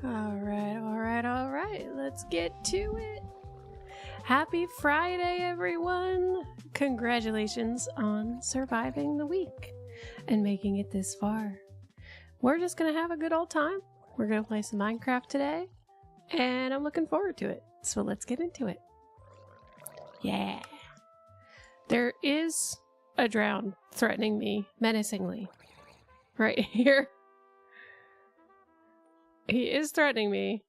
All right. Let's get to it. Happy Friday, everyone. Congratulations on surviving the week and making it this far. We're just going to have a good old time. We're going to play some Minecraft today, and I'm looking forward to it. So let's get into it. Yeah. There is a drown threatening me menacingly right here. He is threatening me.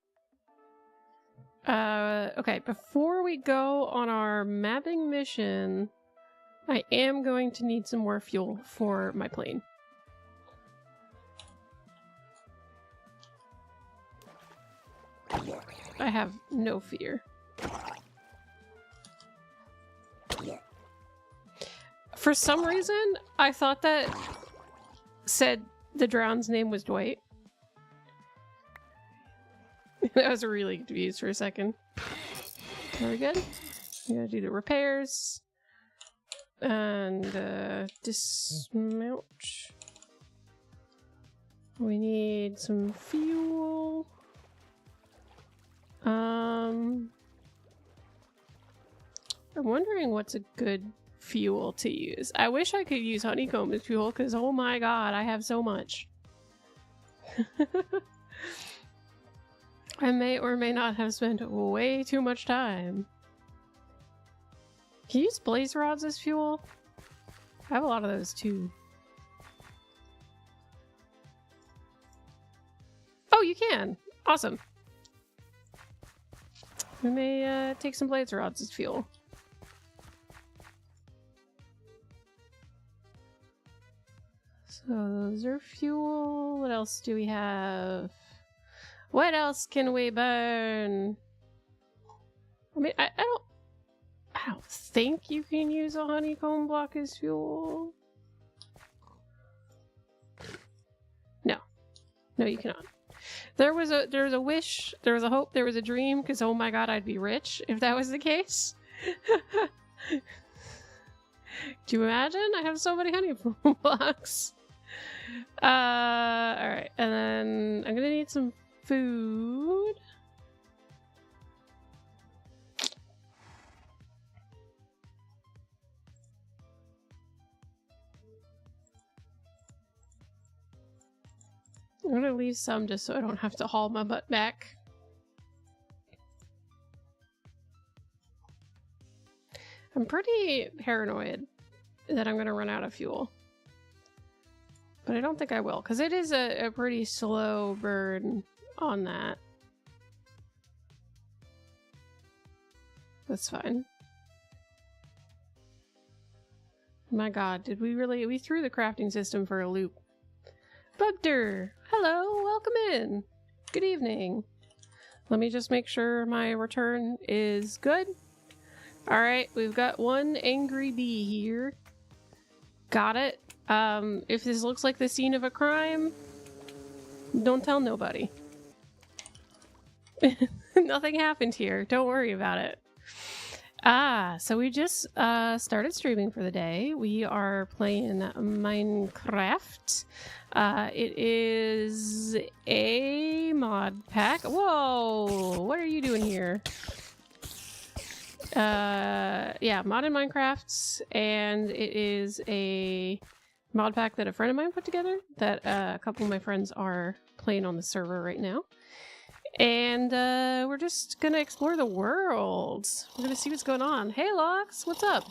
Okay, before we go on our mapping mission, I am going to need some more fuel for my plane. I have no fear. For some reason, I thought that said the drown's name was Dwight. I was really confused for a second. Are we good? We gotta do the repairs. And, dismount. We need some fuel. I'm wondering what's a good fuel to use. I wish I could use honeycomb as fuel, because oh my god, I have so much. I may or may not have spent way too much time. Can you use blaze rods as fuel? I have a lot of those too. Oh, you can! Awesome. We may take some blaze rods as fuel. So those are fuel. What else do we have? What else can we burn? I mean, I don't think you can use a honeycomb block as fuel. No, you cannot. There was a wish, there was a hope, there was a dream, because oh my god, I'd be rich if that was the case. Do you imagine? I have so many honeycomb blocks. Alright, and then I'm gonna need some food. I'm gonna leave some just so I don't have to haul my butt back. I'm pretty paranoid that I'm gonna run out of fuel. But I don't think I will, because it is a pretty slow burn on that. That's fine. My god, did we really... We threw the crafting system for a loop. Bubder! Hello, welcome in! Good evening. Let me just make sure my return is good. Alright, we've got one angry bee here. Got it. If this looks like the scene of a crime, don't tell nobody. Nothing happened here. Don't worry about it. So we just started streaming for the day. We are playing Minecraft. It is a mod pack. Whoa! What are you doing here? Yeah, modded Minecraft, and it is a mod pack that a friend of mine put together that a couple of my friends are playing on the server right now. And we're just gonna explore the world. We're gonna see what's going on. Hey Lox, what's up?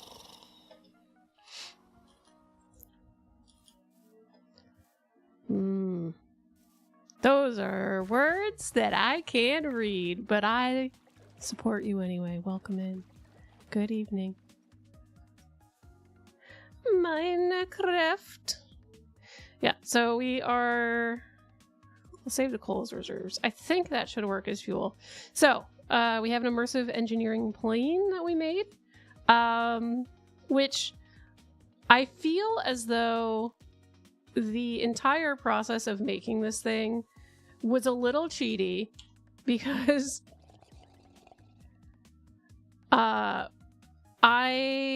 Those are words that I can't read, but I support you anyway. Welcome in. Good evening. Minecraft. Yeah, so we are... We'll save the coal as reserves. I think that should work as fuel. So, we have an immersive engineering plane that we made, which I feel as though the entire process of making this thing was a little cheaty because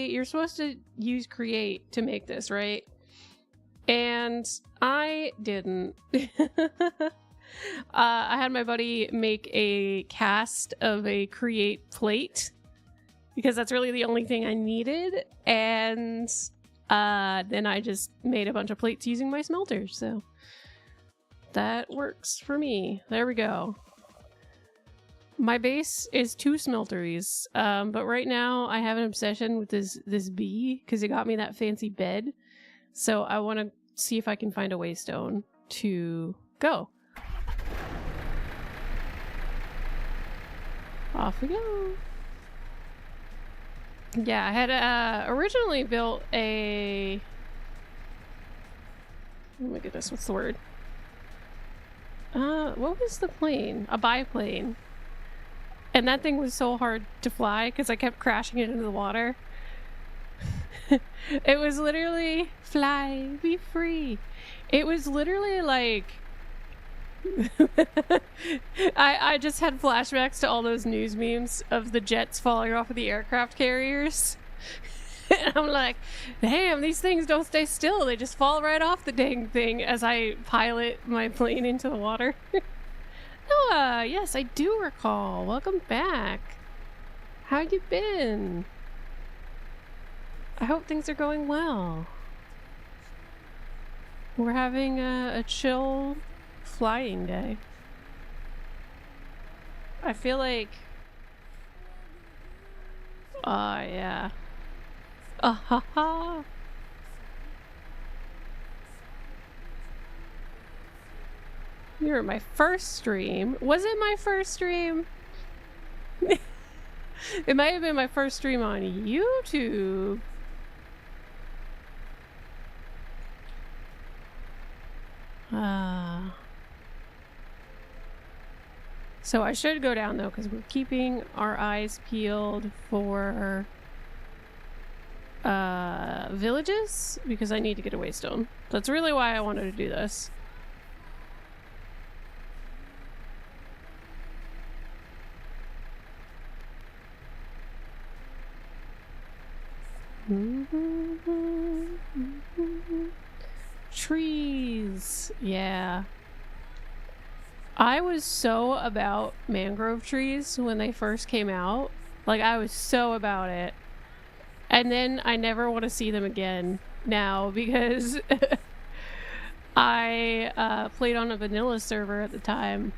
you're supposed to use create to make this, right? And I didn't. I had my buddy make a cast of a create plate because that's really the only thing I needed. And then I just made a bunch of plates using my smelter. So that works for me. There we go. My base is 2 smelteries, but right now I have an obsession with this bee because it got me that fancy bed. So I want to see if I can find a waystone to go. Off we go. Yeah, I had originally built a... Oh my goodness, what's the word? What was the plane? A biplane. And that thing was so hard to fly because I kept crashing it into the water. It was literally fly, be free. It was literally like I just had flashbacks to all those news memes of the jets falling off of the aircraft carriers. And I'm like, damn, these things don't stay still. They just fall right off the dang thing as I pilot my plane into the water. Noah, yes, I do recall. Welcome back. How you been? I hope things are going well. We're having a chill flying day. I feel like... yeah. Ha ha. You were my first stream. Was it my first stream? It might have been my first stream on YouTube. So I should go down though, because we're keeping our eyes peeled for villages, because I need to get a waystone. That's really why I wanted to do this. Trees, yeah. I was so about mangrove trees when they first came out. Like, I was so about it. And then I never want to see them again now because I played on a vanilla server at the time,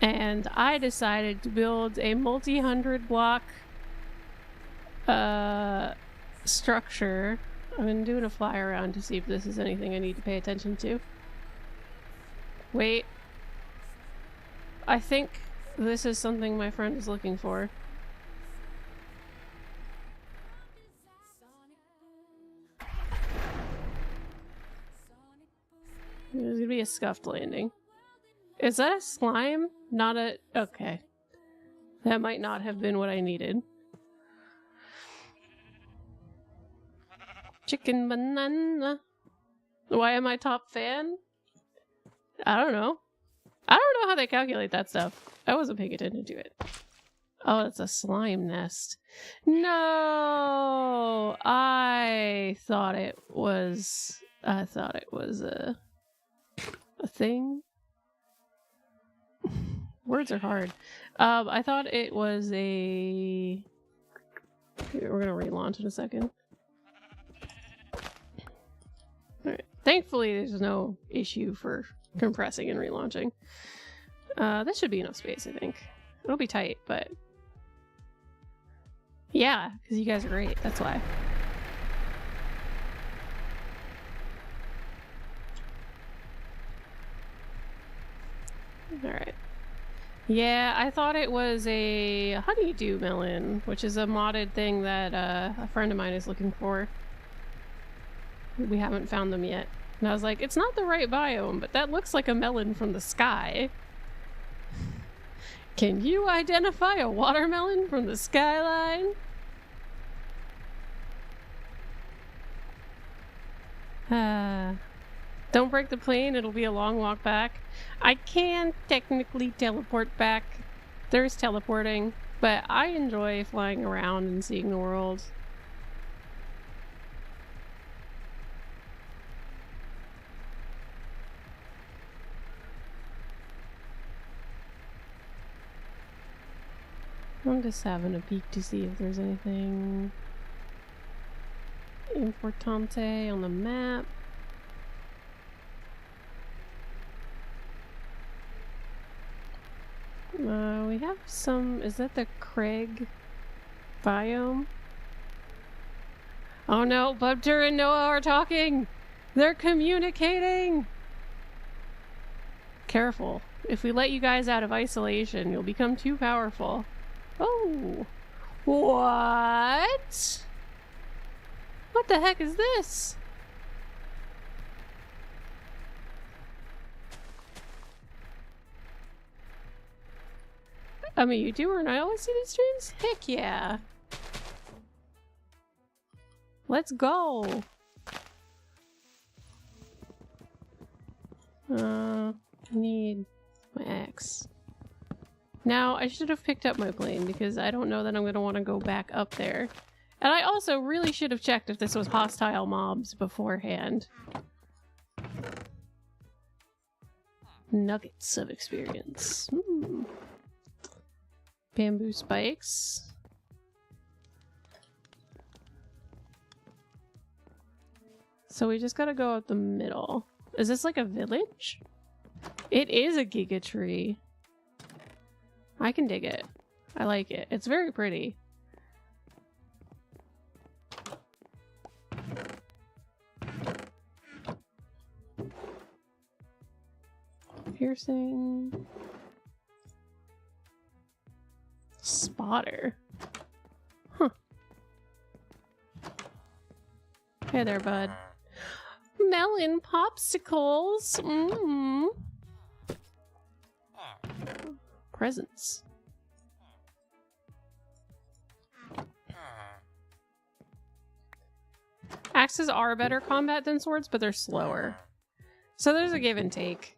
and I decided to build a multi-100 block structure. I've been doing a fly around to see if this is anything I need to pay attention to. Wait. I think this is something my friend is looking for. There's gonna be a scuffed landing. Is that a slime? Not a... Okay. That might not have been what I needed. Chicken banana. Why am I top fan? I don't know. I don't know how they calculate that stuff. I wasn't paying attention to it. Oh, it's a slime nest. No! I thought it was a thing. Words are hard. I thought it was a... We're gonna relaunch in a second. Alright. Thankfully, there's no issue for compressing and relaunching. This should be enough space, I think. It'll be tight, but... Yeah, because you guys are great, that's why. Alright. Yeah, I thought it was a honeydew melon, which is a modded thing that a friend of mine is looking for. We haven't found them yet. And I was like, it's not the right biome, but that looks like a melon from the sky. Can you identify a watermelon from the skyline? Don't break the plane, it'll be a long walk back. I can technically teleport back. There's teleporting, but I enjoy flying around and seeing the world. I'm just having a peek to see if there's anything importante on the map. We have some. Is that the Craig biome? Oh no, Bubter and Noah are talking! They're communicating! Careful. If we let you guys out of isolation, you'll become too powerful. Oh. What? What the heck is this? I'm a YouTuber and I always see these streams? Heck yeah. Let's go. I need my axe. Now, I should have picked up my plane because I don't know that I'm going to want to go back up there. And I also really should have checked if this was hostile mobs beforehand. Nuggets of experience. Bamboo spikes. So we just gotta go up the middle. Is this like a village? It is a giga tree. I can dig it. I like it. It's very pretty. Piercing. Spotter. Huh. Hey there, bud. Melon popsicles. Presents. Axes are better combat than swords, but they're slower. So there's a give and take.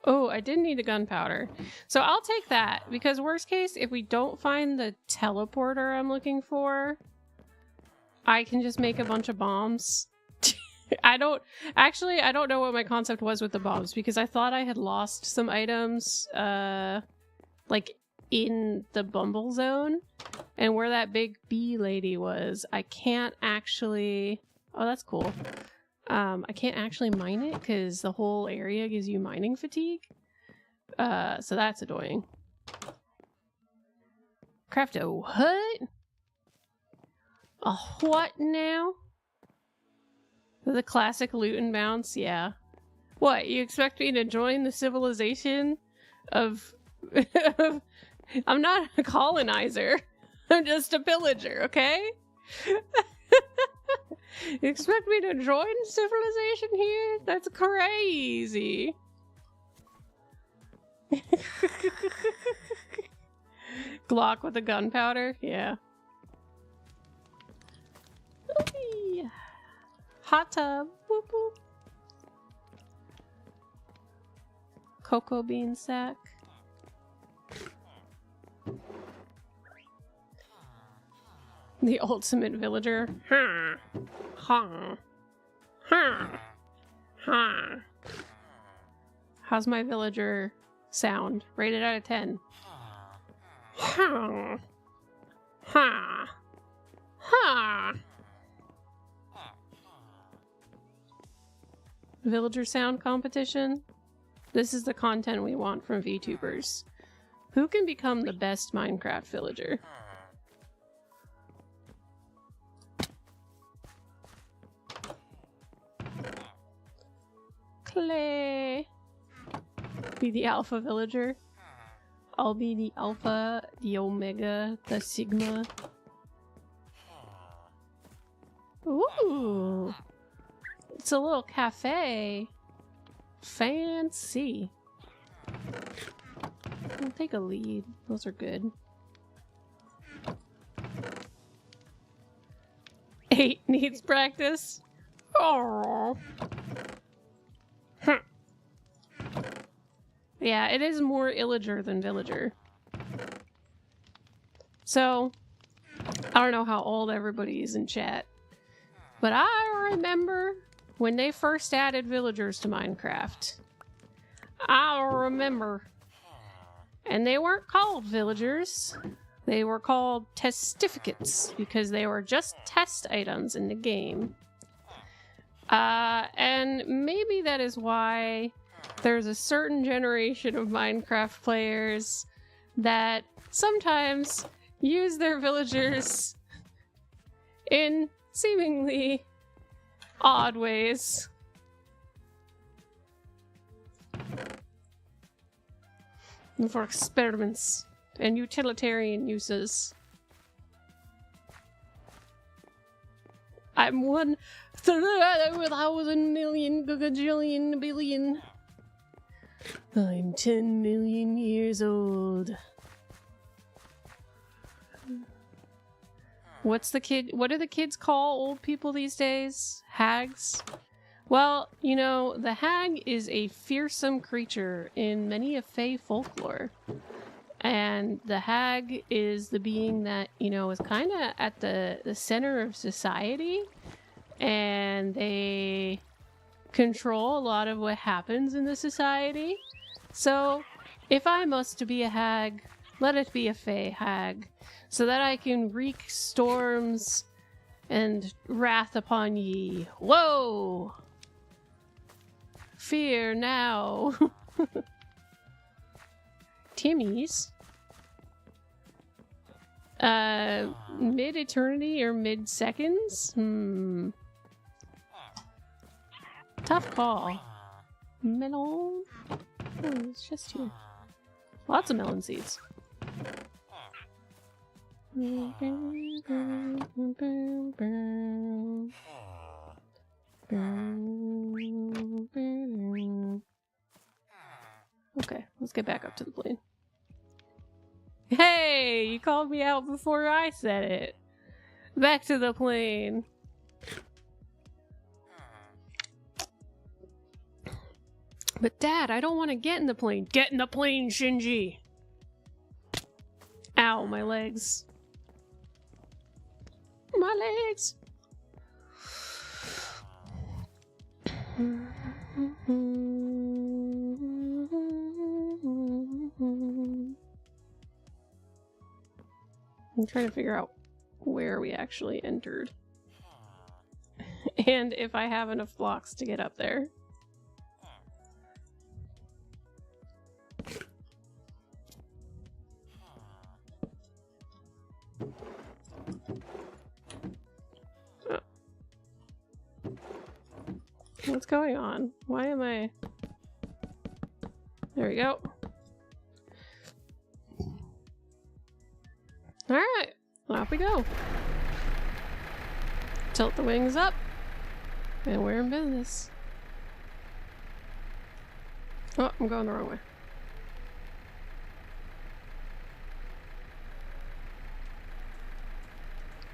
Oh, I did need a gunpowder. So I'll take that, because worst case, if we don't find the teleporter I'm looking for, I can just make a bunch of bombs. I don't know what my concept was with the bombs, because I thought I had lost some items, like in the Bumble Zone, and where that big bee lady was, I can't actually... Oh, that's cool. I can't actually mine it because the whole area gives you mining fatigue. So that's annoying. Craft a what? A what now? The classic loot and bounce, yeah. What, you expect me to join the civilization of... I'm not a colonizer. I'm just a pillager, okay? You expect me to join civilization here? That's crazy. Glock with a gunpowder? Yeah. Ooh-wee. Hot tub. Whoop whoop. Cocoa bean sack. The ultimate villager. Ha. Ha. Ha. Ha. How's my villager sound? Rated out of 10. Ha. Ha. Ha. Villager sound competition? This is the content we want from VTubers. Who can become the best Minecraft villager? Clay. Be the alpha villager. I'll be the alpha, the omega, the sigma. Ooh. It's a little cafe. Fancy. I'll take a lead. Those are good. 8 needs practice. Oh. Yeah, it is more illager than villager. So, I don't know how old everybody is in chat, but I remember when they first added villagers to Minecraft. I remember And they weren't called villagers. They were called testificates because they were just test items in the game. And maybe that is why there's a certain generation of Minecraft players that sometimes use their villagers in seemingly odd ways. And for experiments and utilitarian uses. I'm 1,000 million gagajillion billion. I'm 10 million years old. What do the kids call old people these days? Hags? Well, you know, the hag is a fearsome creature in many of Fae folklore. And the hag is the being that, you know, is kind of at the center of society. And they control a lot of what happens in the society. So, if I must be a hag, let it be a Fae hag. So that I can wreak storms and wrath upon ye. Whoa! Fear now. Timmy's. Mid-eternity or mid-seconds? Tough call. Melon? Oh, it's just here. Lots of melon seeds. Okay, let's get back up to the plane. Hey, you called me out before I said it. Back to the plane. But Dad, I don't want to get in the plane. Get in the plane, Shinji! Ow, my legs. My legs! I'm trying to figure out where we actually entered. And if I have enough blocks to get up there. Oh. What's going on? Why am I... There we go. Alright, off we go. Tilt the wings up. And we're in business. Oh, I'm going the wrong way.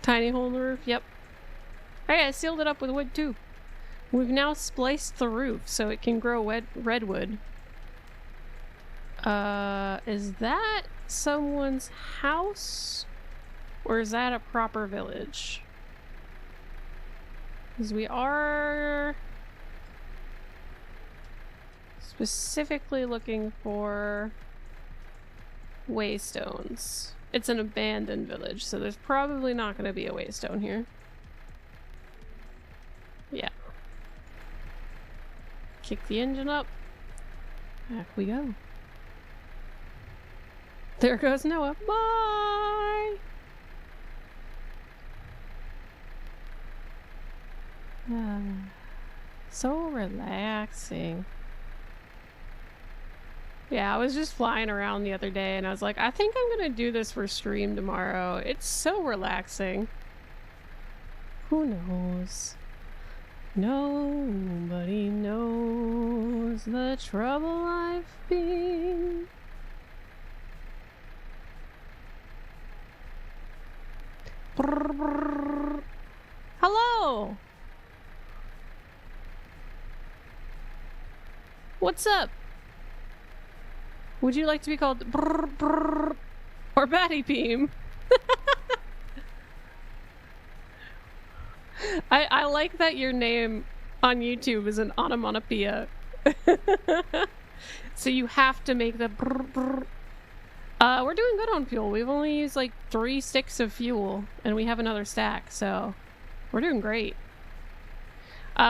Tiny hole in the roof, yep. Hey, I sealed it up with wood too. We've now spliced the roof so it can grow redwood. Is that someone's house? Or is that a proper village? Because we are specifically looking for waystones. It's an abandoned village, so there's probably not going to be a waystone here. Yeah. Kick the engine up. Back we go. There goes Noah. Bye! So relaxing. Yeah, I was just flying around the other day and I was like, I think I'm gonna do this for stream tomorrow. It's so relaxing. Who knows? Nobody knows the trouble I've been. Brr, brr. Hello! What's up? Would you like to be called brr, brr, or Batty Beam? I like that your name on YouTube is an onomatopoeia. So you have to make the brr, brr We're doing good on fuel. We've only used like 3 sticks of fuel, and we have another stack, so we're doing great.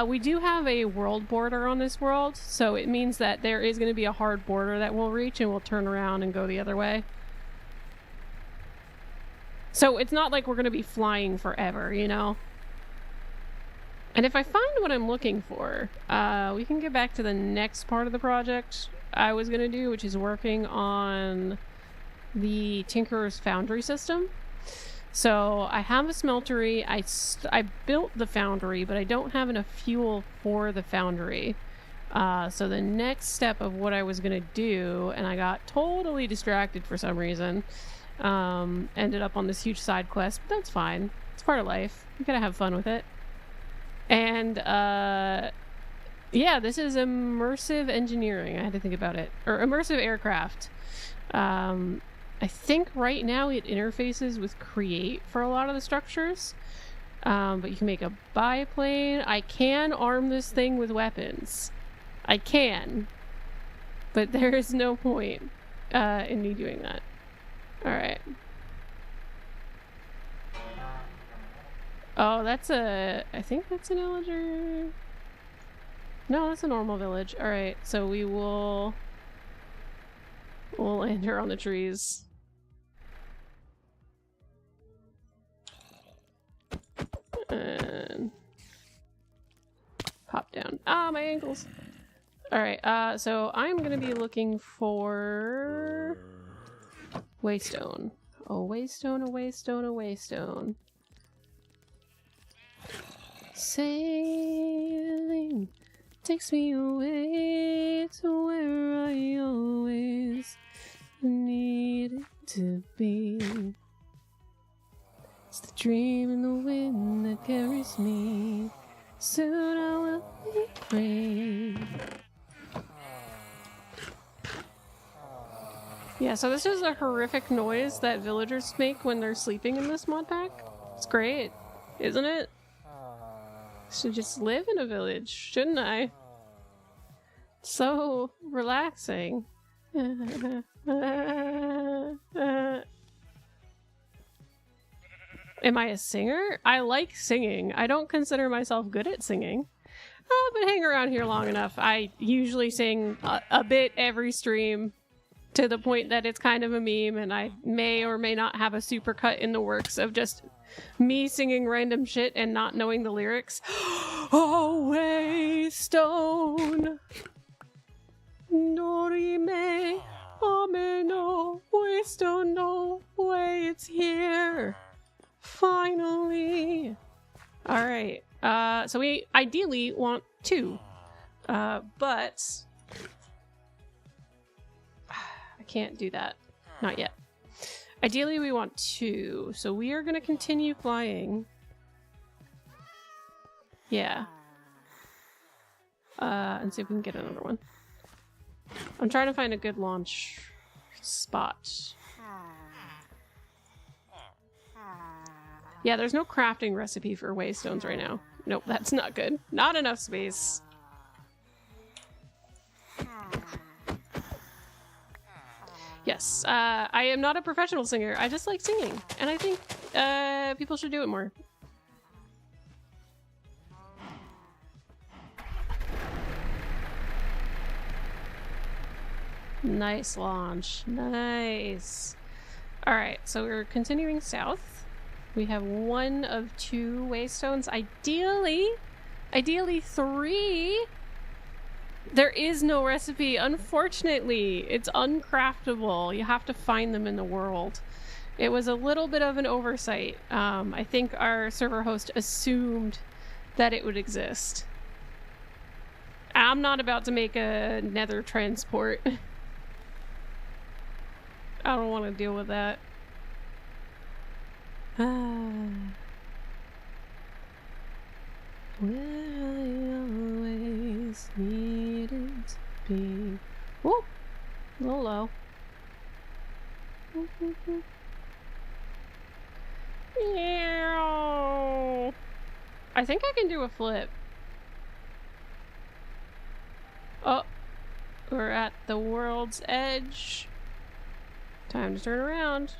We do have a world border on this world, so it means that there is going to be a hard border that we'll reach, and we'll turn around and go the other way. So it's not like we're going to be flying forever, you know? And if I find what I'm looking for, we can get back to the next part of the project I was going to do, which is working on the Tinkerer's Foundry system. So I have a smeltery. I built the foundry, but I don't have enough fuel for the foundry. So the next step of what I was going to do, and I got totally distracted for some reason, ended up on this huge side quest, but that's fine. It's part of life. You gotta have fun with it. And yeah, this is immersive engineering. I had to think about it. Or immersive aircraft. I think right now it interfaces with Create for a lot of the structures. But you can make a biplane. I can arm this thing with weapons. I can. But there is no point in me doing that. Alright. Oh, that's a... I think that's an illager. No, that's a normal village. Alright, so we'll land her on the trees. And pop down. Ah, my ankles. Alright, so I'm gonna be looking for waystone. A waystone, a waystone, a waystone. Sailing takes me away to where I always needed to be. It's the dream in the wind that carries me. Soon I will be free. Yeah, so this is a horrific noise that villagers make when they're sleeping in this mod pack. It's great, isn't it? Should just live in a village, shouldn't I? So relaxing. Am I a singer? I like singing. I don't consider myself good at singing. But hang around here long enough. I usually sing a bit every stream to the point that it's kind of a meme, and I may or may not have a supercut in the works of just me singing random shit and not knowing the lyrics. Oh, waystone. Norime. Ameno. Waystone, no way, it's here. Finally. Alright. So we ideally want 2. But I can't do that. Not yet. Ideally, we want 2, so we are going to continue flying. Yeah. And see if we can get another one. I'm trying to find a good launch spot. Yeah, there's no crafting recipe for waystones right now. Nope, that's not good. Not enough space. Yes, I am not a professional singer. I just like singing, and I think people should do it more. Nice launch. Nice. Alright, so we're continuing south. We have 1 of 2 waystones. Ideally 3. There is no recipe, unfortunately. It's uncraftable. You have to find them in the world. It was a little bit of an oversight. I think our server host assumed that it would exist. I'm not about to make a nether transport. I don't want to deal with that. Where I always needed to be. Whoop! A little low. I think I can do a flip. Oh, we're at the world's edge. Time to turn around.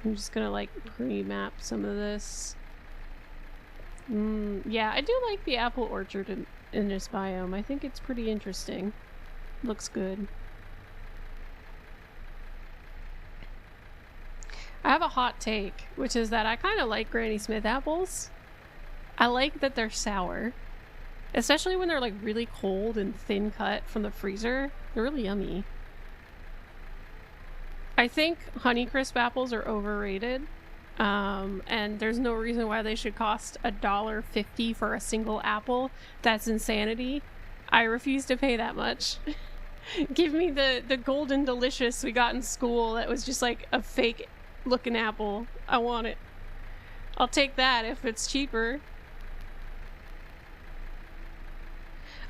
I'm just gonna like pre-map some of this. Yeah, I do like the apple orchard in this biome. I think it's pretty interesting. Looks good. I have a hot take, which is that I kind of like Granny Smith apples. I like that they're sour. Especially when they're like really cold and thin cut from the freezer. They're really yummy. I think Honeycrisp apples are overrated, and there's no reason why they should cost $1.50 for a single apple. That's insanity. I refuse to pay that much. Give me the Golden Delicious we got in school that was just like a fake looking apple. I want it. I'll take that if it's cheaper.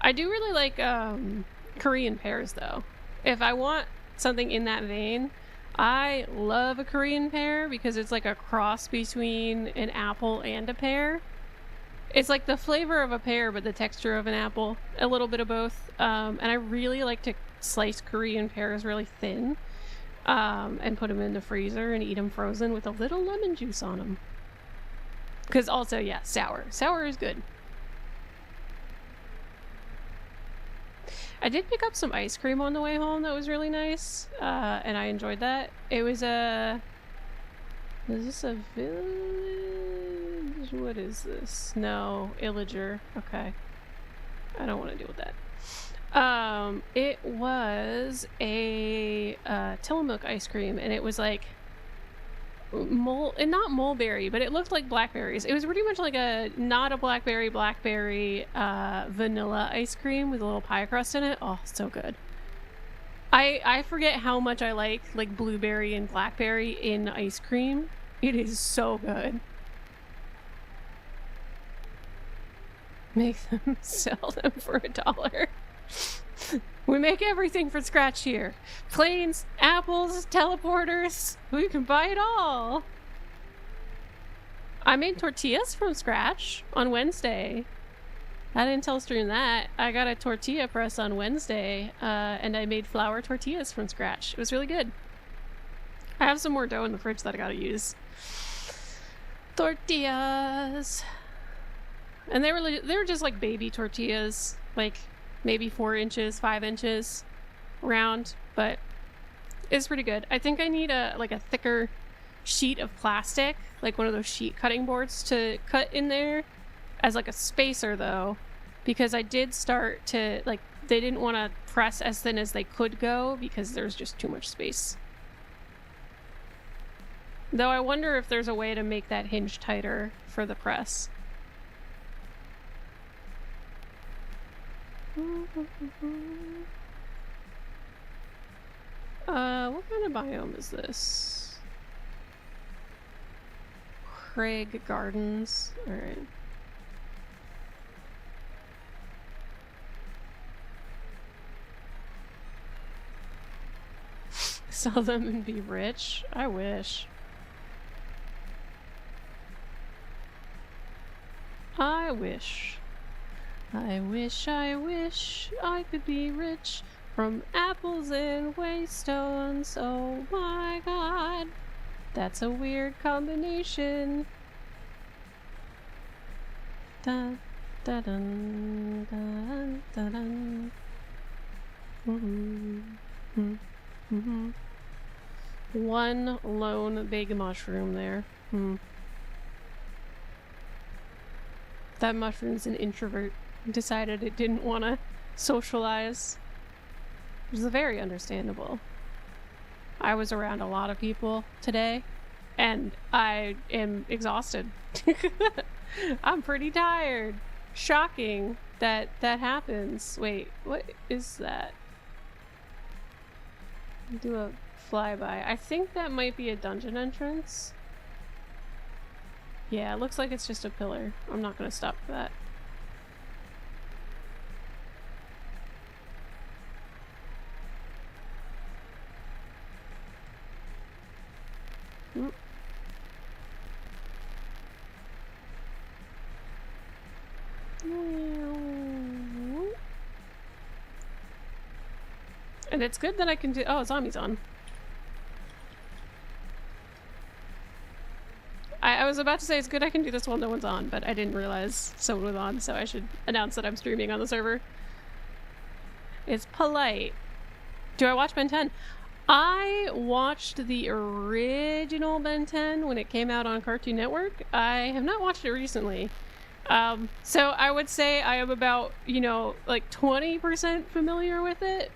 I do really like Korean pears though. If I want something in that vein, I love a Korean pear because it's like a cross between an apple and a pear. It's like the flavor of a pear, but the texture of an apple. A little bit of both. And I really like to slice Korean pears really thin and put them in the freezer and eat them frozen with a little lemon juice on them. Because also, yeah, sour. Sour is good. I did pick up some ice cream on the way home that was really nice, and I enjoyed that. It was a... Is this a village? What is this? No, Illager. Okay. I don't want to deal with that. It was a Tillamook ice cream, and it was like... not mulberry, but it looked like blackberries. It was pretty much like not a blackberry vanilla ice cream with a little pie crust in it. Oh, so good. I forget how much I like blueberry and blackberry in ice cream. It is so good. Make them sell them for $1. We make everything from scratch here. Planes, apples, teleporters. We can buy it all. I made tortillas from scratch on Wednesday. I didn't tell Stream that. I got a tortilla press on Wednesday, and I made flour tortillas from scratch. It was really good. I have some more dough in the fridge that I gotta use. Tortillas. And they were just like baby tortillas, like maybe 4 inches, 5 inches round, but it's pretty good. I think I need a thicker sheet of plastic, like one of those sheet cutting boards to cut in there as like a spacer though, because I did start to they didn't want to press as thin as they could go because there's just too much space. Though I wonder if there's a way to make that hinge tighter for the press. What kind of biome is this? Craig Gardens. Alright. Sell them and be rich? I wish. I wish. I wish I could be rich from apples and waystones. Oh my god. That's a weird combination. Dun, dun, dun, dun, dun, dun. Mm-hmm. Mm-hmm. One lone big mushroom there. That mushroom's an introvert. Decided it didn't want to socialize. Which is very understandable. I was around a lot of people today, and I am exhausted. I'm pretty tired. Shocking that that happens. Wait, what is that? Do a flyby. I think that might be a dungeon entrance. Yeah, it looks like it's just a pillar. I'm not gonna stop for that. Mm. And it's good that I can do- oh, zombie's on. I was about to say it's good I can do this while no one's on, but I didn't realize someone was on, so I should announce that I'm streaming on the server. It's polite. Do I watch Ben 10? I watched the original Ben 10 when it came out on Cartoon Network. I have not watched it recently. So I would say I am about, you know, like 20% familiar with it.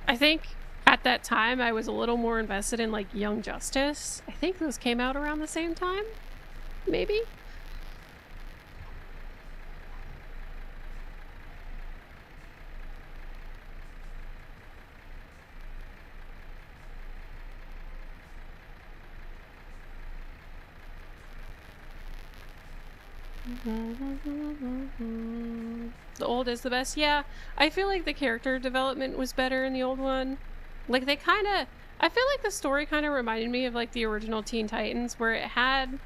I think at that time I was a little more invested in like Young Justice. I think those came out around the same time, maybe? The old is the best. Yeah, I feel like the character development was better in the old one. Like they kind of, I feel like the story kind of reminded me of like the original Teen Titans, where it had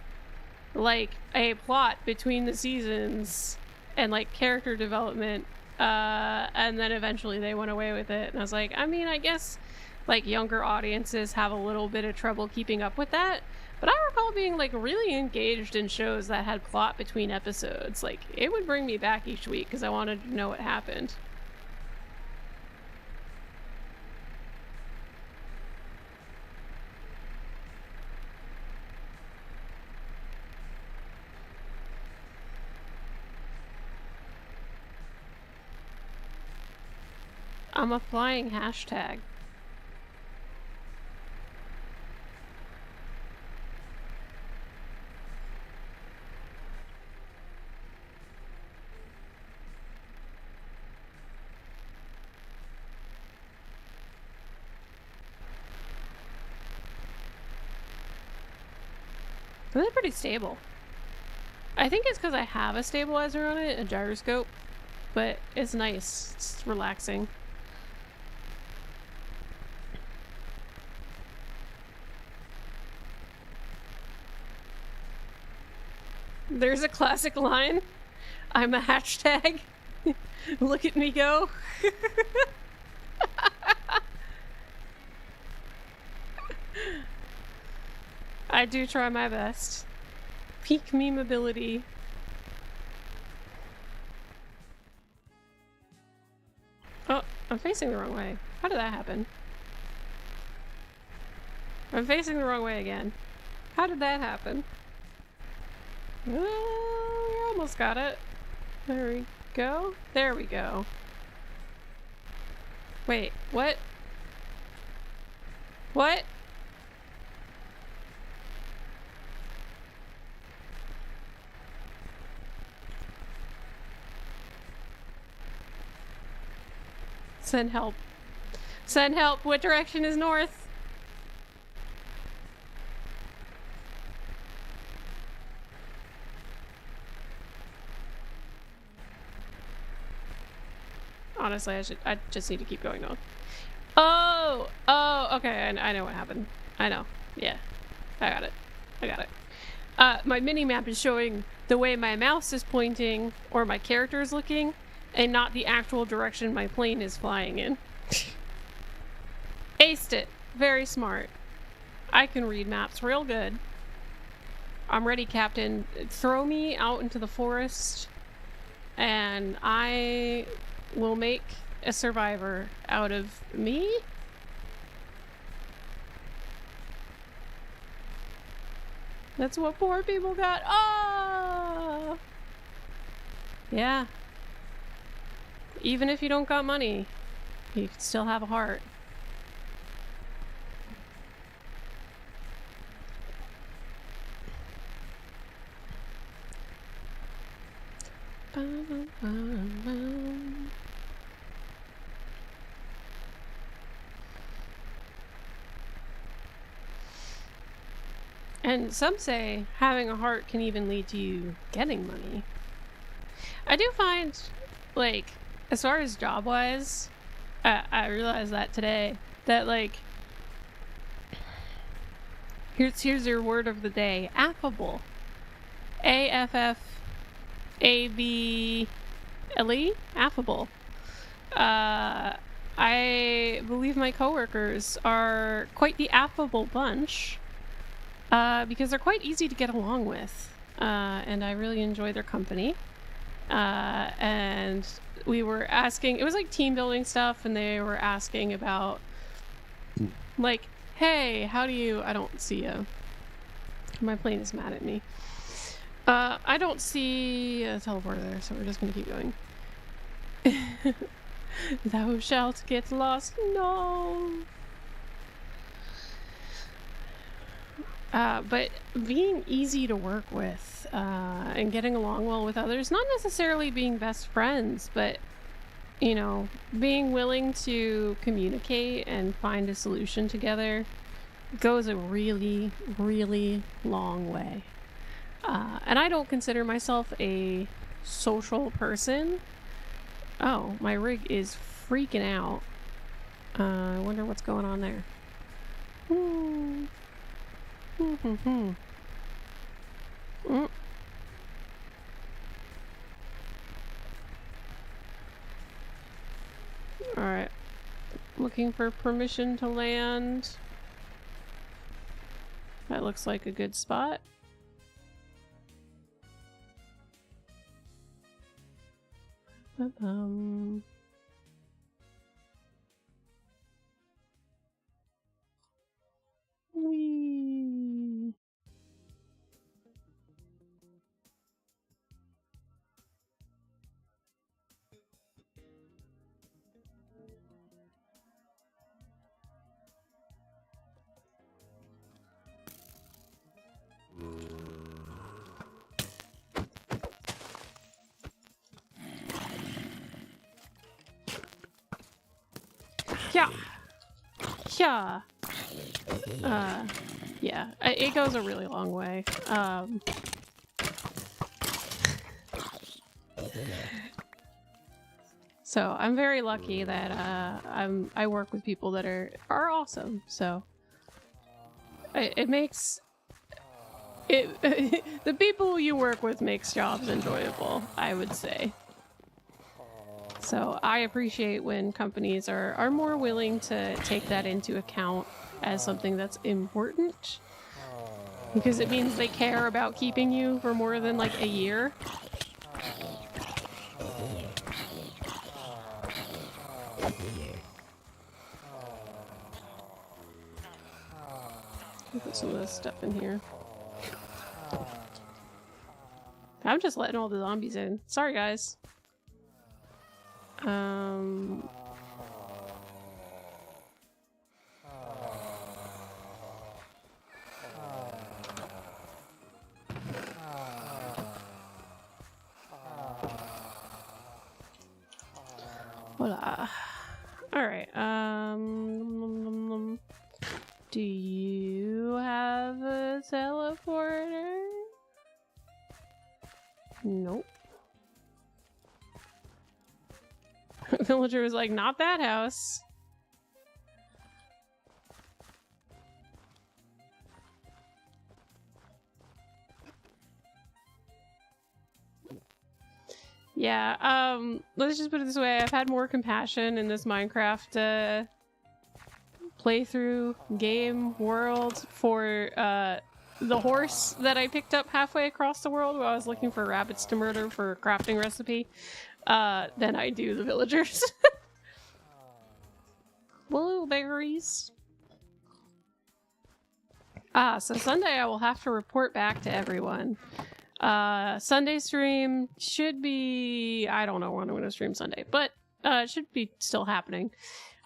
like a plot between the seasons and like character development, and then eventually they went away with it. And I was like, I mean, I guess like younger audiences have a little bit of trouble keeping up with that. But I recall being like really engaged in shows that had plot between episodes. Like it would bring me back each week because I wanted to know what happened. I'm a flying hashtag. But they're pretty stable. I think it's because I have a stabilizer on it, a gyroscope, but it's nice. It's relaxing. There's a classic line. I'm a hashtag. Look at me go. I do try my best. Peak memeability. Oh, I'm facing the wrong way. How did that happen? I'm facing the wrong way again. How did that happen? Oh, we almost got it. There we go. There we go. Wait, what? What? Send help. Send help. What direction is north? Honestly, I just need to keep going north. Oh, okay, I know what happened. I know. Yeah, I got it. I got it. My mini-map is showing the way my mouse is pointing, or my character is looking, and not the actual direction my plane is flying in. Aced it. Very smart. I can read maps real good. I'm ready, Captain. Throw me out into the forest, and I will make a survivor out of me? That's what poor people got. Oh! Yeah. Even if you don't got money, you can still have a heart. And some say having a heart can even lead to you getting money. I do find, like, as far as job-wise, I realized that today, that, like, here's your word of the day, affable. A-F-F-A-B-L-E, affable. I believe my coworkers are quite the affable bunch, because they're quite easy to get along with, and I really enjoy their company. And we were asking, it was like team building stuff, and they were asking about, like, hey, how do you, I don't see my plane is mad at me. I don't see a teleporter there, so we're just gonna keep going. Thou shalt get lost, no! But being easy to work with, and getting along well with others, not necessarily being best friends, but, you know, being willing to communicate and find a solution together goes a really, really long way. And I don't consider myself a social person. Oh, my rig is freaking out. I wonder what's going on there. Alright. Looking for permission to land. That looks like a good spot. Whee. Yeah. Yeah. Yeah. It goes a really long way. So I'm very lucky that I work with people that are awesome. So it makes it the people you work with makes jobs enjoyable, I would say. So I appreciate when companies are more willing to take that into account as something that's important, because it means they care about keeping you for more than like a year. Put some of this stuff in here. I'm just letting all the zombies in. Sorry, guys. Voila. Alright, do you have a teleporter? Nope. Villager was like, not that house. Yeah, let's just put it this way. I've had more compassion in this Minecraft playthrough game world for the horse that I picked up halfway across the world while I was looking for rabbits to murder for a crafting recipe than I do the villagers. Blueberries. So Sunday I will have to report back to everyone. Sunday stream should be, I don't know when I'm going to stream Sunday, but it should be still happening.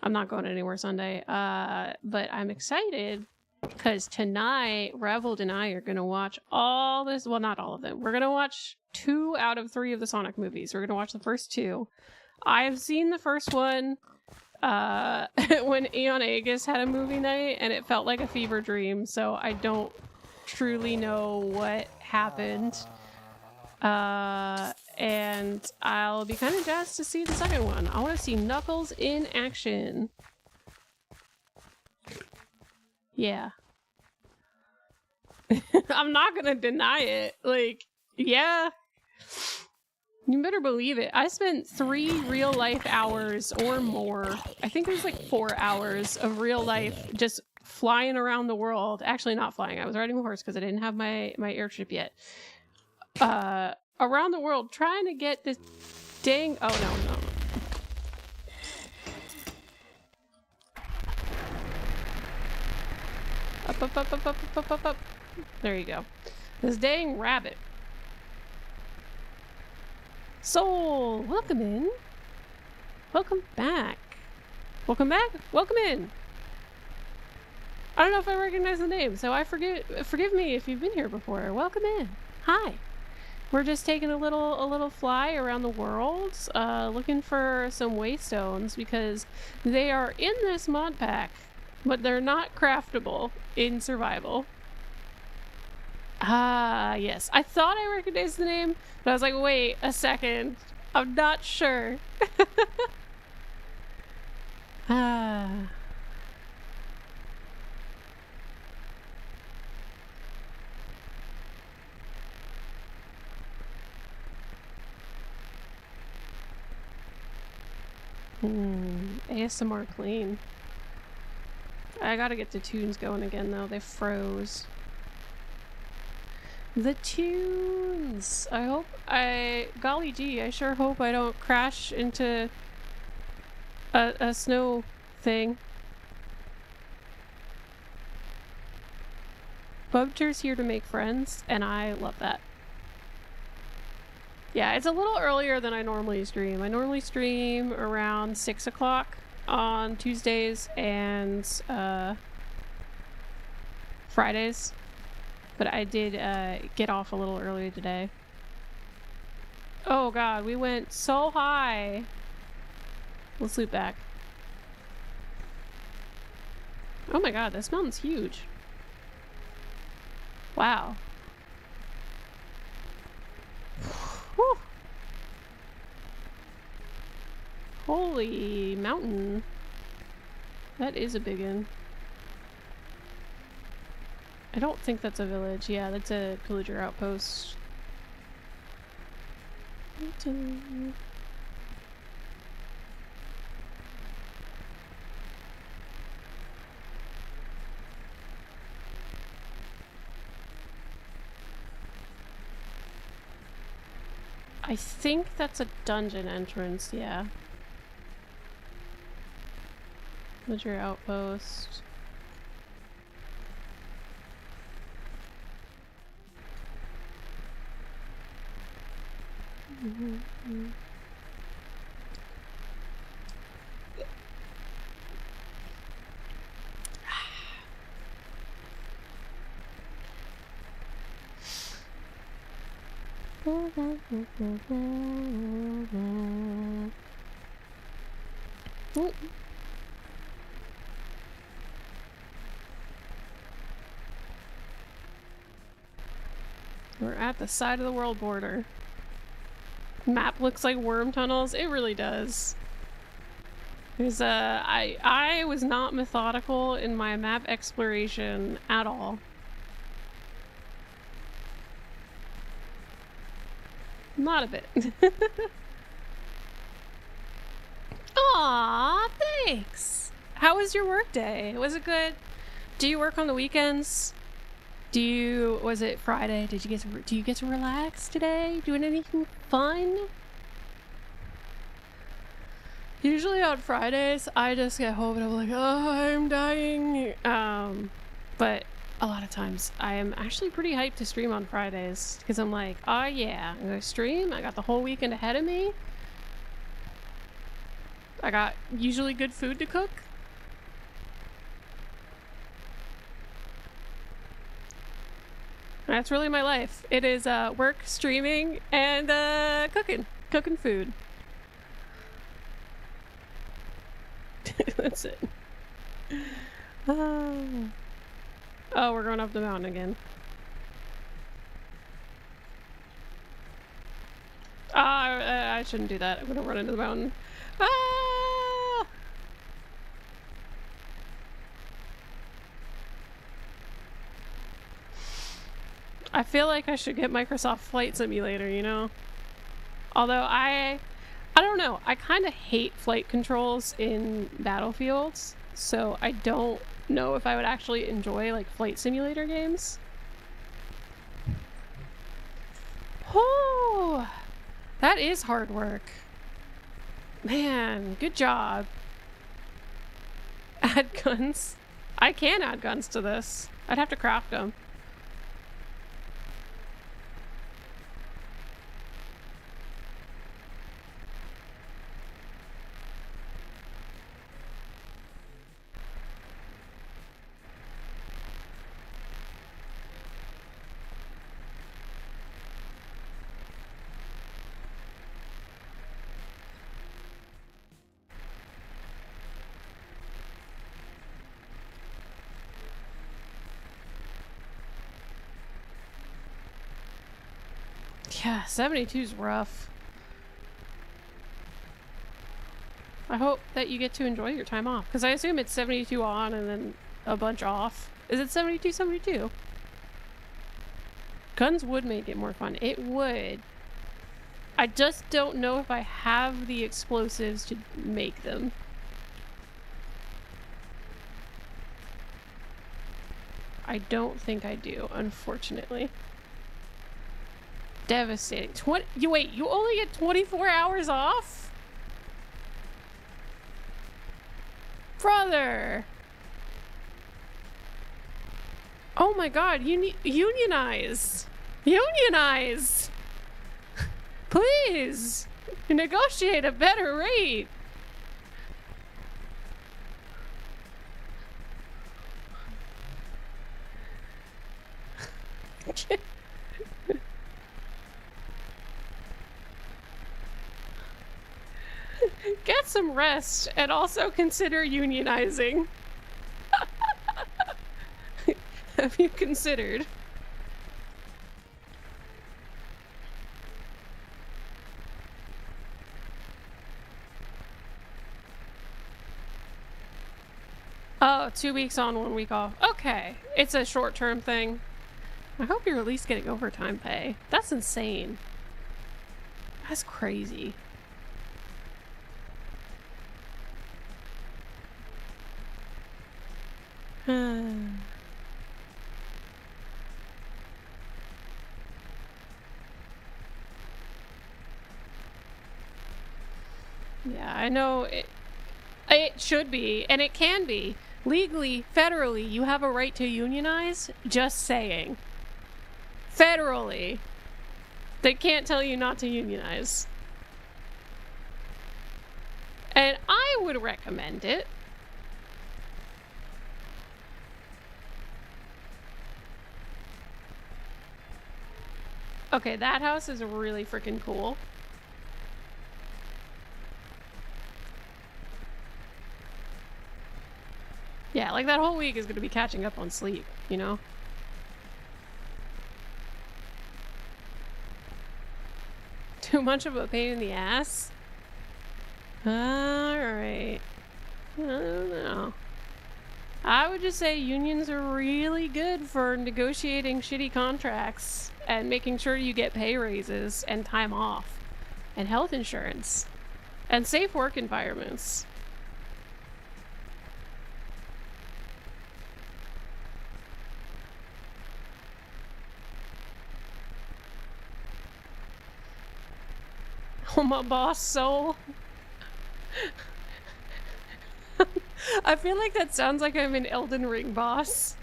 I'm not going anywhere Sunday, but I'm excited because tonight Revold and I are going to watch all this, well, not all of them. We're going to watch 2 out of 3 of the Sonic movies. We're going to watch the first 2. I have seen the first one when Eon Aegis had a movie night, and it felt like a fever dream, so I don't truly know what happened. And I'll be kind of jazzed to see the second one. I want to see Knuckles in action. Yeah. I'm not gonna deny it. Like, yeah. You better believe it. I spent 3 real life hours or more. I think it was like 4 hours of real life just flying around the world. Actually, not flying. I was riding a horse because I didn't have my airship yet. Around the world trying to get this dang... Oh, no. Up. There you go. This dang rabbit. Soul, welcome in. Welcome back. Welcome back. Welcome in. I don't know if I recognize the name, so forgive me if you've been here before. Welcome in. Hi. We're just taking a little fly around the world, looking for some waystones because they are in this mod pack, but they're not craftable in survival. Ah, yes. I thought I recognized the name, but I was like, wait a second. I'm not sure. Ah. ASMR clean. I gotta get the tunes going again though. They froze. The tunes! Golly gee, I sure hope I don't crash into a snow thing. Bubter's here to make friends, and I love that. Yeah, it's a little earlier than I normally stream. I normally stream around 6 o'clock on Tuesdays and Fridays. But I did get off a little earlier today. Oh god, we went so high. Let's loop back. Oh my god, this mountain's huge. Wow. Whew. Holy mountain. That is a big one. I don't think that's a village. Yeah, that's a pillager outpost. I think that's a dungeon entrance, yeah. Pillager outpost. We're at the side of the world border. Map looks like worm tunnels. It really does. There's I was not methodical in my map exploration at all. Not a bit. Aw, thanks. How was your work day? Was it good? Do you work on the weekends? Was it Friday? Do you get to relax today? Doing anything fun? Usually on Fridays, I just get home and I'm like, oh, I'm dying. But a lot of times I am actually pretty hyped to stream on Fridays because I'm like, oh yeah, I'm gonna stream. I got the whole weekend ahead of me. I got usually good food to cook. That's really my life. It is work, streaming, and cooking food. That's it. Oh, we're going up the mountain again. I shouldn't do that. I'm gonna run into the mountain. Ah! I feel like I should get Microsoft Flight Simulator, you know? Although I don't know. I kind of hate flight controls in Battlefields, so I don't know if I would actually enjoy like flight simulator games. Oh, that is hard work. Man, good job. Add guns. I can add guns to this. I'd have to craft them. Yeah, 72's rough. I hope that you get to enjoy your time off, because I assume it's 72 on and then a bunch off. Is it 72, 72? Guns would make it more fun. It would. I just don't know if I have the explosives to make them. I don't think I do, unfortunately. Devastating. Wait, you only get 24 hours off? Brother! Oh my god, you need unionize! Unionize! Please! Negotiate a better rate! Get some rest and also consider unionizing. Have you considered? Oh, 2 weeks on, 1 week off. Okay. It's a short-term thing. I hope you're at least getting overtime pay. That's insane. That's crazy. Yeah, I know it should be, and it can be. Legally, federally, you have a right to unionize. Just saying. Federally. They can't tell you not to unionize. And I would recommend it. Okay, that house is really freaking cool. Yeah, like that whole week is going to be catching up on sleep, you know? Too much of a pain in the ass? Alright. I don't know. I would just say unions are really good for negotiating shitty contracts and making sure you get pay raises and time off and health insurance and safe work environments. Oh, my boss soul. I feel like that sounds like I'm an Elden Ring boss.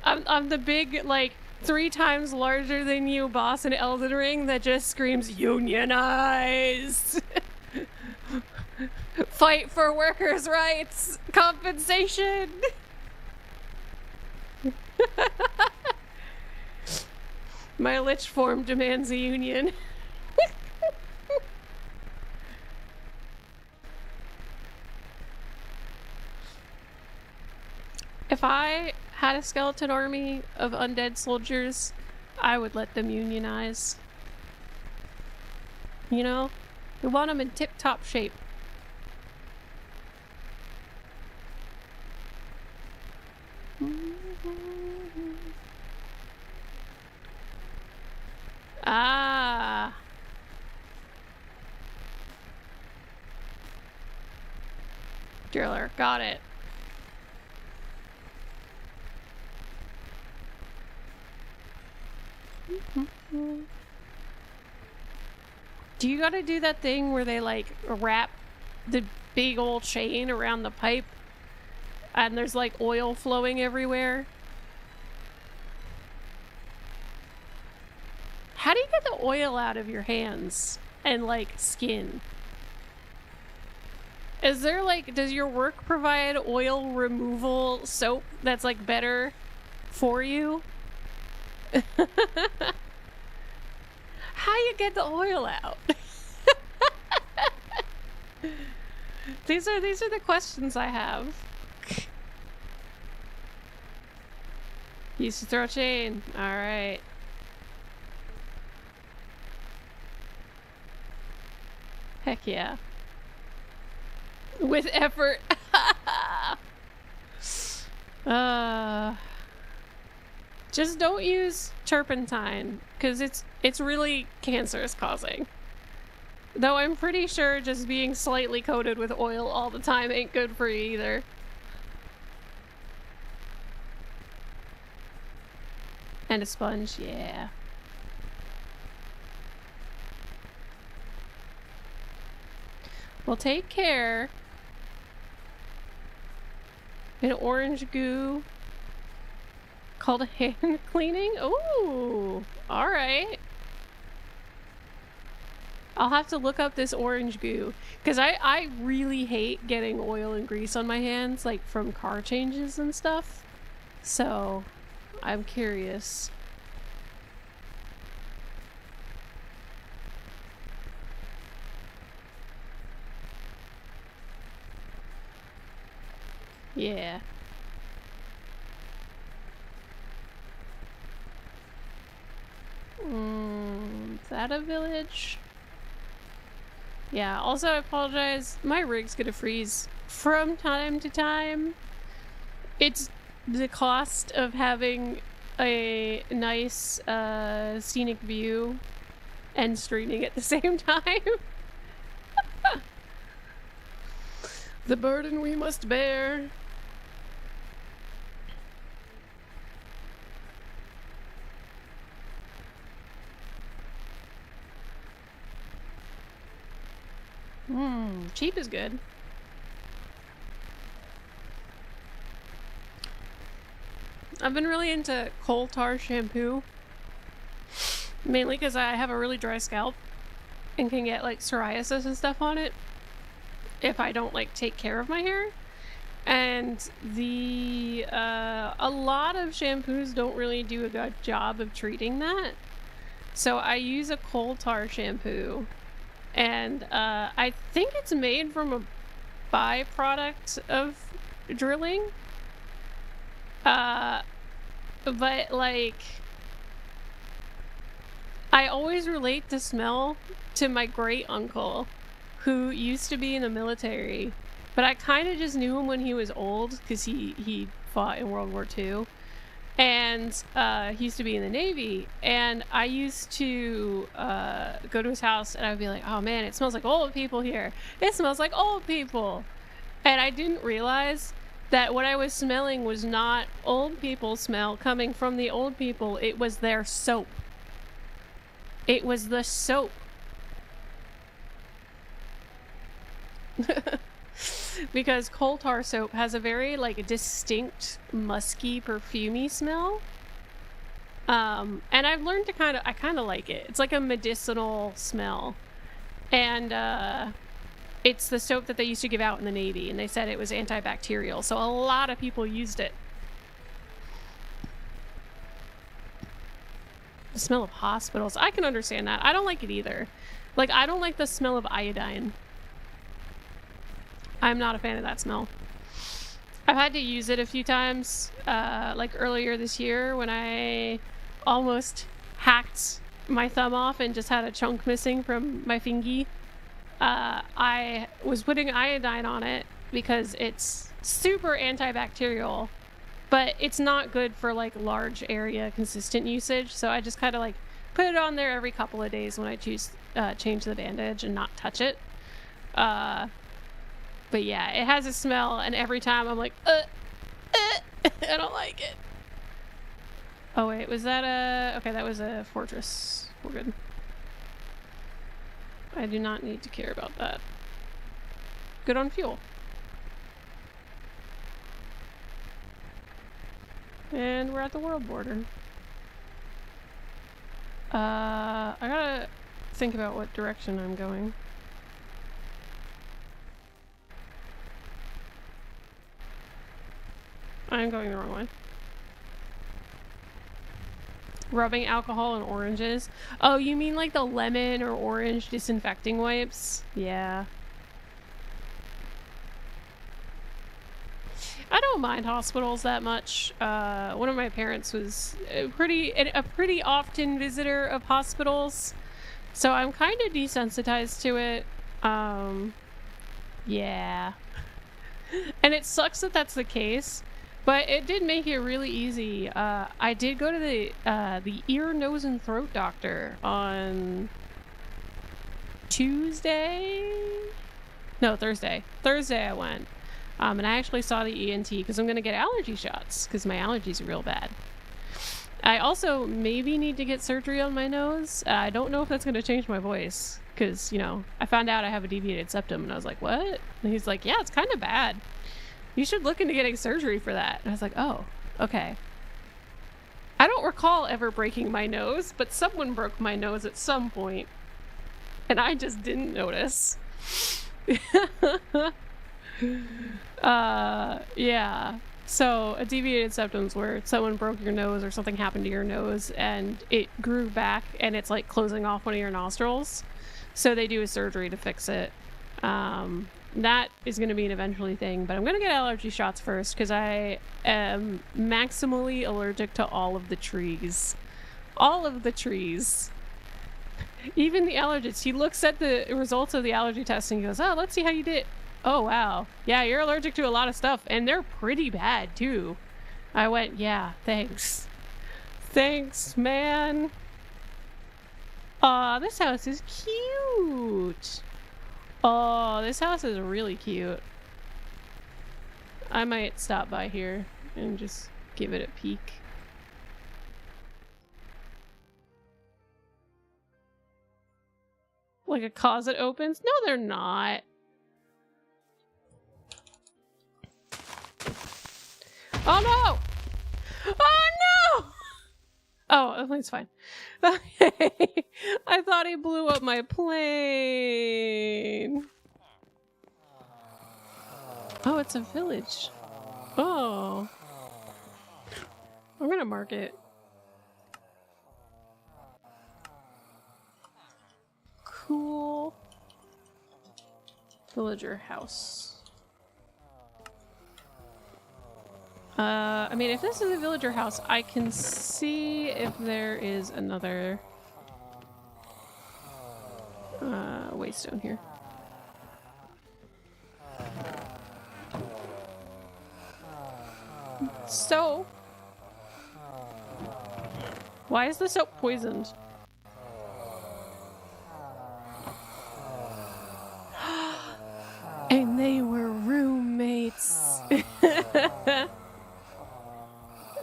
I'm the big, like, 3 times larger than you boss in Elden Ring that just screams, unionize! Fight for workers' rights! Compensation! My lich form demands a union. If I had a skeleton army of undead soldiers, I would let them unionize. You know? We want them in tip-top shape. Ah. Driller, got it. Do you gotta do that thing where they like wrap the big old chain around the pipe and there's like oil flowing everywhere? How do you get the oil out of your hands and like skin? Is there like, does your work provide oil removal soap that's like better for you? How you get the oil out? These are the questions I have. Used to throw chain. All right. Heck yeah. With effort. Just don't use turpentine, because it's really cancerous causing. Though I'm pretty sure just being slightly coated with oil all the time ain't good for you either. And a sponge, yeah. Well, take care. An orange goo called hand cleaning? Ooh, alright. I'll have to look up this orange goo, because I really hate getting oil and grease on my hands, like from car changes and stuff. So, I'm curious. Yeah. Is that a village? Yeah, also I apologize. My rig's gonna freeze from time to time. It's the cost of having a nice scenic view and streaming at the same time. The burden we must bear. Cheap is good. I've been really into coal tar shampoo. Mainly because I have a really dry scalp and can get like psoriasis and stuff on it if I don't like take care of my hair. And the a lot of shampoos don't really do a good job of treating that. So I use a coal tar shampoo. And I think it's made from a byproduct of drilling. But like, I always relate the smell to my great uncle who used to be in the military, but I kind of just knew him when he was old because he fought in World War II. And he used to be in the Navy, and I used to go to his house and I would be like, oh man, it smells like old people here. It smells like old people. And I didn't realize that what I was smelling was not old people smell coming from the old people. It was their soap. It was the soap. Because coal tar soap has a very like distinct musky perfumey smell, and I've learned to I kind of like it. It's like a medicinal smell, and it's the soap that they used to give out in the Navy, and they said it was antibacterial, so a lot of people used it. The smell of hospitals, I can understand that. I don't like it either. Like, I don't like the smell of iodine. I'm not a fan of that smell. I've had to use it a few times, like earlier this year when I almost hacked my thumb off and just had a chunk missing from my fingy. I was putting iodine on it because it's super antibacterial, but it's not good for like large area consistent usage. So I just kind of like put it on there every couple of days when I change the bandage and not touch it. But yeah, it has a smell, and every time I'm like, I don't like it. Oh wait, was that okay, that was a fortress. We're good. I do not need to care about that. Good on fuel. And we're at the world border. I gotta think about what direction I'm going. I'm going the wrong way. Rubbing alcohol and oranges. Oh, you mean like the lemon or orange disinfecting wipes? Yeah. I don't mind hospitals that much. One of my parents was a pretty often visitor of hospitals, so I'm kind of desensitized to it. Yeah. And it sucks that that's the case. But it did make it really easy. I did go to the ear, nose, and throat doctor on Tuesday? No, Thursday. Thursday I went. And I actually saw the ENT because I'm going to get allergy shots because my allergies are real bad. I also maybe need to get surgery on my nose. I don't know if that's going to change my voice because, you know, I found out I have a deviated septum and I was like, what? And he's like, yeah, it's kind of bad. You should look into getting surgery for that. And I was like, oh, okay. I don't recall ever breaking my nose, but someone broke my nose at some point, and I just didn't notice. Yeah. So a deviated septum's where someone broke your nose or something happened to your nose and it grew back and it's like closing off one of your nostrils. So they do a surgery to fix it. That is going to be an eventually thing, but I'm going to get allergy shots first because I am maximally allergic to all of the trees. All of the trees. Even the allergist. He looks at the results of the allergy test and he goes, oh, let's see how you did. Oh, wow. Yeah, you're allergic to a lot of stuff, and they're pretty bad, too. I went, yeah, thanks. Thanks, man. Aw, this house is cute. Oh, this house is really cute. I might stop by here and just give it a peek. Like a closet opens? No, they're not. Oh no! Oh no! Oh, it's fine. Okay. I thought he blew up my plane. Oh, it's a village. Oh. I'm gonna mark it. Cool. Villager house. I mean, if this is a villager house, I can see if there is another waystone here. So, why is the soap poisoned? And they were roommates.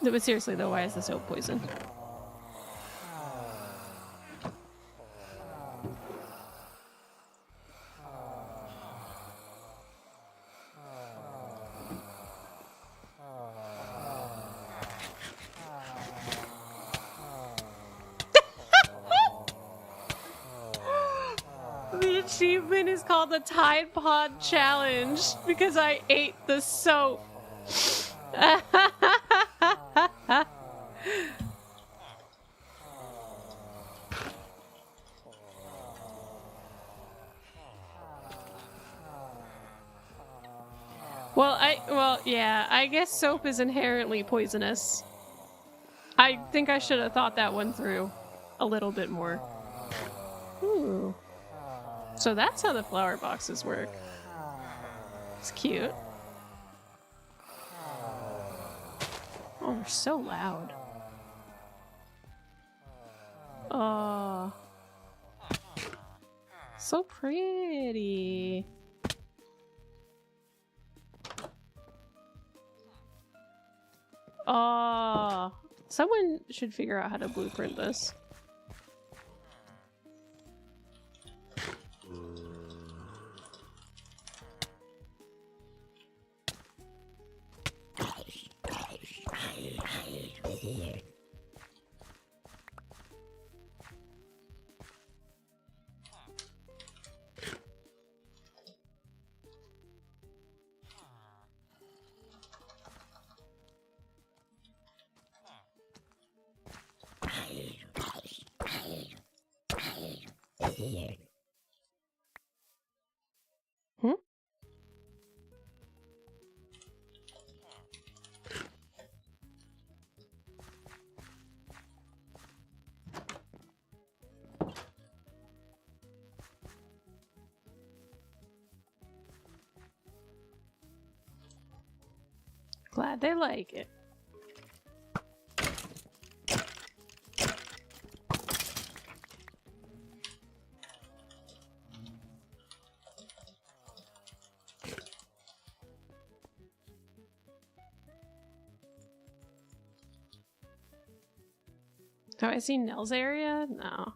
No, but seriously though, why is the soap poisoned? The achievement is called the Tide Pod Challenge because I ate the soap. Well, yeah, I guess soap is inherently poisonous. I think I should have thought that one through a little bit more. Ooh. So that's how the flower boxes work. It's cute. Oh, they're so loud. Oh. So pretty. Oh. Someone should figure out how to blueprint this. Hmm? Glad they like it. Have I seen Nell's area? No.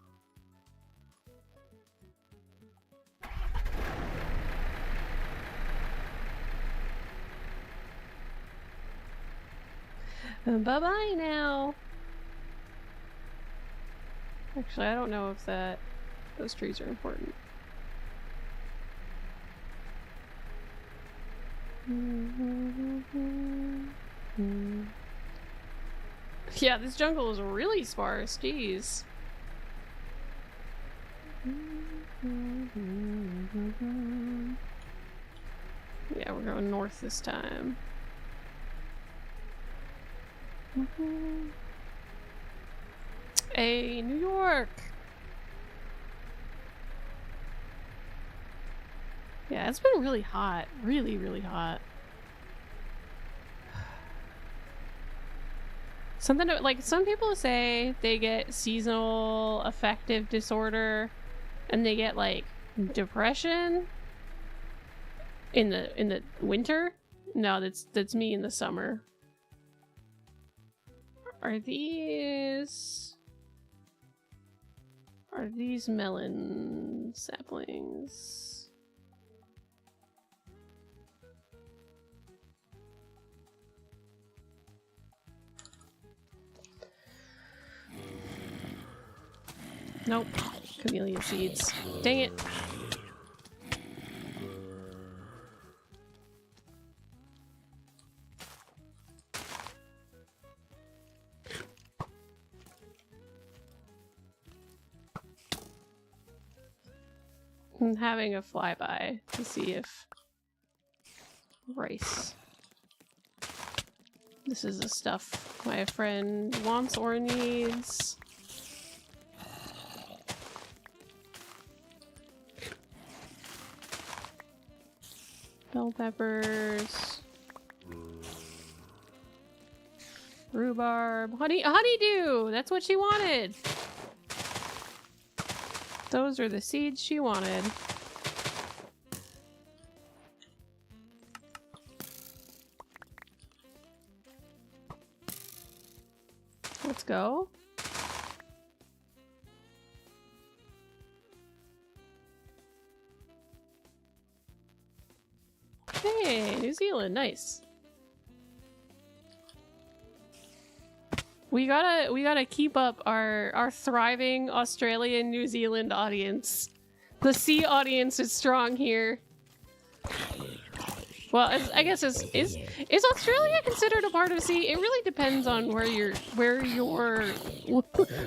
Bye-bye now. Actually, I don't know if those trees are important. Yeah, this jungle is really sparse. Jeez. Yeah, we're going north this time. Hey, New York! Yeah, it's been really hot. Really, really hot. Something like some people say they get seasonal affective disorder and they get like depression in the winter. No, that's me in the summer. Are these melon saplings? Nope. Camellia seeds. Dang it. I'm having a flyby to see if rice. This is the stuff my friend wants or needs. Bell peppers. Rhubarb. Honeydew! That's what she wanted! Those are the seeds she wanted. Let's go. Hey, New Zealand, nice. We gotta keep up our thriving Australian New Zealand audience. The sea audience is strong here. Well, I guess is Australia considered a part of sea? It really depends on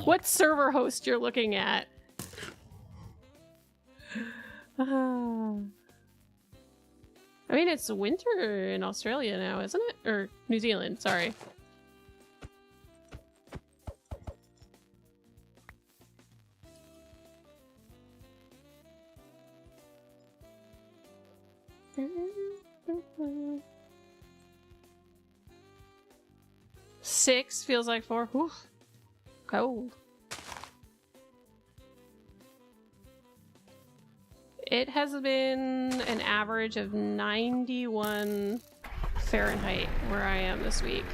what server host you're looking at. I mean, it's winter in Australia now, isn't it? Or New Zealand, sorry. Six feels like 4. Whew. Cold. It has been an average of 91 Fahrenheit where I am this week.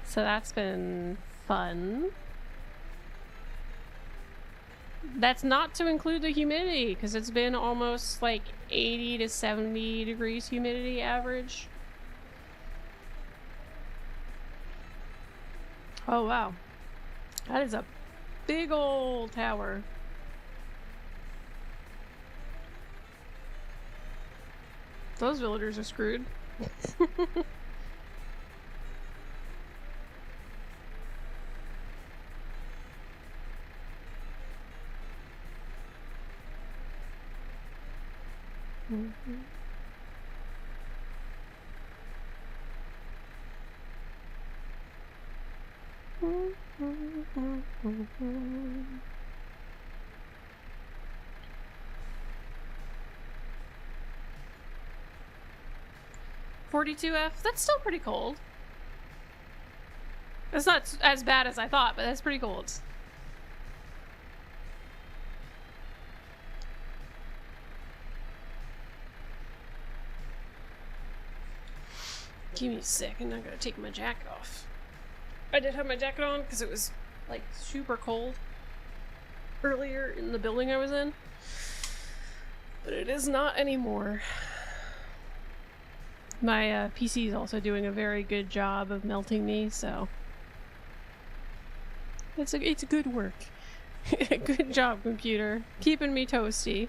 So that's been fun. That's not to include the humidity, because it's been almost like 80 to 70 degrees humidity average. Oh wow. That is a big old tower. Those villagers are screwed. 42F, that's still pretty cold. It's not as bad as I thought, but that's pretty cold. Give me a second, I gotta take my jacket off. I did have my jacket on because it was like super cold earlier in the building I was in, but it is not anymore. My PC is also doing a very good job of melting me, so it's good work. Good job, computer, keeping me toasty.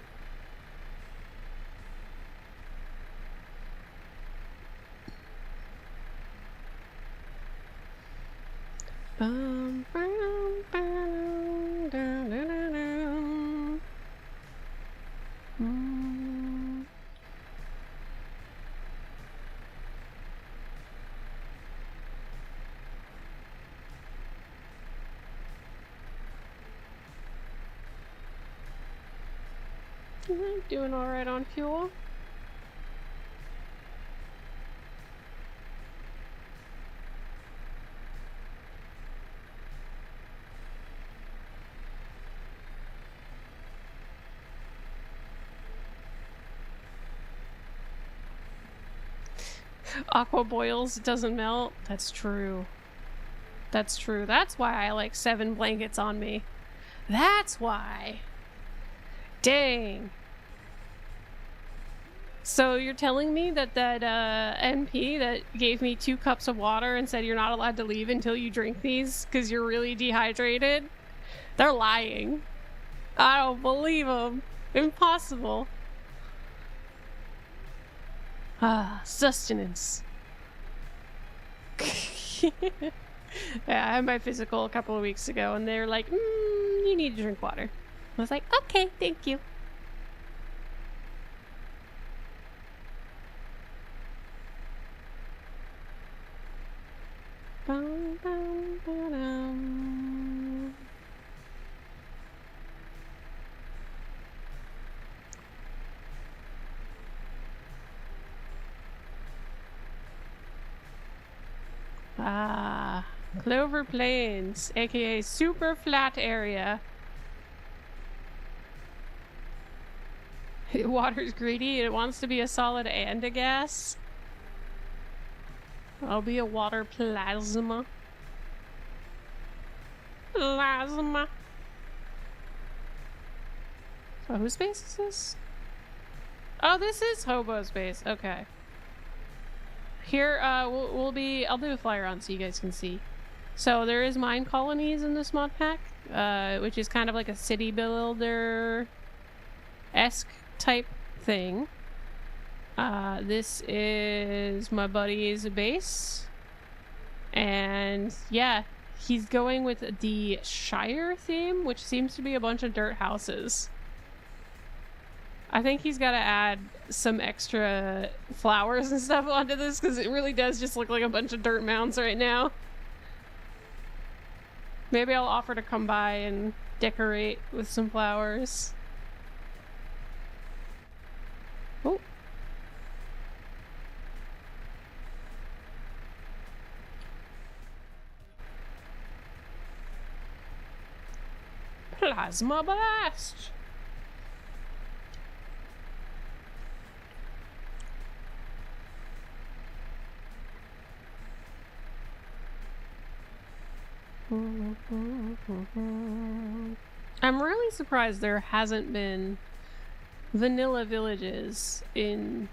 Doing all right on fuel. Aqwah boils, it doesn't melt. That's true. That's true. That's why I like 7 blankets on me. That's why. Dang. So you're telling me that NP that gave me 2 cups of water and said you're not allowed to leave until you drink these because you're really dehydrated? They're lying. I don't believe them. Impossible. Ah, sustenance. Yeah, I had my physical a couple of weeks ago and they were like, you need to drink water. I was like, okay, thank you. Bum, bum, ba-dum. Ah, Clover Plains, aka super flat area. Water's greedy, it wants to be a solid and a gas. I'll be a water plasma. Plasma. So whose space is this? Oh, this is Hobo space. Okay. Here, I'll do a flyer on so you guys can see. So there is mine colonies in this mod pack, which is kind of like a city builder-esque type thing. This is my buddy's base. And yeah, he's going with the Shire theme, which seems to be a bunch of dirt houses. I think he's got to add some extra flowers and stuff onto this because it really does just look like a bunch of dirt mounds right now. Maybe I'll offer to come by and decorate with some flowers. Oh. Plasma blast! I'm really surprised there hasn't been vanilla villages in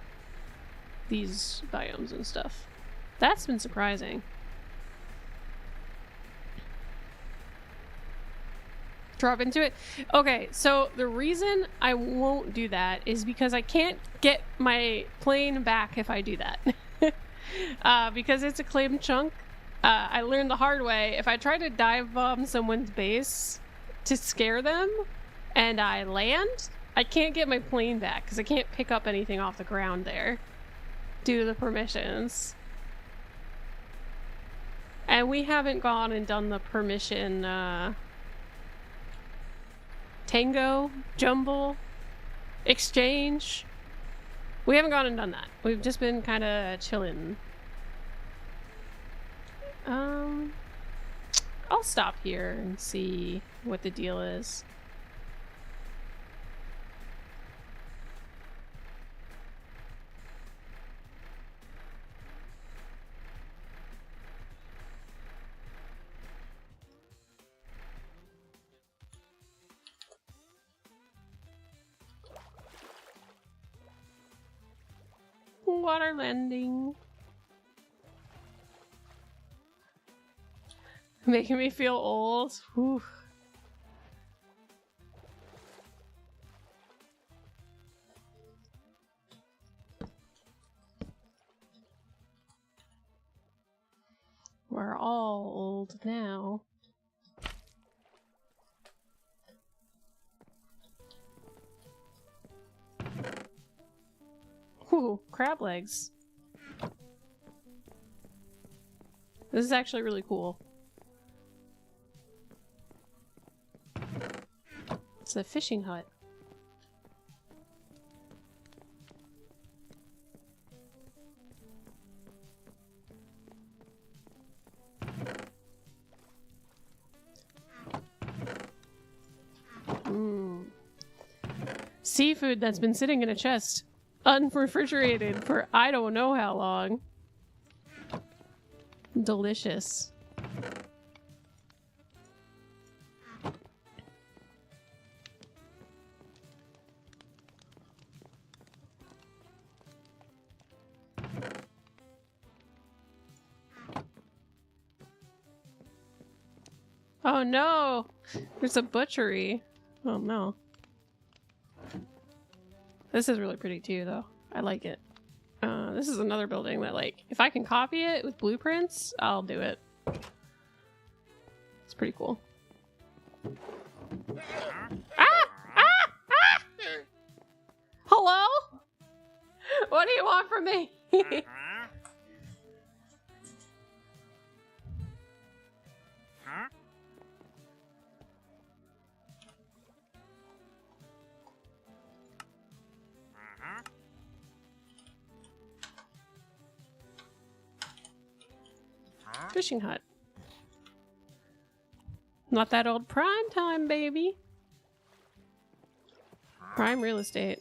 these biomes and stuff. That's been surprising. Drop into it. Okay, so the reason I won't do that is because I can't get my plane back if I do that. Because it's a claim chunk. I learned the hard way. If I try to dive bomb someone's base to scare them and I land, I can't get my plane back because I can't pick up anything off the ground there due to the permissions. And we haven't gone and done the permission Tango, Jumble, Exchange. We haven't gone and done that. We've just been kind of chilling. I'll stop here and see what the deal is. Water landing. Making me feel old. Whew. We're all old now. Ooh, crab legs. This is actually really cool. It's a fishing hut. Seafood that's been sitting in a chest, unrefrigerated for I don't know how long. Delicious. Oh no! There's a butchery. Oh no. This is really pretty too, though. I like it. This is another building that, like, if I can copy it with blueprints, I'll do it. It's pretty cool. Ah! Ah! Ah! Hello? What do you want from me? Fishing hut. Not that old. Prime time, baby. Prime real estate.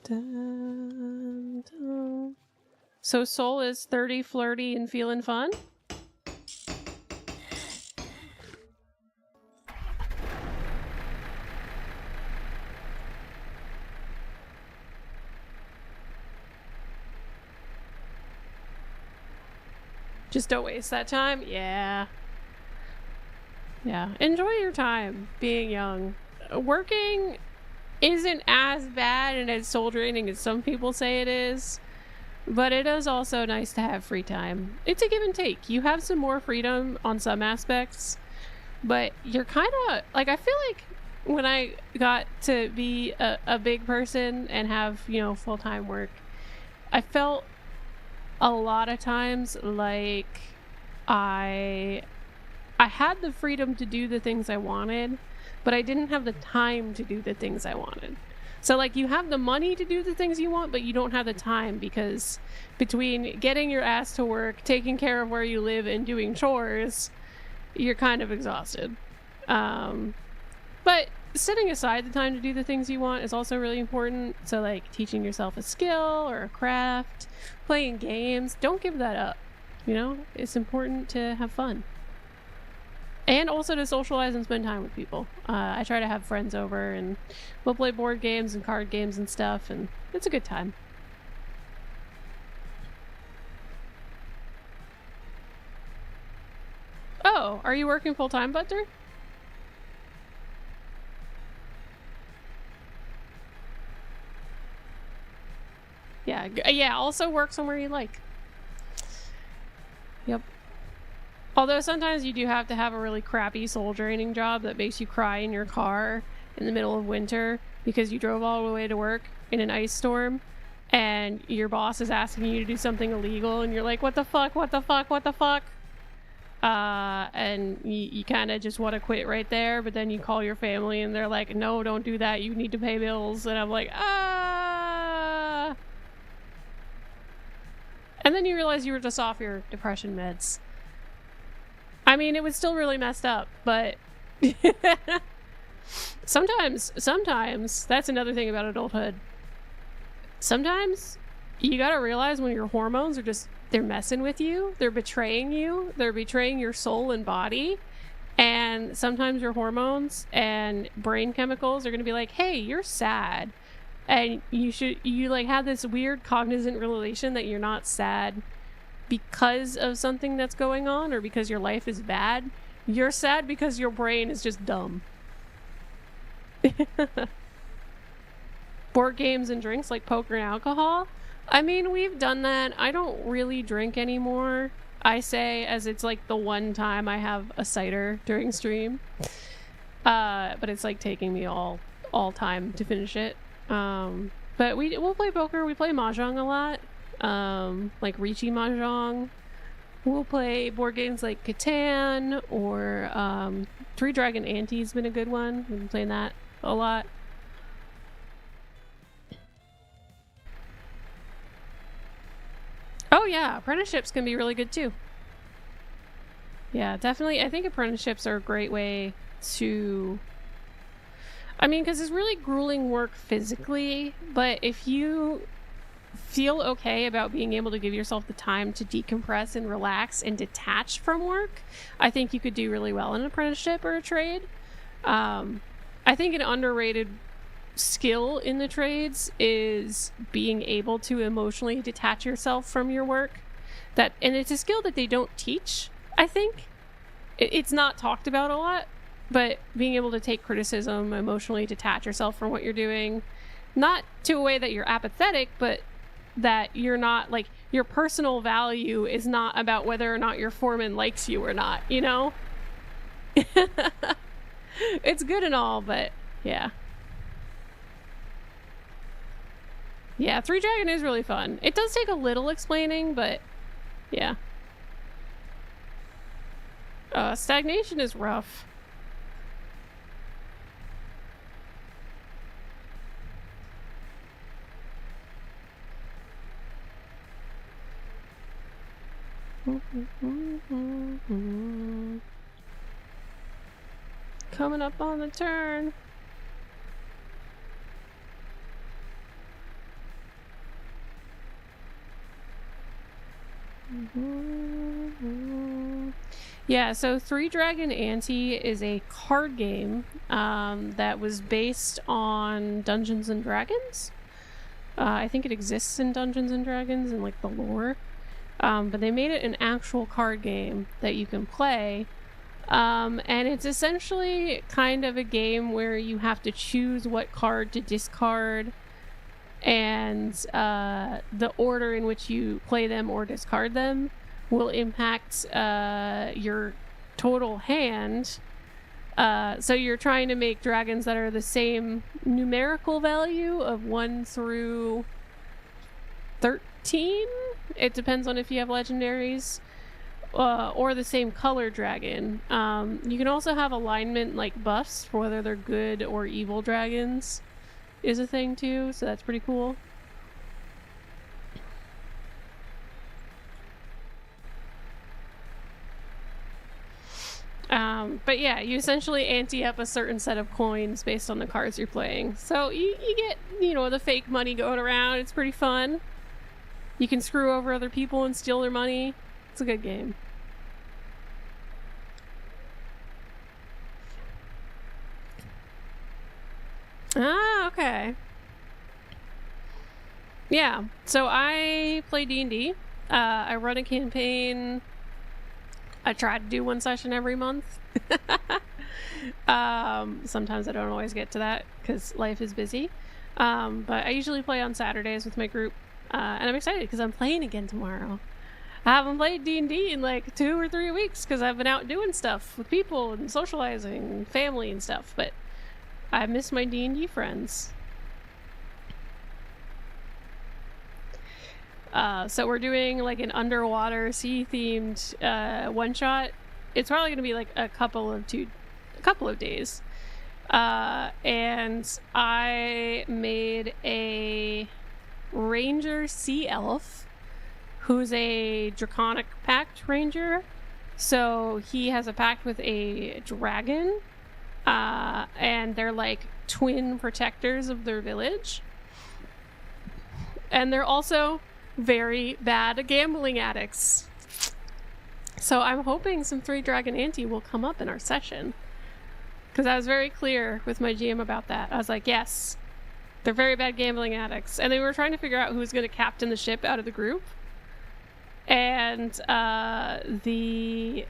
Dun, dun. So Soul is 30, flirty, and feeling fun? Just don't waste that time? Yeah. Yeah. Enjoy your time being young. Working isn't as bad and as soul draining as some people say it is, but it is also nice to have free time. It's a give and take. You have some more freedom on some aspects, but you're kind of, like, I feel like when I got to be a big person and have, you know, full-time work, I felt a lot of times like I had the freedom to do the things I wanted, but I didn't have the time to do the things I wanted. So like you have the money to do the things you want, but you don't have the time, because between getting your ass to work, taking care of where you live, and doing chores, you're kind of exhausted. But setting aside the time to do the things you want is also really important. So like teaching yourself a skill or a craft, playing games, don't give that up. You know, it's important to have fun. And also to socialize and spend time with people. I try to have friends over and we'll play board games and card games and stuff, and it's a good time. Oh, are you working full-time, Butter? Yeah, yeah, also work somewhere you like. Yep. Although sometimes you do have to have a really crappy soul-draining job that makes you cry in your car in the middle of winter because you drove all the way to work in an ice storm and your boss is asking you to do something illegal and you're like, what the fuck, what the fuck, what the fuck? And you kind of just want to quit right there, but then you call your family and they're like, no, don't do that, you need to pay bills. And I'm like, ah. And then you realize you were just off your depression meds. I mean, it was still really messed up, but sometimes, that's another thing about adulthood. Sometimes you gotta realize when your hormones are just, they're messing with you, they're betraying your soul and body, and sometimes your hormones and brain chemicals are gonna be like, hey, you're sad, and you like have this weird cognizant realization that you're not sad because of something that's going on or because your life is bad. You're sad because your brain is just dumb. Board games and drinks like poker and alcohol. I mean, we've done that. I don't really drink anymore. I say as it's like the one time I have a cider during stream. But it's like taking me all time to finish it. But we'll play poker. We play mahjong a lot. Like Riichi Mahjong. We'll play board games like Catan or Three Dragon Ante's been a good one. We've been playing that a lot. Oh yeah, apprenticeships can be really good too. Yeah, definitely. I think apprenticeships are a great way to... I mean, because it's really grueling work physically, but if you feel okay about being able to give yourself the time to decompress and relax and detach from work, I think you could do really well in an apprenticeship or a trade. I think an underrated skill in the trades is being able to emotionally detach yourself from your work. And it's a skill that they don't teach, I think. It's not talked about a lot, but being able to take criticism, emotionally detach yourself from what you're doing, not to a way that you're apathetic, but that you're not like, your personal value is not about whether or not your foreman likes you or not, you know? It's good and all, but yeah. Yeah, Three Dragon is really fun. It does take a little explaining, but yeah. Stagnation is rough. Coming up on the turn. Yeah, so Three Dragon Ante is a card game that was based on Dungeons and Dragons. I think it exists in Dungeons and Dragons and like the lore. But they made it an actual card game that you can play. And it's essentially kind of a game where you have to choose what card to discard, and the order in which you play them or discard them will impact your total hand So you're trying to make dragons that are the same numerical value of 1 through 13. It depends on if you have legendaries, or the same color dragon. You can also have alignment like buffs for whether they're good or evil dragons is a thing too, so that's pretty cool. But yeah, you essentially ante up a certain set of coins based on the cards you're playing. So you get, the fake money going around. It's pretty fun. You can screw over other people and steal their money. It's a good game. Ah, okay. Yeah, so I play D&D. I run a campaign. I try to do 1 session every month. Sometimes I don't always get to that because life is busy. But I usually play on Saturdays with my group. And I'm excited because I'm playing again tomorrow. I haven't played D&D in like 2 or 3 weeks because I've been out doing stuff with people and socializing and family and stuff. But I miss my D&D friends. So we're doing like an underwater sea themed one shot. It's probably gonna be like a couple of days. And I made a ranger sea elf who's a draconic pact ranger. So he has a pact with a dragon, and they're like twin protectors of their village. And they're also very bad gambling addicts. So I'm hoping some 3 Dragon Ante will come up in our session. Because I was very clear with my GM about that. I was like, yes, they're very bad gambling addicts. And they were trying to figure out who was going to captain the ship out of the group. And the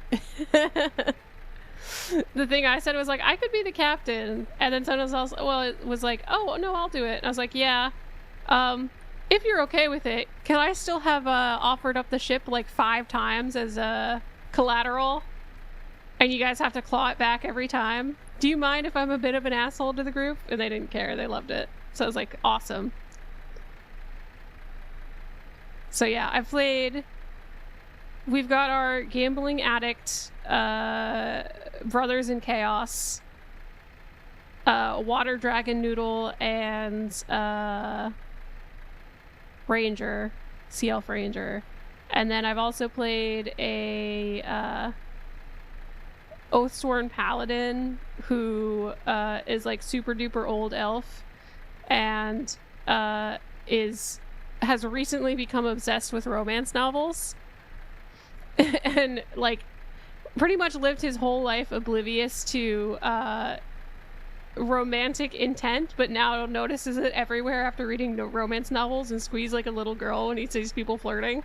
thing I said was like, I could be the captain. And then someone else, it was like, oh, no, I'll do it. And I was like, yeah. If you're okay with it, can I still have offered up the ship like 5 times as a collateral? And you guys have to claw it back every time? Do you mind if I'm a bit of an asshole to the group? And they didn't care. They loved it. So I was like, awesome. So yeah, I've played... We've got our gambling addict brothers in chaos, water dragon noodle, and ranger, sea elf ranger. And then I've also played a Oathsworn paladin who is like super duper old elf and has recently become obsessed with romance novels and like pretty much lived his whole life oblivious to romantic intent, but now notices it everywhere after reading romance novels and squeeze like a little girl when he sees people flirting,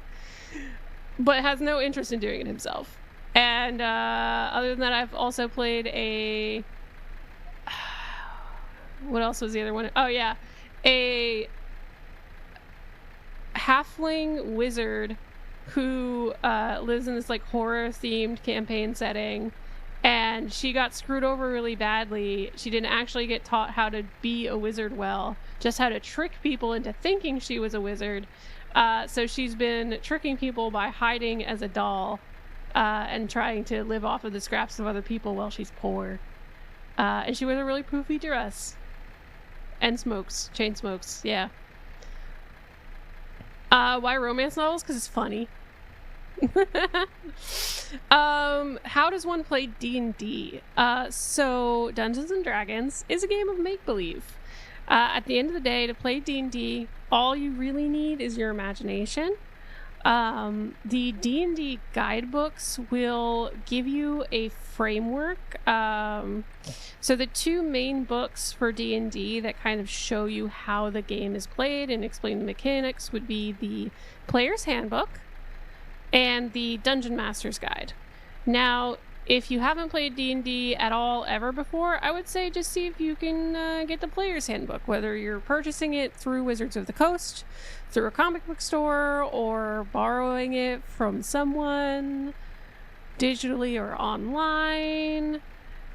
but has no interest in doing it himself. And other than that, I've also played a what else was the other one? Oh yeah, a halfling wizard who lives in this like horror themed campaign setting, and she got screwed over really badly. She didn't actually get taught how to be a wizard well, just how to trick people into thinking she was a wizard. So she's been tricking people by hiding as a doll and trying to live off of the scraps of other people while she's poor. And she wears a really poofy dress and chain smokes. Yeah. Why romance novels? Because it's funny. How does one play D&D? So Dungeons and Dragons is a game of make-believe. At the end of the day, to play D&D, all you really need is your imagination. The D&D guidebooks will give you a framework. So the 2 main books for D&D that kind of show you how the game is played and explain the mechanics would be the Player's Handbook and the Dungeon Master's Guide. Now, if you haven't played D&D at all ever before, I would say just see if you can get the Player's Handbook, whether you're purchasing it through Wizards of the Coast, through a comic book store, or borrowing it from someone digitally or online.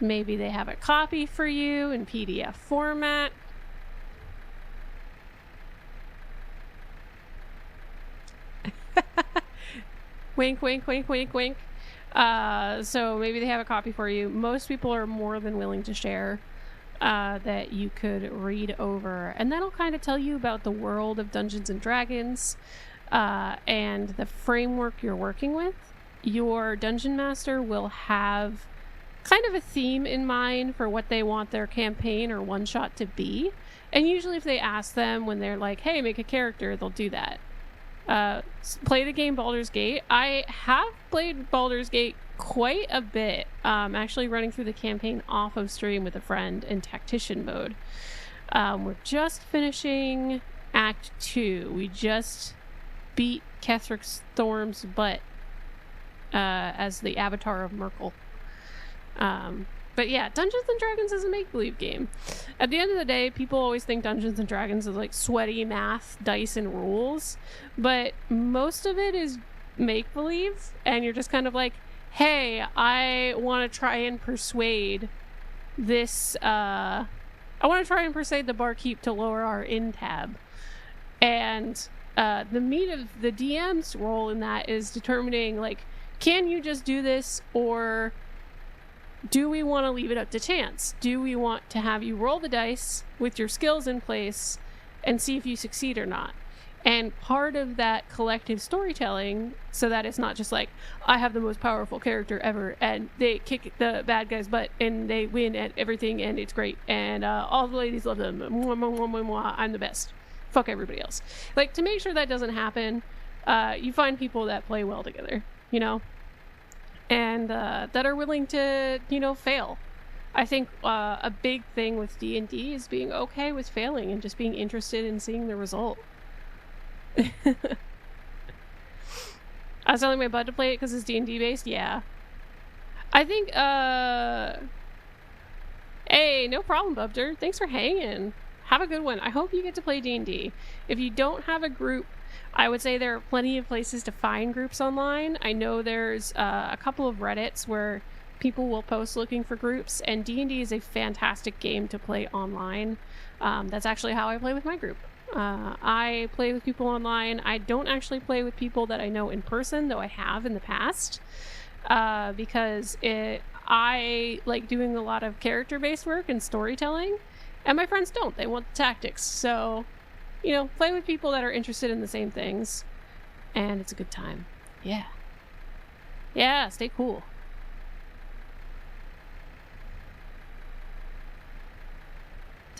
Maybe they have a copy for you in PDF format. Wink, wink, wink, wink, wink. So maybe they have a copy for you. Most people are more than willing to share that you could read over. And that'll kind of tell you about the world of Dungeons and Dragons and the framework you're working with. Your dungeon master will have kind of a theme in mind for what they want their campaign or one-shot to be. And usually if they ask them when they're like, hey, make a character, they'll do that. Play the game Baldur's Gate. I have played Baldur's Gate quite a bit. Actually running through the campaign off of stream with a friend in tactician mode. We're just finishing Act 2. We just beat Ketheric Storm's butt as the avatar of Merkel. But yeah, Dungeons and Dragons is a make-believe game. At the end of the day, people always think Dungeons and Dragons is like sweaty math, dice, and rules. But most of it is make-believe, and you're just kind of like, hey, I want to try and persuade this, I want to try and persuade the barkeep to lower our in tab. And the meat of the DM's role in that is determining, like, can you just do this, or do we want to leave it up to chance? Do we want to have you roll the dice with your skills in place and see if you succeed or not? And part of that collective storytelling, so that it's not just like, I have the most powerful character ever and they kick the bad guy's butt and they win at everything and it's great and all the ladies love them. Mwah, mwah, mwah, mwah, mwah, I'm the best. Fuck everybody else. Like, to make sure that doesn't happen, you find people that play well together, you know? And that are willing to, you know, fail. I think a big thing with D&D is being okay with failing and just being interested in seeing the result. I was telling my bud to play it because it's D&D based. Yeah. I think, hey, no problem, Bubter. Thanks for hanging. Have a good one. I hope you get to play D&D. If you don't have a group, I would say there are plenty of places to find groups online. I know there's a couple of Reddits where people will post looking for groups, and D&D is a fantastic game to play online. That's actually how I play with my group. I play with people online. I don't actually play with people that I know in person, though I have in the past, because I like doing a lot of character-based work and storytelling, and my friends don't. They want the tactics. So, you know, play with people that are interested in the same things, and it's a good time. Yeah. Yeah, stay cool.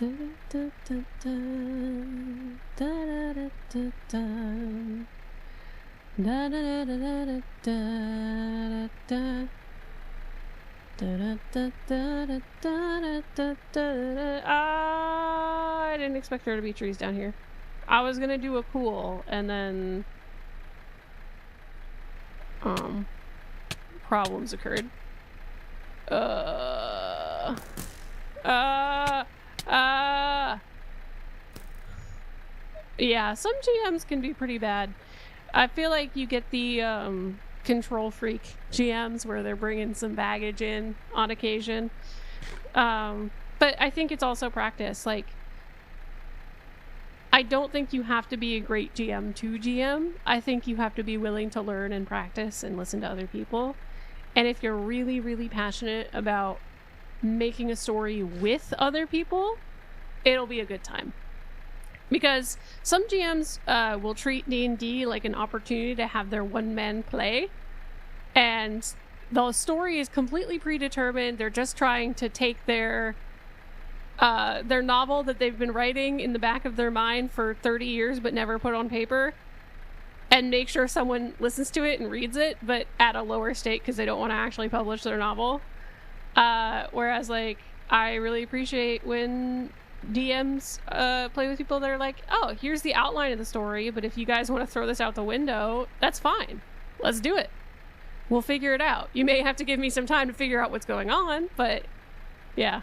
I didn't expect there to be trees down here. I was gonna do a pool and then problems occurred. Yeah, some GMs can be pretty bad. I feel like you get the control freak GMs where they're bringing some baggage in on occasion. But I think it's also practice. Like, I don't think you have to be a great GM to GM. I think you have to be willing to learn and practice and listen to other people. And if you're really, really passionate about making a story with other people, it'll be a good time. Because some GMs will treat D&D like an opportunity to have their one-man play, and the story is completely predetermined. They're just trying to take their novel that they've been writing in the back of their mind for 30 years but never put on paper and make sure someone listens to it and reads it, but at a lower stake because they don't want to actually publish their novel. Whereas, like, I really appreciate when DMs play with people that are like, oh, here's the outline of the story, but if you guys want to throw this out the window, that's fine. Let's do it. We'll figure it out. You may have to give me some time to figure out what's going on, but yeah.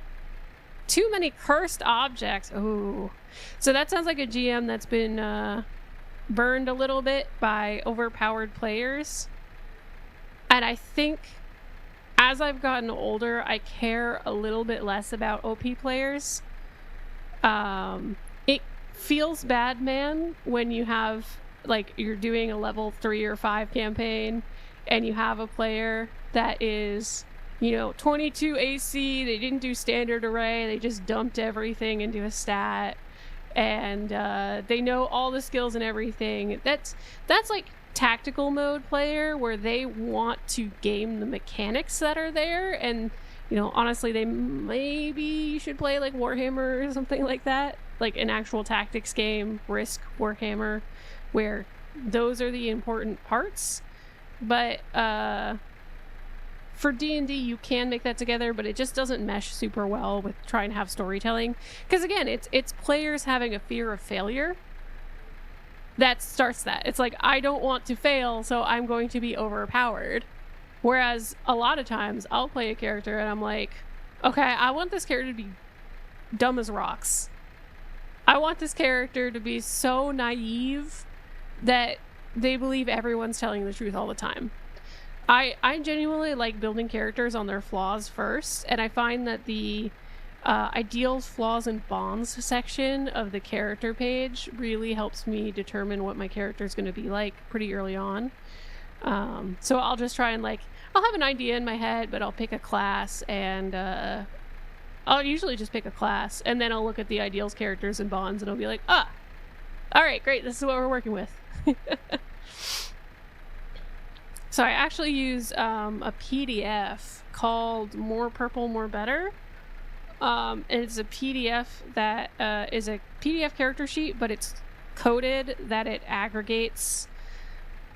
Too many cursed objects. Ooh. So that sounds like a GM that's been burned a little bit by overpowered players. And I think as I've gotten older, I care a little bit less about OP players. It feels bad, man, when you have, like, you're doing a level 3 or 5 campaign and you have a player that is, you know, 22 AC, they didn't do standard array, they just dumped everything into a stat, and they know all the skills and everything. That's like tactical mode player, where they want to game the mechanics that are there, and, you know, honestly, maybe you should play like Warhammer or something like that, like an actual tactics game, Risk, Warhammer, where those are the important parts. But for D&D, you can make that together, but it just doesn't mesh super well with trying to have storytelling. Because again, it's players having a fear of failure that starts that. It's like, I don't want to fail, so I'm going to be overpowered. Whereas a lot of times I'll play a character and I'm like, okay, I want this character to be dumb as rocks. I want this character to be so naive that they believe everyone's telling the truth all the time. I genuinely like building characters on their flaws first, and I find that the ideals, flaws, and bonds section of the character page really helps me determine what my character is going to be like pretty early on. So I'll just try and, like, I'll have an idea in my head, but I'll pick a class, and I'll usually just pick a class, and then I'll look at the ideals, characters, and bonds, and I'll be like, alright, great, this is what we're working with. So I actually use a PDF called More Purple, More Better. And it's a PDF that is a PDF character sheet, but it's coded that it aggregates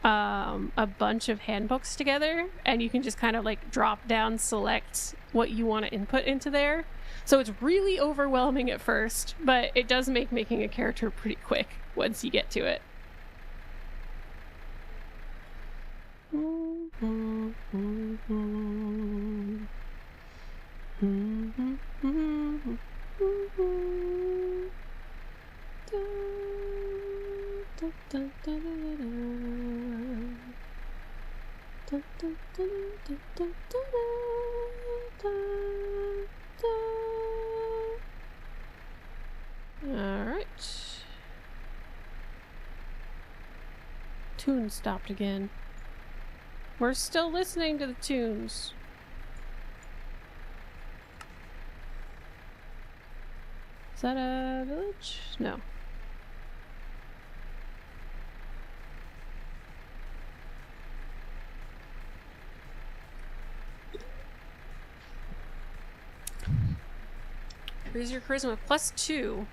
a bunch of handbooks together, and you can just kind of like drop down, select what you want to input into there. So it's really overwhelming at first, but it does make making a character pretty quick once you get to it. Alright. Tune stopped again. We're still listening to the tunes. Is that a village? No. Raise your charisma +2.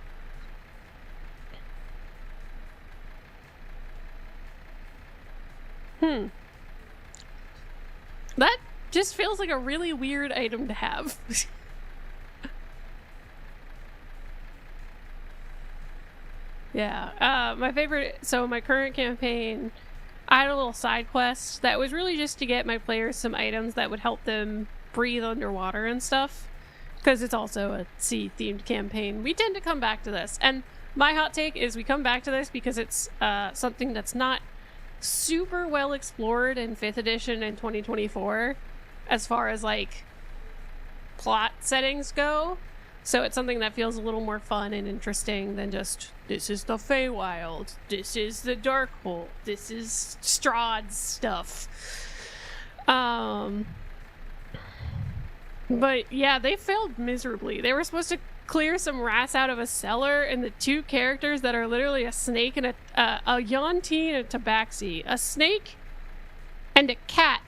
That just feels like a really weird item to have. Yeah, my favorite, so my current campaign, I had a little side quest that was really just to get my players some items that would help them breathe underwater and stuff, because it's also a sea-themed campaign. We tend to come back to this, and my hot take is we come back to this because it's something that's not super well explored in 5th edition in 2024 as far as like plot settings go, so it's something that feels a little more fun and interesting than just, this is the Feywild, this is the Darkhold, this is Strahd's stuff. But yeah, they failed miserably. They were supposed to clear some rats out of a cellar, and the two characters that are literally a snake and a Yuan-Ti and a Tabaxi, a snake and a cat,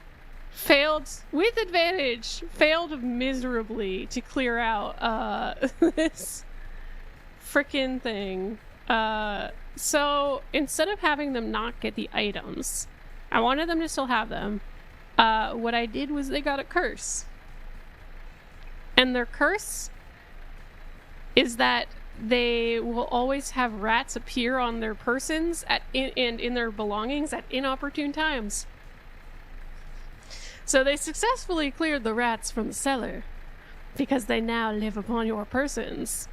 failed with advantage, failed miserably to clear out this frickin' thing. So instead of having them not get the items, I wanted them to still have them. What I did was they got a curse. And their curse is that they will always have rats appear on their persons and in their belongings at inopportune times. So they successfully cleared the rats from the cellar because they now live upon your persons.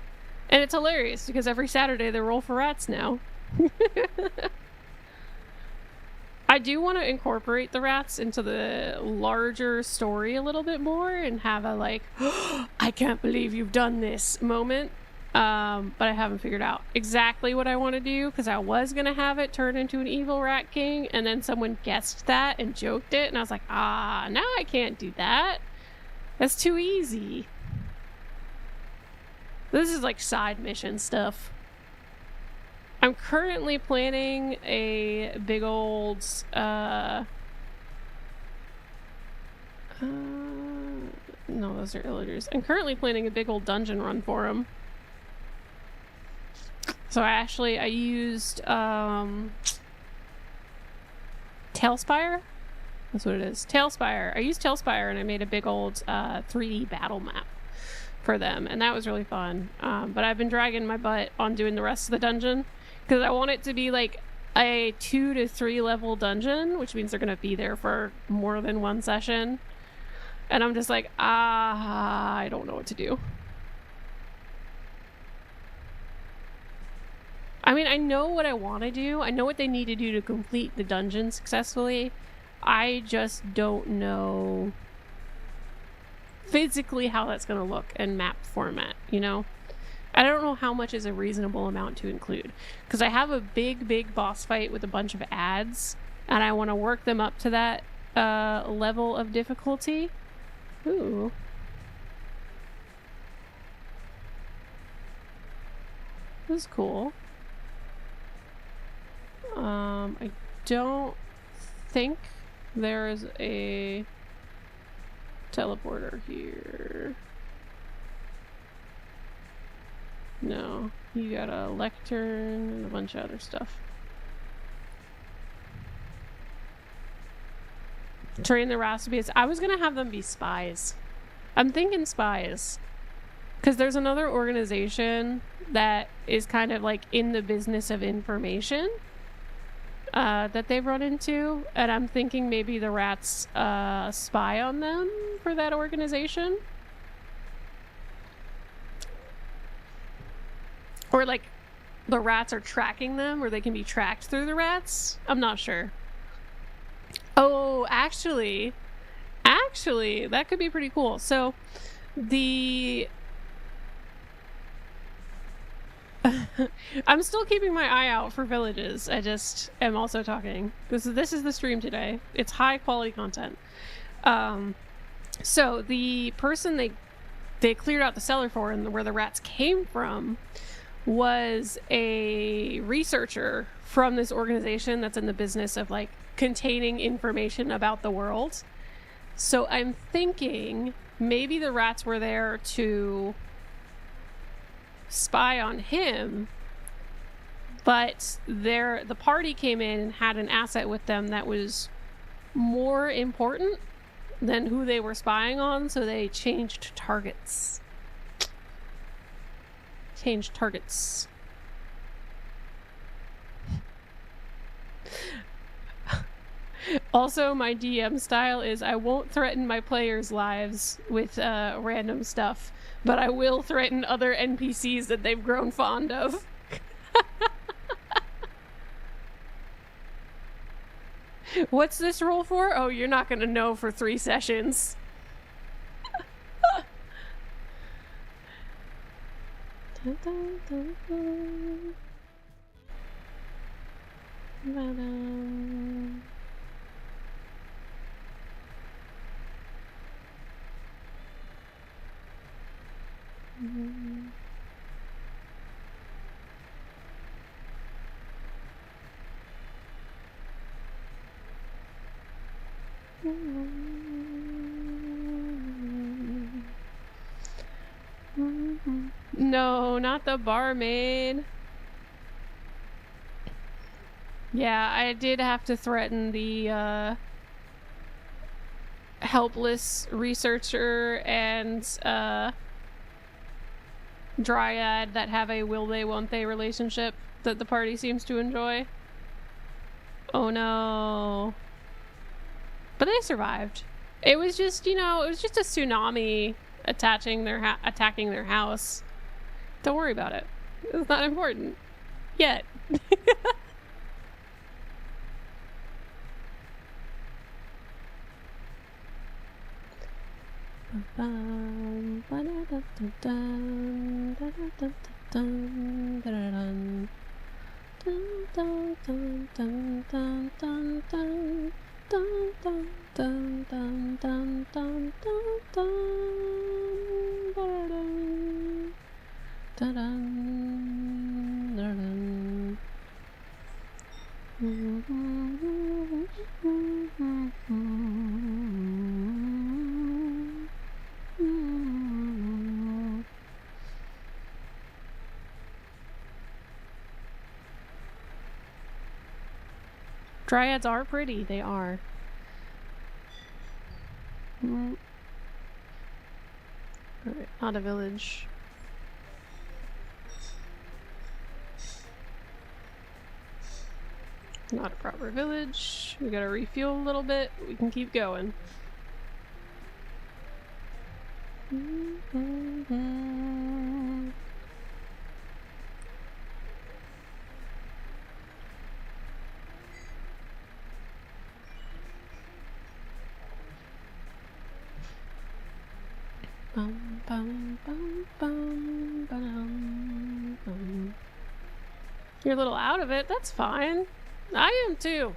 And it's hilarious because every Saturday they roll for rats now. I do want to incorporate the rats into the larger story a little bit more and have a like, I can't believe you've done this moment. But I haven't figured out exactly what I want to do, because I was going to have it turn into an evil rat king, and then someone guessed that and joked it, and I was like, now I can't do that. That's too easy. This is like side mission stuff. I'm currently planning a big old, no, those are illagers. I'm currently planning a big old dungeon run for him. So I used, Tailspire? That's what it is. Tailspire. I used Tailspire and I made a big old, 3D battle map for them. And that was really fun. But I've been dragging my butt on doing the rest of the dungeon, because I want it to be like a 2 to 3 level dungeon, which means they're going to be there for more than one session. And I'm just like, I don't know what to do. I mean, I know what I want to do. I know what they need to do to complete the dungeon successfully. I just don't know physically how that's going to look in map format, you know? I don't know how much is a reasonable amount to include, because I have a big boss fight with a bunch of ads, and I want to work them up to that level of difficulty. Ooh. This is cool. I don't think there is a teleporter here. No, you got a lectern and a bunch of other stuff. Train the Raspies. I was gonna have them be spies. I'm thinking spies, because there's another organization that is kind of like in the business of information that they've run into, and I'm thinking maybe the rats spy on them for that organization. Or like the rats are tracking them, or they can be tracked through the rats. I'm not sure. Oh, actually, that could be pretty cool. So I'm still keeping my eye out for villages. I just am also talking. This is the stream today. It's high quality content. So the person they cleared out the cellar for, and where the rats came from, was a researcher from this organization that's in the business of like containing information about the world. So I'm thinking maybe the rats were there to spy on him, but the party came in and had an asset with them that was more important than who they were spying on, so they changed targets. Also, my DM style is I won't threaten my players' lives with random stuff, but I will threaten other NPCs that they've grown fond of. What's this roll for? Oh, you're not gonna know for 3 sessions. Dun, dun, dun, dun. Ba-dum. No, not the barmaid. Yeah, I did have to threaten the helpless researcher and dryad that have a will they won't they relationship that the party seems to enjoy. Oh no. But they survived. It was just, you know, it was just a tsunami attacking their house. Don't worry about it. It's not important yet. Dryads are pretty, they are. Alright, not a village. Not a proper village. We gotta refuel a little bit. We can keep going. Bum, bum, bum, bum, ba-dum, bum. You're a little out of it. That's fine. I am too.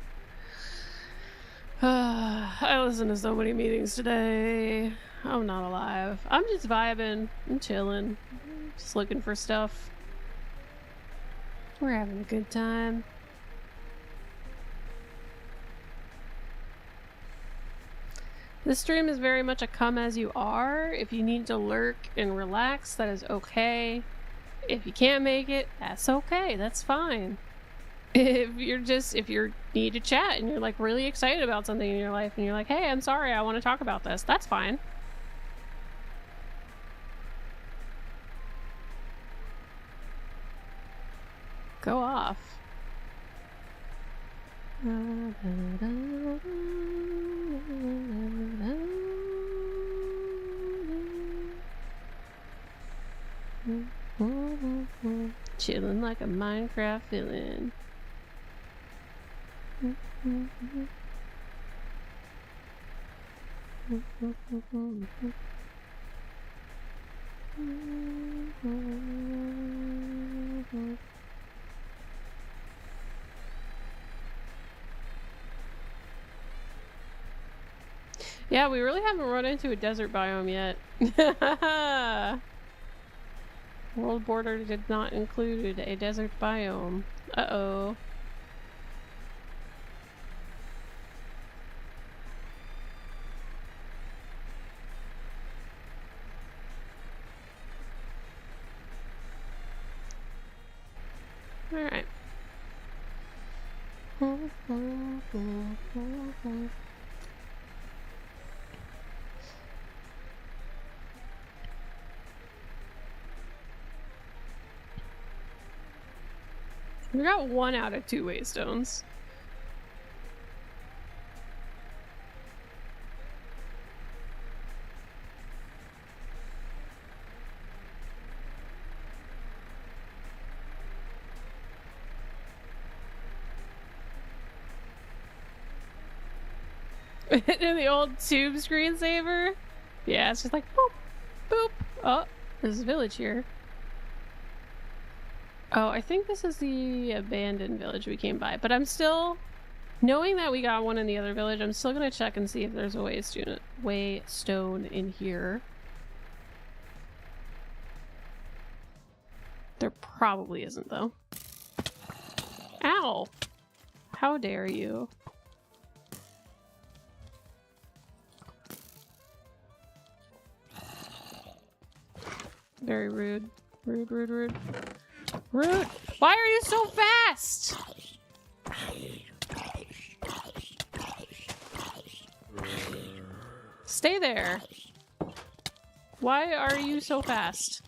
I listened to so many meetings today. I'm not alive. I'm just vibing. I'm chilling. Just looking for stuff. We're having a good time. This stream is very much a come as you are. If you need to lurk and relax, that is okay. If you can't make it, that's okay. That's fine. If you need to chat and you're like really excited about something in your life and you're like, hey, I'm sorry, I want to talk about this, that's fine. Go off. Chilling like a Minecraft villain. Yeah, we really haven't run into a desert biome yet. World border did not include a desert biome. Uh-oh. Alright. We got 1 out of 2 waystones. In the old tube screensaver? Yeah, it's just like boop, boop. Oh, there's a village here. Oh, I think this is the abandoned village we came by, but I'm still, knowing that we got one in the other village, I'm still gonna check and see if there's a waystone in here. There probably isn't, though. Ow! How dare you? Very rude. Rude, rude, rude. Rude! Why are you so fast? Stay there. Why are you so fast?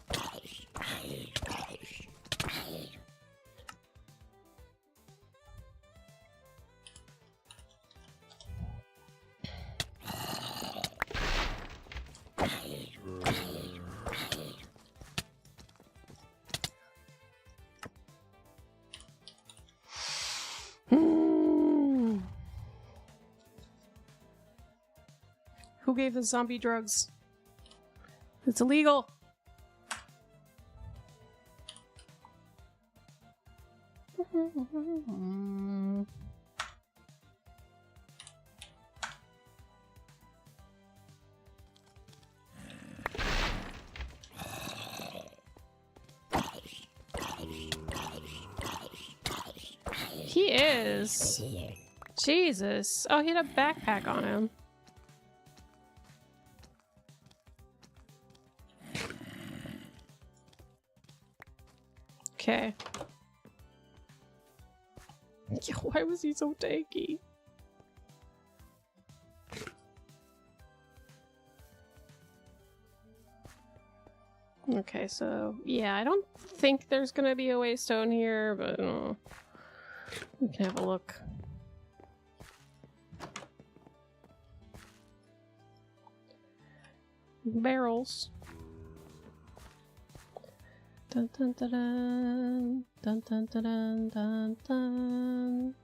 Who gave the zombie drugs? It's illegal. He is. Jesus. Oh, he had a backpack on him. Okay. Why was he so tanky? Okay, so yeah, I don't think there's gonna be a waystone here, but we can have a look. Barrels. Dun dun dun dun dun dun dun dun dun.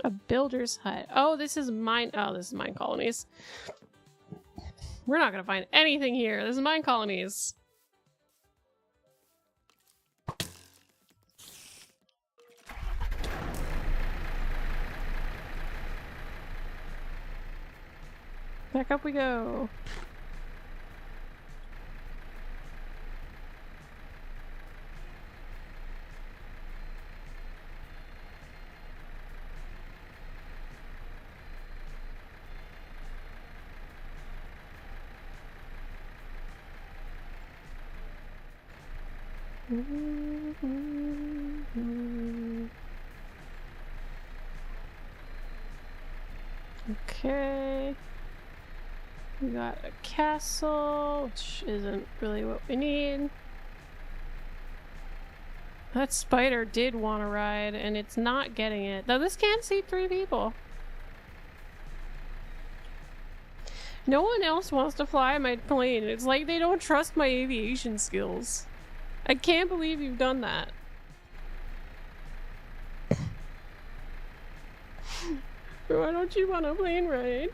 A builder's hut. Oh, this is mine. Oh, this is mine colonies. We're not gonna find anything here. This is mine colonies. Back up we go. Okay. We got a castle, which isn't really what we need. That spider did want to ride, and it's not getting it. Though this can seat 3 people. No one else wants to fly my plane. It's like they don't trust my aviation skills. I can't believe you've done that. Why don't you want a plane ride?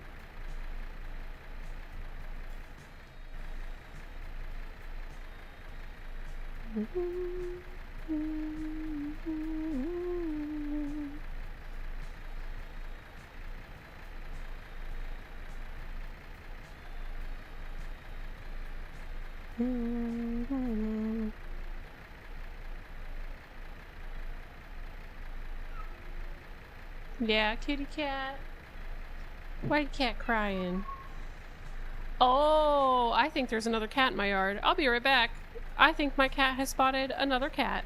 Yeah, kitty cat. White cat crying. Oh, I think there's another cat in my yard. I'll be right back. I think my cat has spotted another cat.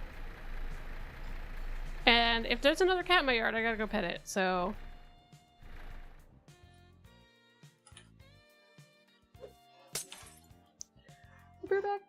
And if there's another cat in my yard, I gotta go pet it, so... I'll be right back.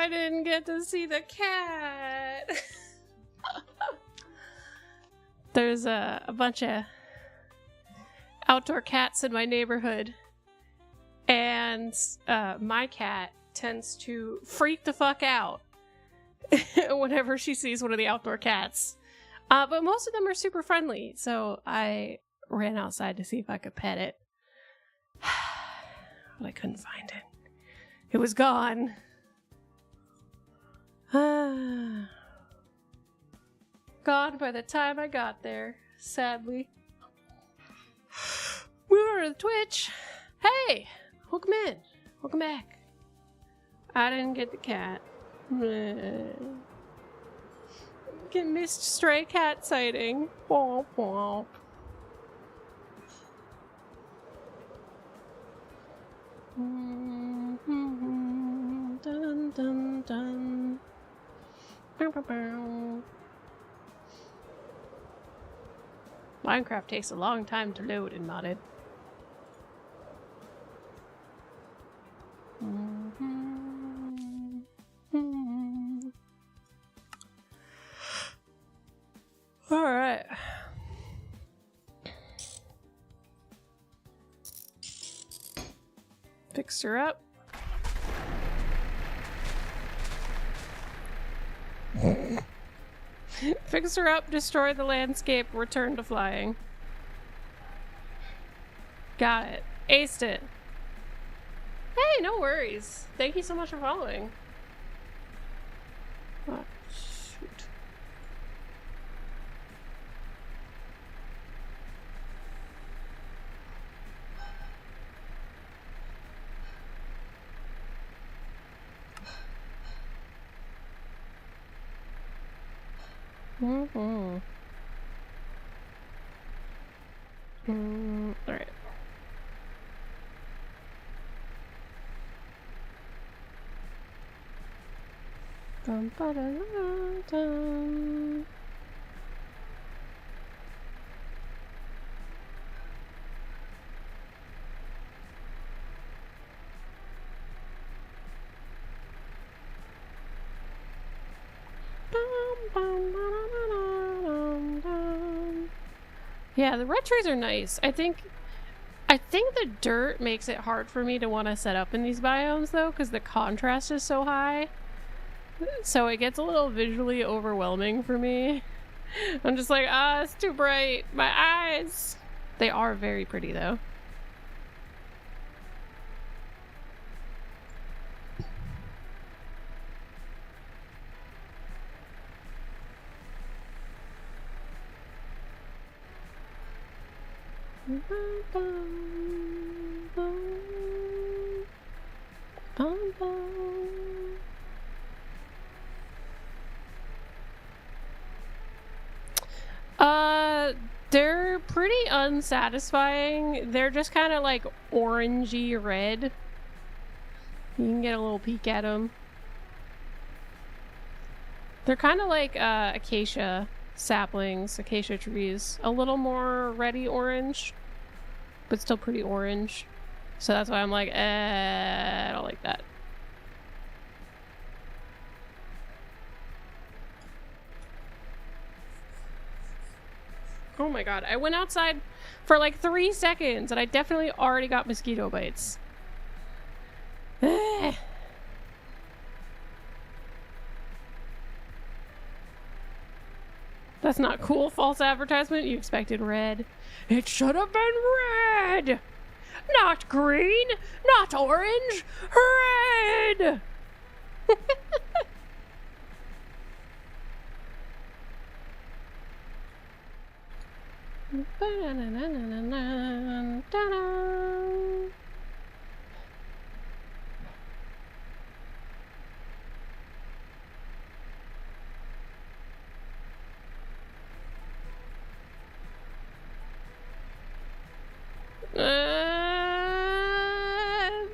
I didn't get to see the cat. There's a bunch of outdoor cats in my neighborhood, and my cat tends to freak the fuck out whenever she sees one of the outdoor cats. But most of them are super friendly, so I ran outside to see if I could pet it. But I couldn't find it. It was gone. Gone by the time I got there, sadly. We were at Twitch. Hey, welcome in. Welcome back. I didn't get the cat. Get missed stray cat sighting. Womp womp. Dun dun dun. Bow, bow, bow. Minecraft takes a long time to load in modded. All right. Fix her up. Fix her up, destroy the landscape, return to flying. Got it. Aced it. Hey, no worries. Thank you so much for following. Oh, shoot. All right. Dum, ba, da, da, dum. Yeah, the red trees are nice. I think the dirt makes it hard for me to want to set up in these biomes though, because the contrast is so high. So it gets a little visually overwhelming for me. I'm just like, it's too bright. My eyes. They are very pretty though. They're pretty unsatisfying. They're just kind of like orangey red. You can get a little peek at them. They're kind of like acacia saplings, acacia trees. A little more reddy orange, but still pretty orange. So that's why I'm like, I don't like that. Oh my god, I went outside for like 3 seconds and I definitely already got mosquito bites. That's not cool. False advertisement. You expected red. It should have been red! Not green! Not orange! Red!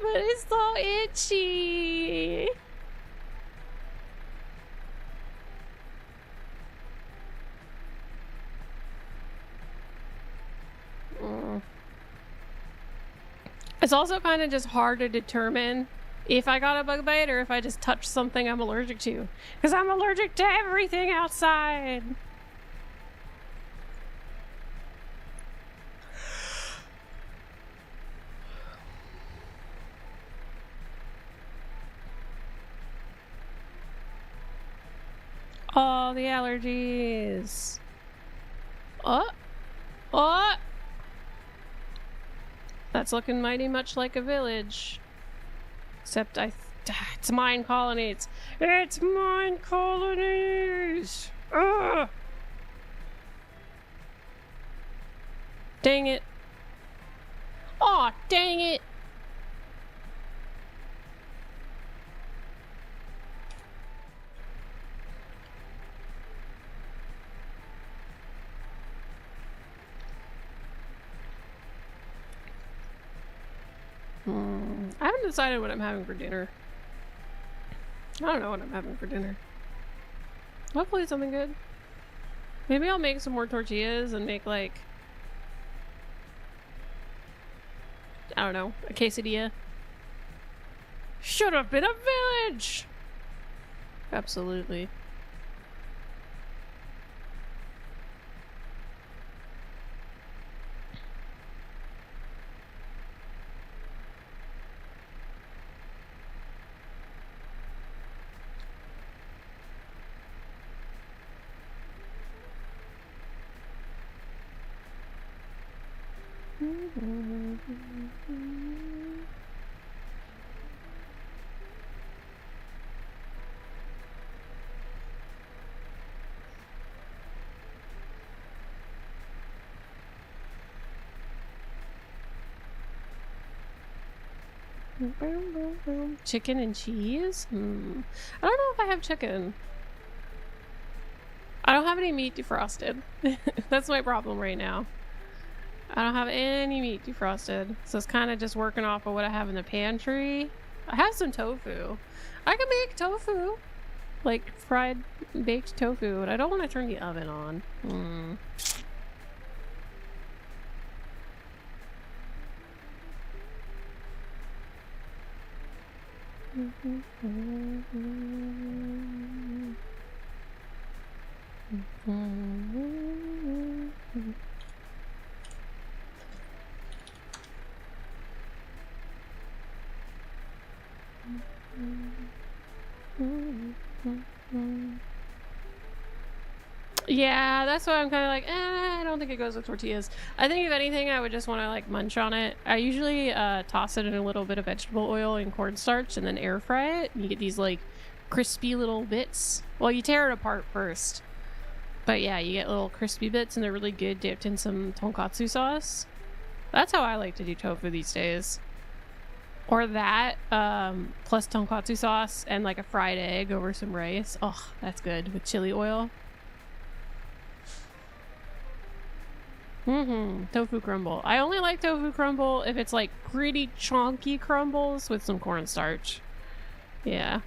But it's so itchy. It's also kind of just hard to determine If I got a bug bite or if I just touched something I'm allergic to. Because I'm allergic to everything outside. All the allergies. Oh. Oh. That's looking mighty much like a village. Except it's mine colonies. It's mine colonies. Ugh. Dang it. Aw, dang it. I haven't decided what I'm having for dinner. I don't know what I'm having for dinner. Hopefully something good. Maybe I'll make some more tortillas and make like, I don't know, a quesadilla. Should have been a village! Absolutely. Chicken and cheese? I don't know if I have chicken. I don't have any meat defrosted. That's my problem right now. I don't have any meat defrosted. So it's kind of just working off of what I have in the pantry. I have some tofu. I can make tofu. Like fried baked tofu. And I don't want to turn the oven on. Yeah, that's why I'm kind of like, I don't think it goes with tortillas. I think if anything, I would just want to like munch on it. I usually toss it in a little bit of vegetable oil and cornstarch and then air fry it. And you get these like crispy little bits. Well, you tear it apart first. But yeah, you get little crispy bits and they're really good dipped in some tonkatsu sauce. That's how I like to do tofu these days. Or that, plus tonkatsu sauce and like a fried egg over some rice. Oh, that's good with chili oil. Tofu crumble. I only like tofu crumble if it's like pretty chunky crumbles with some cornstarch. Yeah.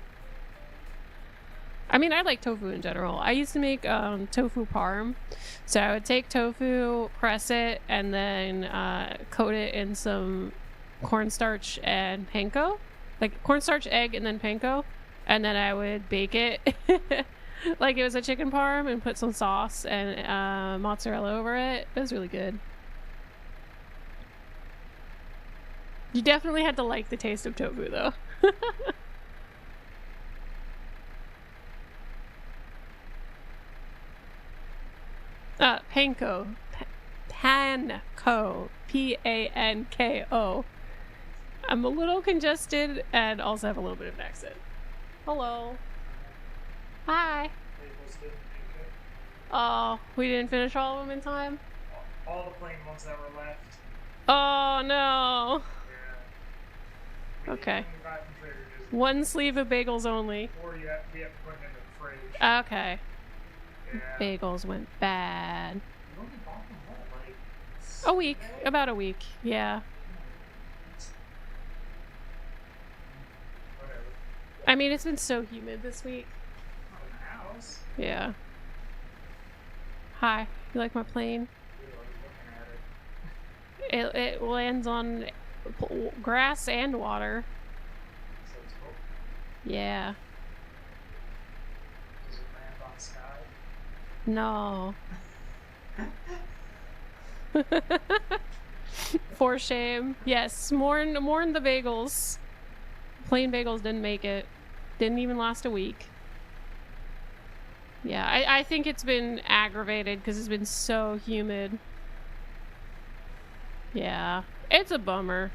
I mean, I like tofu in general. I used to make tofu parm. So I would take tofu, press it, and then coat it in some cornstarch and panko. Like cornstarch, egg, and then panko. And then I would bake it like it was a chicken parm and put some sauce and mozzarella over it. It was really good. You definitely had to like the taste of tofu though. Panko. Panko. Panko. I'm a little congested and also have a little bit of an accent. Hello. Hi. Oh, we didn't finish all of them in time? All the plain ones that were left. Oh no. Yeah. Okay. One sleeve of bagels only. Or we have to put them in the fridge. Okay. Yeah. Bagels went bad. You only bought them what, like A week. About a week. Yeah. Whatever. I mean, it's been so humid this week. Not in the house. Yeah. Hi. You like my plane? Really looking at it. It lands on grass and water. So it's Yeah. Does it land on sky? No. For shame. Yes, mourn the bagels. Plain bagels didn't make it. Didn't even last a week. Yeah, I think it's been aggravated because it's been so humid. Yeah, it's a bummer.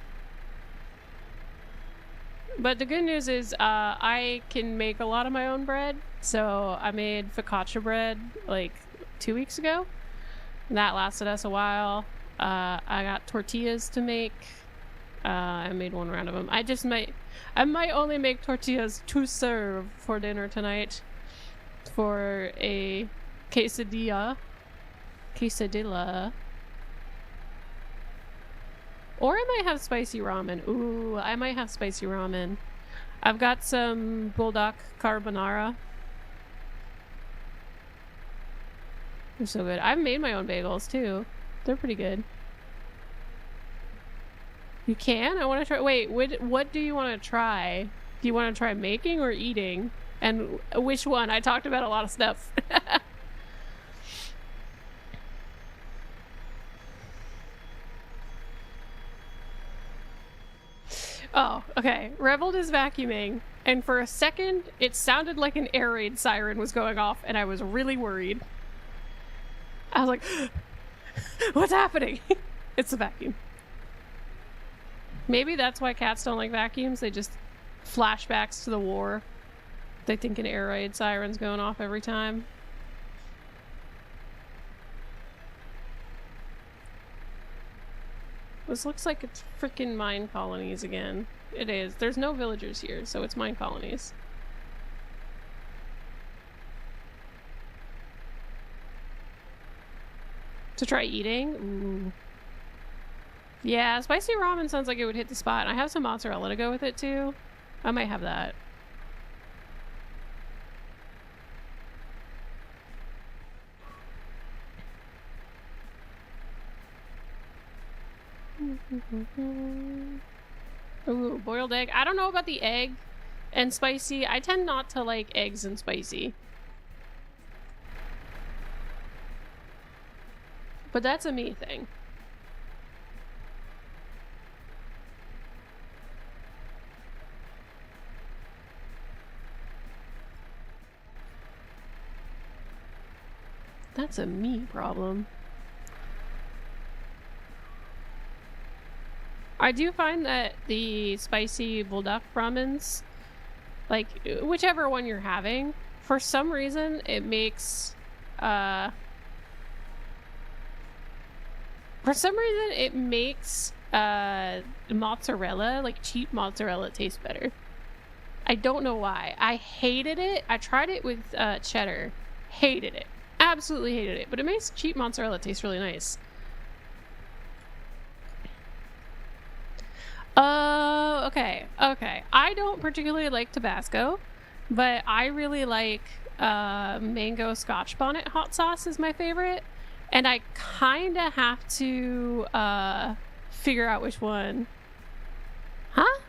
But the good news is I can make a lot of my own bread. So I made focaccia bread like 2 weeks ago. That lasted us a while. I got tortillas to make. I made one round of them. I might only make tortillas to serve for dinner tonight for a quesadilla. Or I might have spicy ramen. Ooh, I might have spicy ramen. I've got some bulldog carbonara. They're so good. I've made my own bagels too. They're pretty good. You can? I want to try. Wait, what do you want to try? Do you want to try making or eating? And which one? I talked about a lot of stuff. Oh, okay. Reveled is vacuuming, and for a second, it sounded like an air raid siren was going off, and I was really worried. I was like, what's happening? It's a vacuum. Maybe that's why cats don't like vacuums. They just flashbacks to the war. They think an air raid siren's going off every time. This looks like it's freaking mine colonies again. It is. There's no villagers here, so it's mine colonies. To try eating? Ooh. Yeah, spicy ramen sounds like it would hit the spot. I have some mozzarella to go with it too. I might have that. Ooh, boiled egg. I don't know about the egg and spicy. I tend not to like eggs and spicy. But that's a me thing. That's a me problem. I do find that the spicy bulldog ramens, like whichever one you're having, for some reason it makes mozzarella, like cheap mozzarella, taste better. I don't know why. I hated it. I tried it with cheddar. Hated it. Absolutely hated it. But it makes cheap mozzarella taste really nice. Okay. I don't particularly like Tabasco, but I really like mango Scotch bonnet hot sauce is my favorite. And I kind of have to figure out which one. Huh?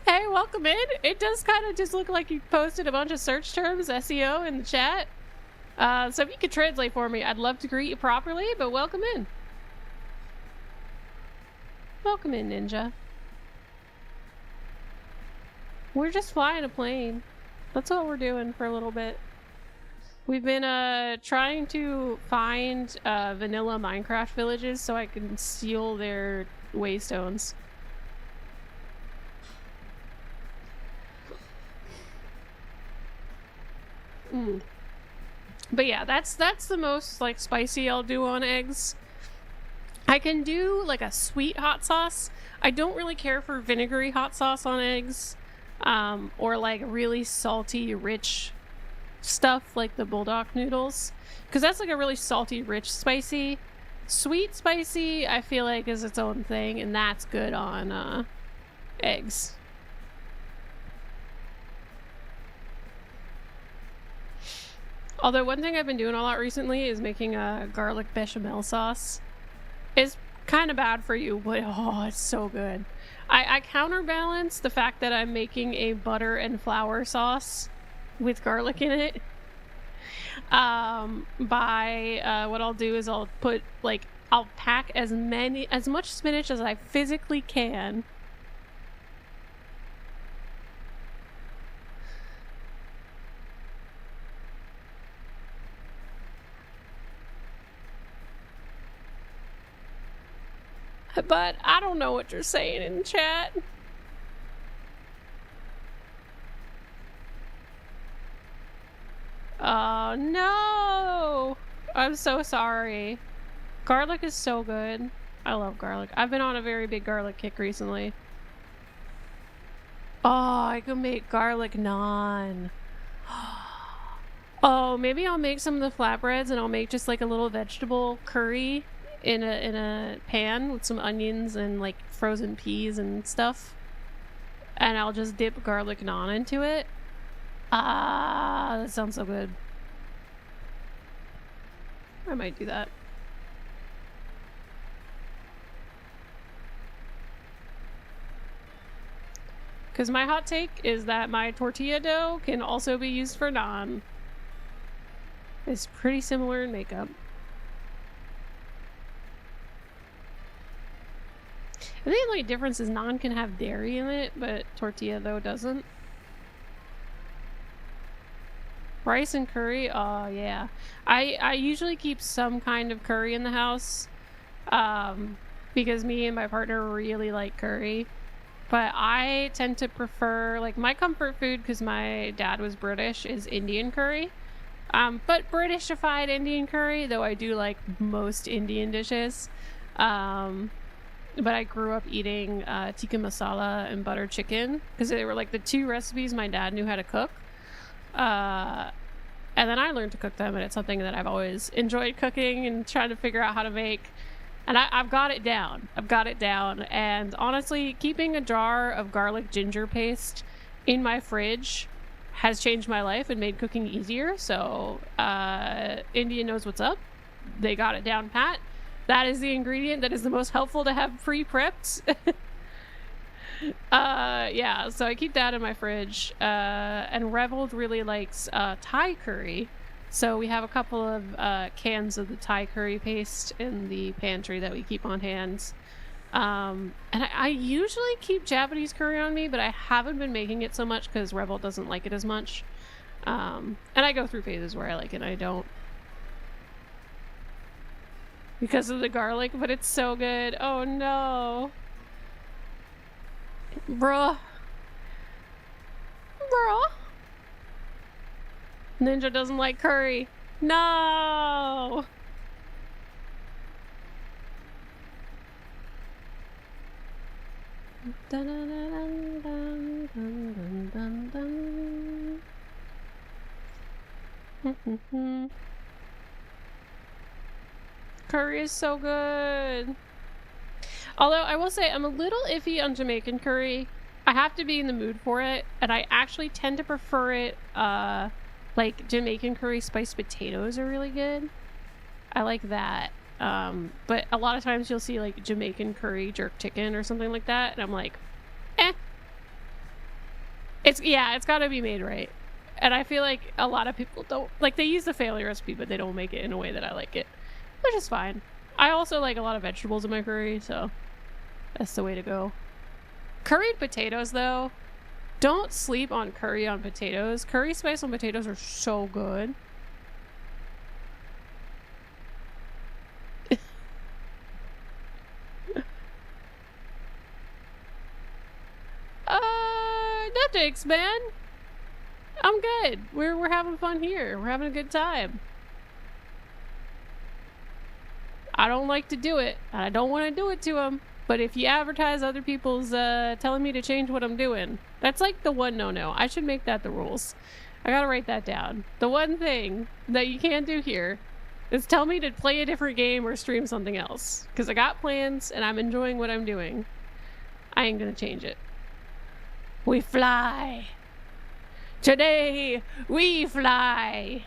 Hey, welcome in. It does kind of just look like you posted a bunch of search terms, SEO, in the chat. So if you could translate for me, I'd love to greet you properly, but welcome in. Welcome in, Ninja. We're just flying a plane. That's what we're doing for a little bit. We've been trying to find vanilla Minecraft villages so I can steal their waystones. But yeah, that's the most like spicy I'll do on eggs. I can do like a sweet hot sauce. I don't really care for vinegary hot sauce on eggs, or like really salty, rich stuff like the bulldog noodles, because that's like a really salty, rich, spicy. Sweet spicy, I feel like is its own thing, and that's good on eggs. Although one thing I've been doing a lot recently is making a garlic bechamel sauce. It's Kind of bad for you, but oh, it's so good. I counterbalance the fact that I'm making a butter and flour sauce with garlic in it by what I'll do is I'll put I'll pack as much spinach as I physically can. But I don't know what you're saying in the chat. Oh no! I'm so sorry. Garlic is so good. I love garlic. I've been on a very big garlic kick recently. Oh, I could make garlic naan. Oh, maybe I'll make some of the flatbreads and I'll make just like a little vegetable curry in a pan with some onions and like frozen peas and stuff. And I'll just dip garlic naan into it. Ah, that sounds so good. I might do that. Because my hot take is that my tortilla dough can also be used for naan. It's pretty similar in makeup. I think the only difference is naan can have dairy in it, but tortilla though doesn't. Rice and curry? Oh yeah. I usually keep some kind of curry in the house. Because me and my partner really like curry. But I tend to prefer, like, my comfort food, because my dad was British, is Indian curry. But Britishified Indian curry, though I do like most Indian dishes. But I grew up eating tikka masala and butter chicken, because they were like the two recipes my dad knew how to cook. And then I learned to cook them, and it's something that I've always enjoyed cooking and trying to figure out how to make. And I've got it down. I've got it down. And honestly, keeping a jar of garlic ginger paste in my fridge has changed my life and made cooking easier. So India knows what's up. They got it down pat. That is the ingredient that is the most helpful to have pre-prepped. Yeah, so I keep that in my fridge. And Revold really likes Thai curry. So we have a couple of cans of the Thai curry paste in the pantry that we keep on hand. And I usually keep Japanese curry on me, but I haven't been making it so much because Revold doesn't like it as much. And I go through phases where I like it and I don't. Because of the garlic, but it's so good. Oh no. Bruh. Ninja doesn't like curry. No! Dun, dun, dun, dun, dun, dun, dun, dun. Curry is so good. Although I will say I'm a little iffy on Jamaican curry. I have to be in the mood for it, and I actually tend to prefer it like Jamaican curry spiced potatoes are really good. I like that. But a lot of times you'll see like Jamaican curry jerk chicken or something like that, and I'm like, eh. It's gotta be made right. And I feel like a lot of people don't like, they use the failure recipe, but they don't make it in a way that I like it, which is fine. I also like a lot of vegetables in my curry, so that's the way to go. Curried potatoes though, don't sleep on curry on potatoes. Curry spice on potatoes are so good. No thanks, man. I'm good. We're having fun here. We're having a good time. I don't like to do it. I don't want to do it to them. But if you advertise other people's telling me to change what I'm doing, that's like the one no-no. I should make that the rules. I gotta write that down. The one thing that you can't do here is tell me to play a different game or stream something else. Because I got plans and I'm enjoying what I'm doing. I ain't gonna change it. We fly. Today, we fly.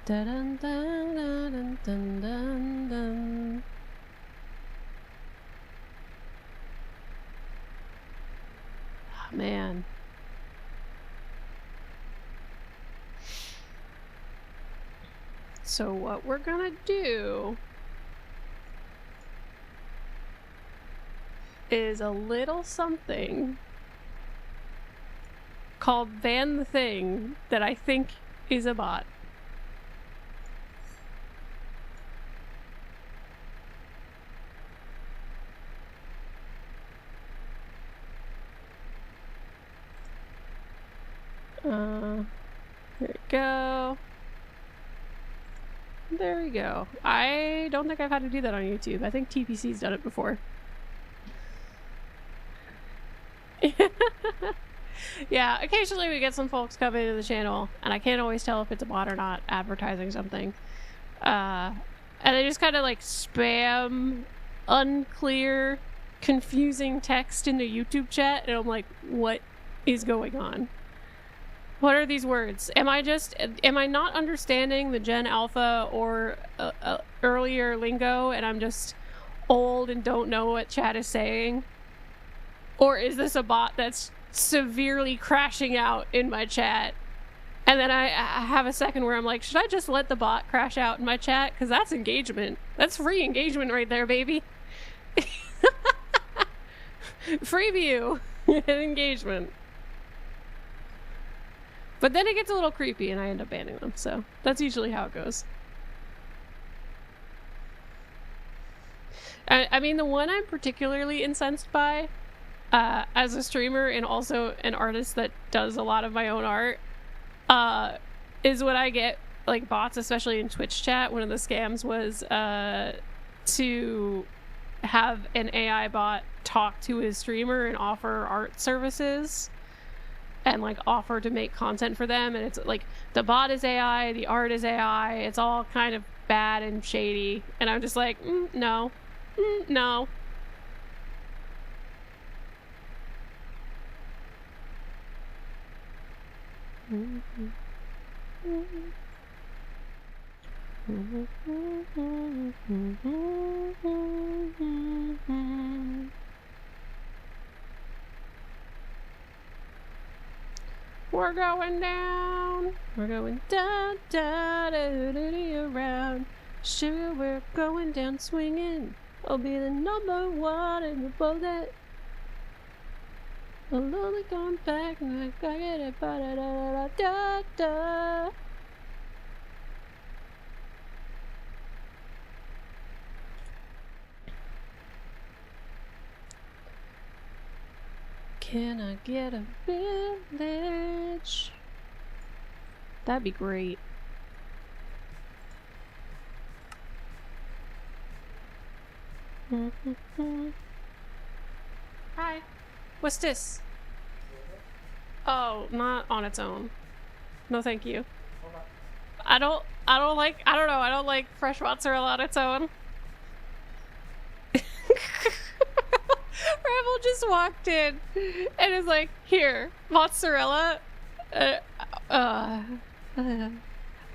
Dun, dun, dun, dun, dun, dun. Oh, man. So what we're gonna do is a little something called Ban the Thing that I think is a bot. There we go. There we go. I don't think I've had to do that on YouTube. I think TPC's done it before. Yeah, occasionally we get some folks come into the channel, and I can't always tell if it's a bot or not advertising something. And they just kind of like spam unclear, confusing text in the YouTube chat, and I'm like, what is going on? What are these words? Am I not understanding the Gen Alpha or earlier lingo, and I'm just old and don't know what chat is saying? Or is this a bot that's severely crashing out in my chat? And then I have a second where I'm like, should I just let the bot crash out in my chat? Because that's engagement. That's free engagement right there, baby. Free view and engagement. But then it gets a little creepy and I end up banning them. So that's usually how it goes. I mean, the one I'm particularly incensed by, as a streamer and also an artist that does a lot of my own art, is when I get like bots, especially in Twitch chat. One of the scams was to have an AI bot talk to his streamer and offer art services and like offer to make content for them, and it's like the bot is AI, the art is AI, it's all kind of bad and shady, and I'm just like, no, no. We're going down. We're going down, down, around. Sure, we're going down swinging. I'll be the number one in the bullet. I'll only come back and I get it, da da da da. Can I get a village? That'd be great. Hi. What's this? Oh, not on its own. No, thank you. I don't like fresh mozzarella on its own. Rebel just walked in and is like, here, mozzarella.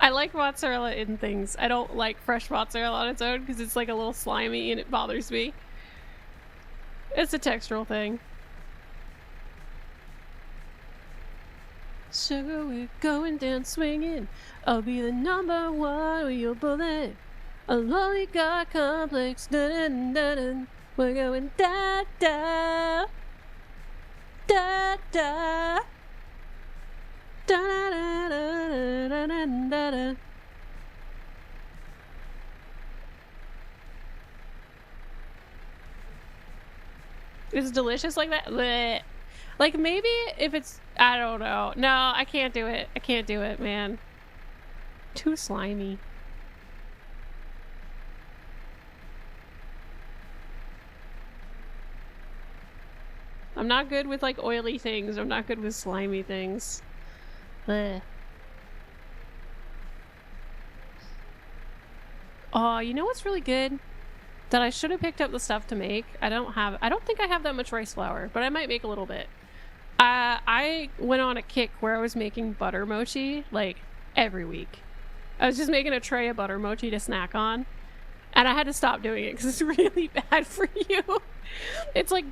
I like mozzarella in things. I don't like fresh mozzarella on its own because it's like a little slimy and it bothers me. It's a textural thing. So we're going down swinging. I'll be the number one with your bullet. A lollygod complex. Dun, dun, dun. We're going da da da da da da da da da da da. It's delicious like that. Blech. Like maybe if it's, I don't know. No, I can't do it. I can't do it, man. Too slimy. I'm not good with like oily things. I'm not good with slimy things. Blech. Oh, you know what's really good? That I should have picked up the stuff to make. I don't think I have that much rice flour, but I might make a little bit. I went on a kick where I was making butter mochi like every week. I was just making a tray of butter mochi to snack on, and I had to stop doing it because it's really bad for you. It's like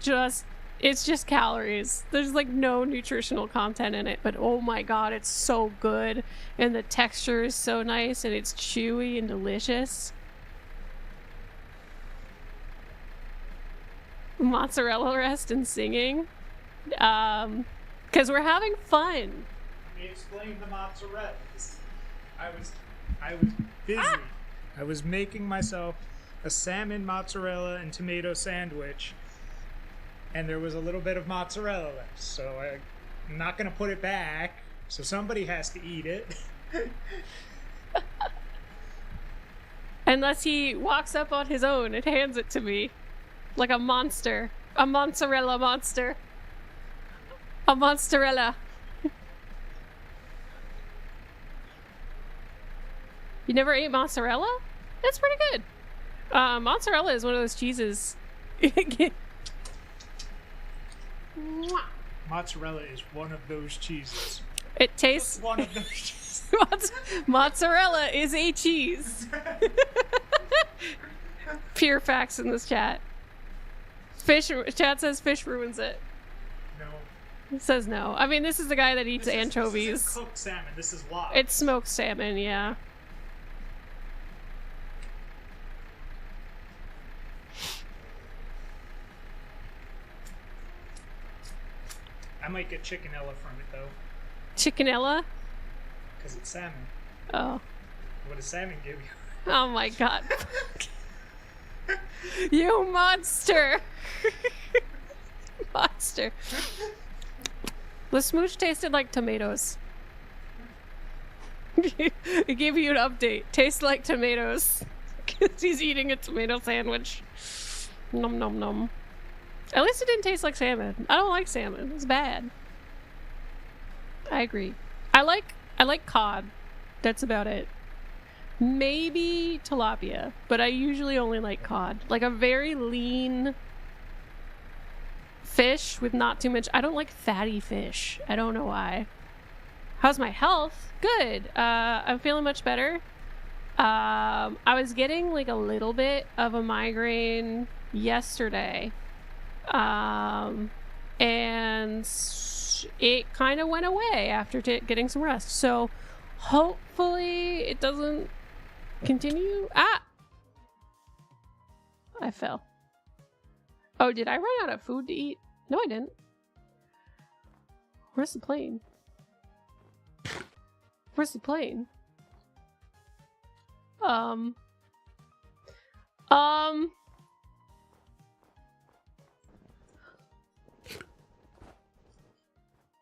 it's just calories. There's like no nutritional content in it, but oh my god, it's so good, and the texture is so nice, and it's chewy and delicious. Mozzarella rest and singing, because we're having fun. Let me explain the mozzarella. I was busy. I was making myself a salmon mozzarella and tomato sandwich, and there was a little bit of mozzarella left, so I'm not gonna put it back, so somebody has to eat it. Unless he walks up on his own and hands it to me like a monster. A mozzarella monster. A monsterella. You never ate mozzarella? That's pretty good. Mozzarella is one of those cheeses. Mozzarella is one of those cheeses. It tastes... Just one of those cheeses. Mozzarella is a cheese. Pure facts in this chat. Chat says fish ruins it. No. It says no. I mean, this is the guy that eats anchovies. This is cooked salmon. This is live. It's smoked salmon, yeah. I might get chickenella from it, though. Chickenella? Because it's salmon. Oh. What does salmon give you? Oh my god. You monster! Monster. The smooch tasted like tomatoes. It gave you an update. Tastes like tomatoes. Because he's eating a tomato sandwich. Nom nom nom. At least it didn't taste like salmon. I don't like salmon. It's bad. I agree. I like cod. That's about it. Maybe tilapia, but I usually only like cod. Like a very lean fish with not too much. I don't like fatty fish. I don't know why. How's my health? Good. I'm feeling much better. I was getting like a little bit of a migraine yesterday. And it kind of went away after getting some rest. So hopefully it doesn't continue. I fell. Oh, did I run out of food to eat? No, I didn't. Where's the plane? Where's the plane?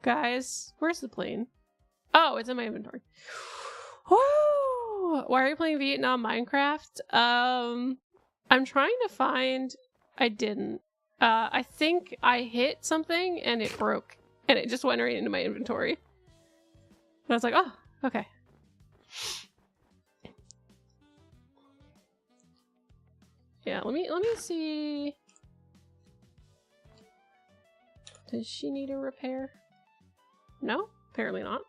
Guys, where's the plane? Oh, it's in my inventory. Woo! Why are you playing Vietnam Minecraft? I'm trying to find... I didn't. I think I hit something and it broke. And it just went right into my inventory. And I was like, oh, okay. Yeah, let me see. Does she need a repair? No? Apparently not.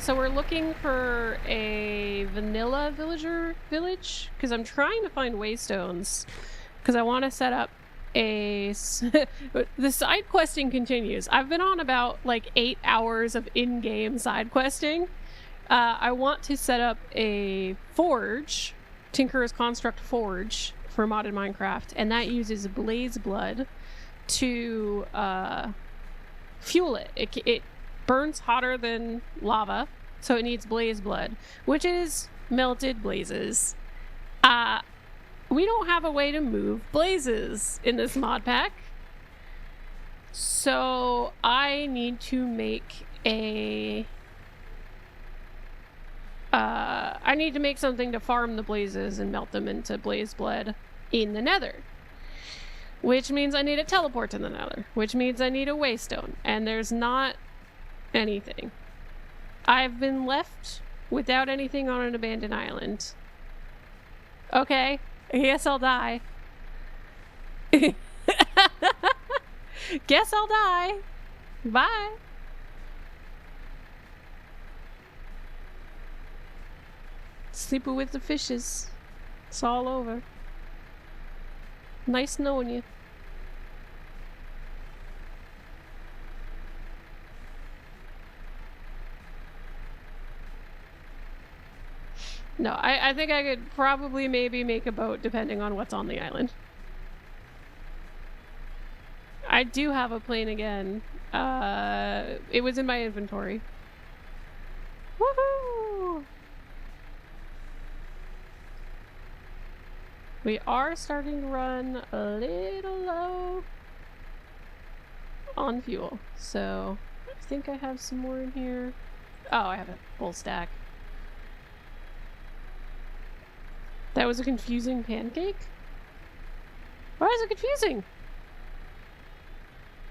So we're looking for a vanilla village because I'm trying to find waystones because I want to set up a the side questing continues. I've been on about like 8 hours of in-game side questing. I want to set up a forge, Tinkerer's Construct Forge for modded Minecraft, and that uses blaze blood to fuel it. It burns hotter than lava, so it needs blaze blood, which is melted blazes. We don't have a way to move blazes in this mod pack, so I need to make a I need to make something to farm the blazes and melt them into blaze blood in the nether. Which means I need a teleport to the nether. Which means I need a waystone. And there's not anything. I've been left without anything on an abandoned island. Okay, I guess I'll die. Guess I'll die. Bye. Sleeping with the fishes. It's all over. Nice knowing you. No, I think I could probably maybe make a boat depending on what's on the island. I do have a plane again. It was in my inventory. Woohoo! We are starting to run a little low on fuel. So I think I have some more in here. Oh, I have a full stack. That was a confusing pancake? Why is it confusing?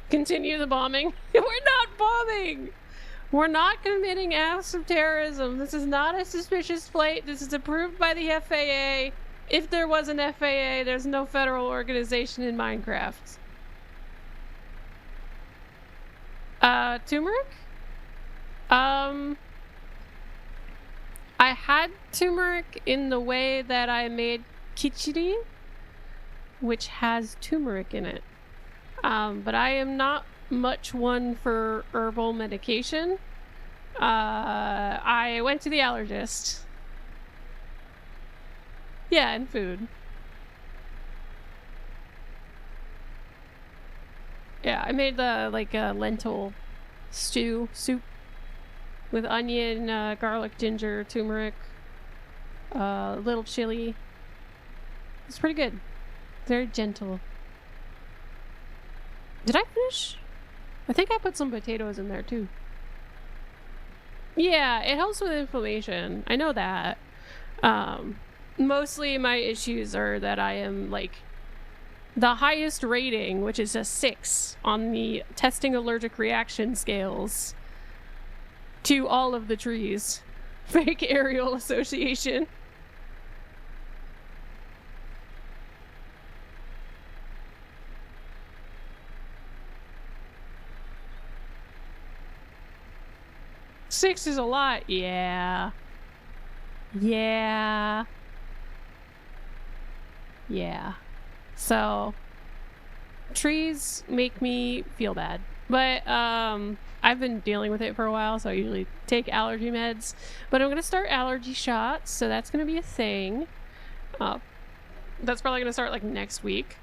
Continue the bombing. We're not bombing! We're not committing acts of terrorism. This is not a suspicious flight. This is approved by the FAA. If there was an FAA, there's no federal organization in Minecraft. Turmeric? I had turmeric in the way that I made khichdi, which has turmeric in it. But I am not much one for herbal medication. I went to the allergist. Yeah, and food. Yeah, I made the lentil soup with onion, garlic, ginger, turmeric, little chili. It's pretty good. Very gentle. Did I finish? I think I put some potatoes in there too. Yeah, it helps with inflammation. I know that. Mostly my issues are that I am the highest rating, which is a 6 on the testing allergic reaction scales to all of the trees. Fake aerial association. Six is a lot. Yeah. Yeah. Yeah. So trees make me feel bad. But I've been dealing with it for a while, so I usually take allergy meds. But I'm gonna start allergy shots, so that's gonna be a thing. That's probably gonna start next week.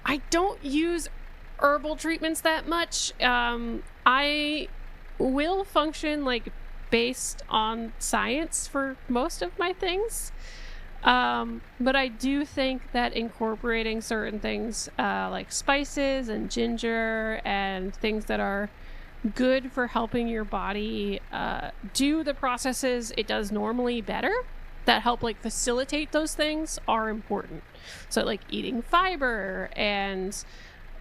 I don't use herbal treatments that much. I will function based on science for most of my things. But I do think that incorporating certain things like spices and ginger and things that are good for helping your body do the processes it does normally better, that help facilitate those things, are important. So eating fiber and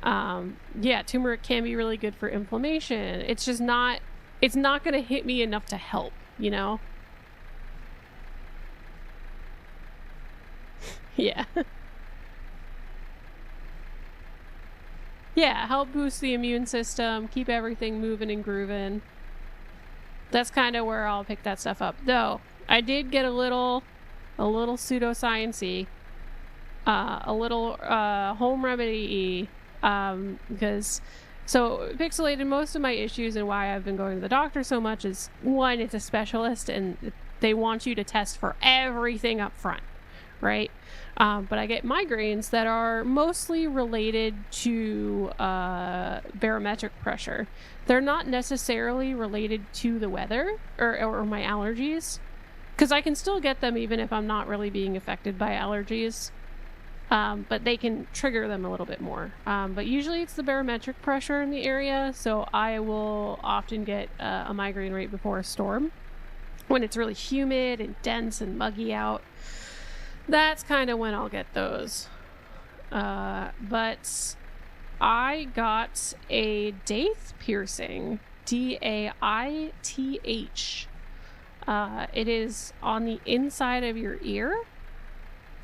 yeah, turmeric can be really good for inflammation. It's just not gonna hit me enough to help, you know? Yeah. Yeah, help boost the immune system, keep everything moving and grooving. That's kind of where I'll pick that stuff up. Though, I did get a little pseudoscience-y, a little home remedy-y, because so Pixelated, most of my issues and why I've been going to the doctor so much is, one, it's a specialist and they want you to test for everything up front, right? But I get migraines that are mostly related to barometric pressure. They're not necessarily related to the weather or my allergies, because I can still get them even if I'm not really being affected by allergies. But they can trigger them a little bit more. But usually it's the barometric pressure in the area, so I will often get a migraine right before a storm. When it's really humid and dense and muggy out, that's kind of when I'll get those. But I got a daith piercing, DAITH. It is on the inside of your ear.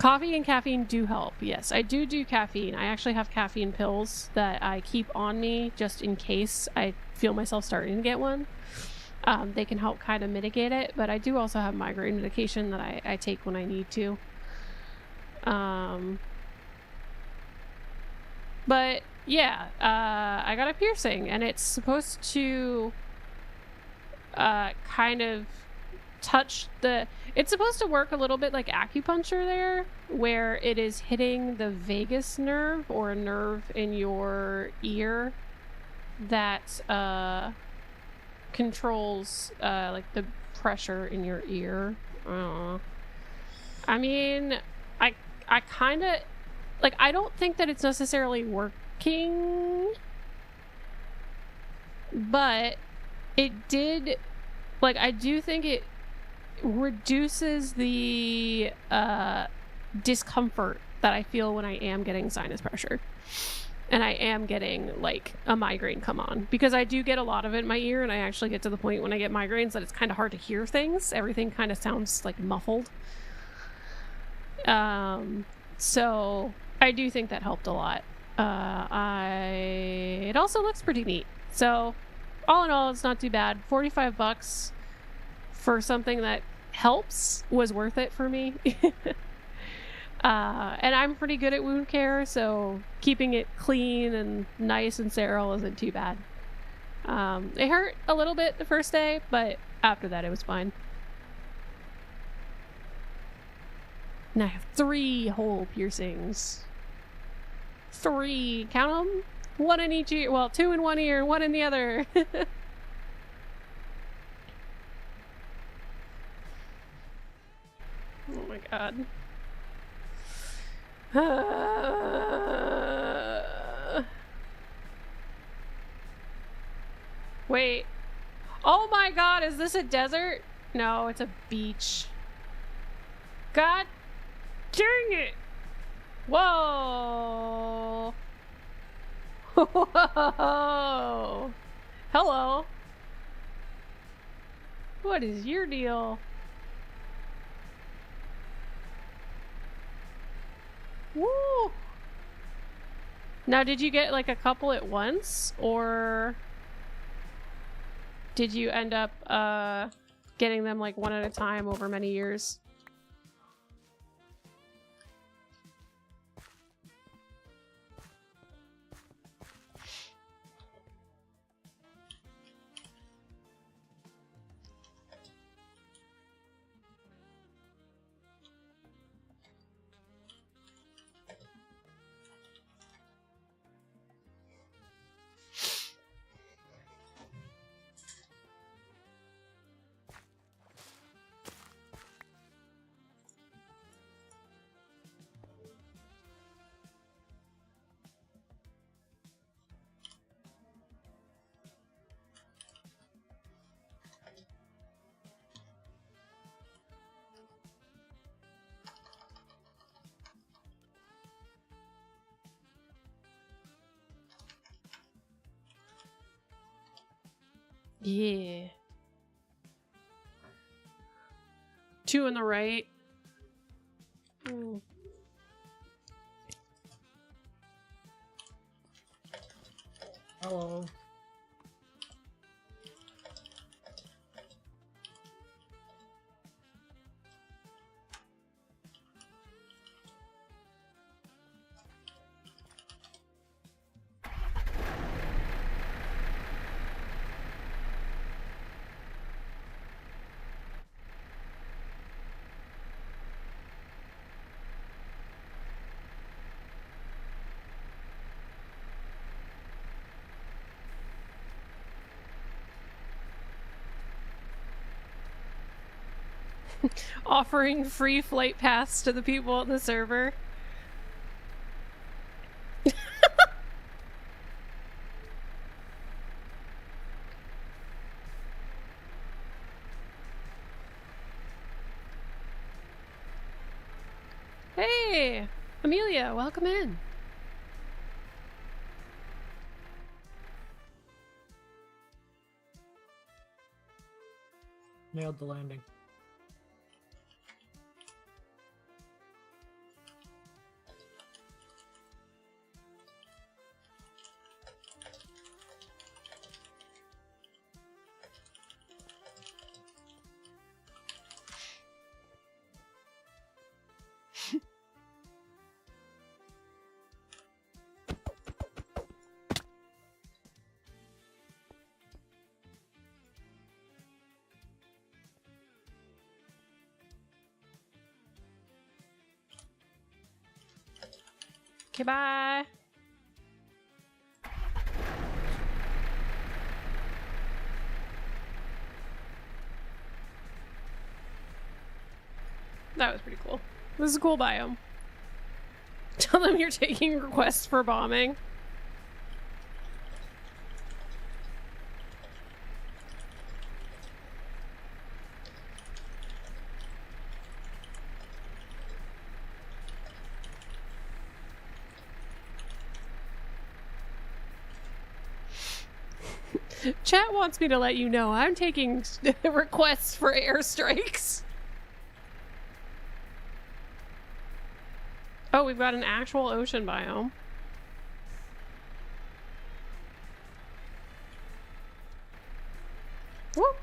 Coffee and caffeine do help. Yes, I do caffeine. I actually have caffeine pills that I keep on me just in case I feel myself starting to get one. They can help kind of mitigate it, but I do also have migraine medication that I take when I need to. But yeah, I got a piercing, and it's supposed to kind of touch the... It's supposed to work a little bit like acupuncture there, where it is hitting the vagus nerve, or a nerve in your ear that controls like the pressure in your ear. I mean, I kind of like, I don't think that it's necessarily working, but it did, like, I do think it reduces the discomfort that I feel when I am getting sinus pressure and I am getting like a migraine come on, because I do get a lot of it in my ear, and I actually get to the point when I get migraines that it's kind of hard to hear things. Everything kind of sounds like muffled. So I do think that helped a lot. It also looks pretty neat. So all in all, it's not too bad. $45 for something that helps was worth it for me. And I'm pretty good at wound care, so keeping it clean and nice and sterile isn't too bad. It hurt a little bit the first day, but after that it was fine. And I have 3 hole piercings. 3, count them? 1 in each ear. Well, 2 in one ear and 1 in the other. Oh my god. Wait. Oh my god, is this a desert? No, it's a beach. God dang it! Whoa! Whoa! Hello. What is your deal? Woo! Now, did you get like a couple at once, or did you end up getting them like one at a time over many years? Yeah. 2 on the right. Hello. Offering free flight paths to the people on the server. Hey, Amelia, welcome in. Nailed the landing. Okay, bye. That was pretty cool. This is a cool biome. Tell them you're taking requests for bombing. Chat wants me to let you know I'm taking requests for airstrikes. Oh, we've got an actual ocean biome. Whoop.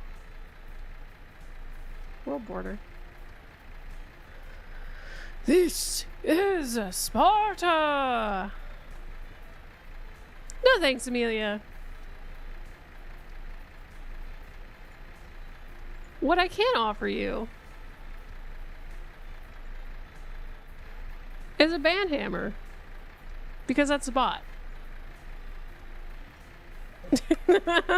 World border. This is Sparta! No thanks, Amelia. What I can offer you is a band hammer. Because that's a bot. Who the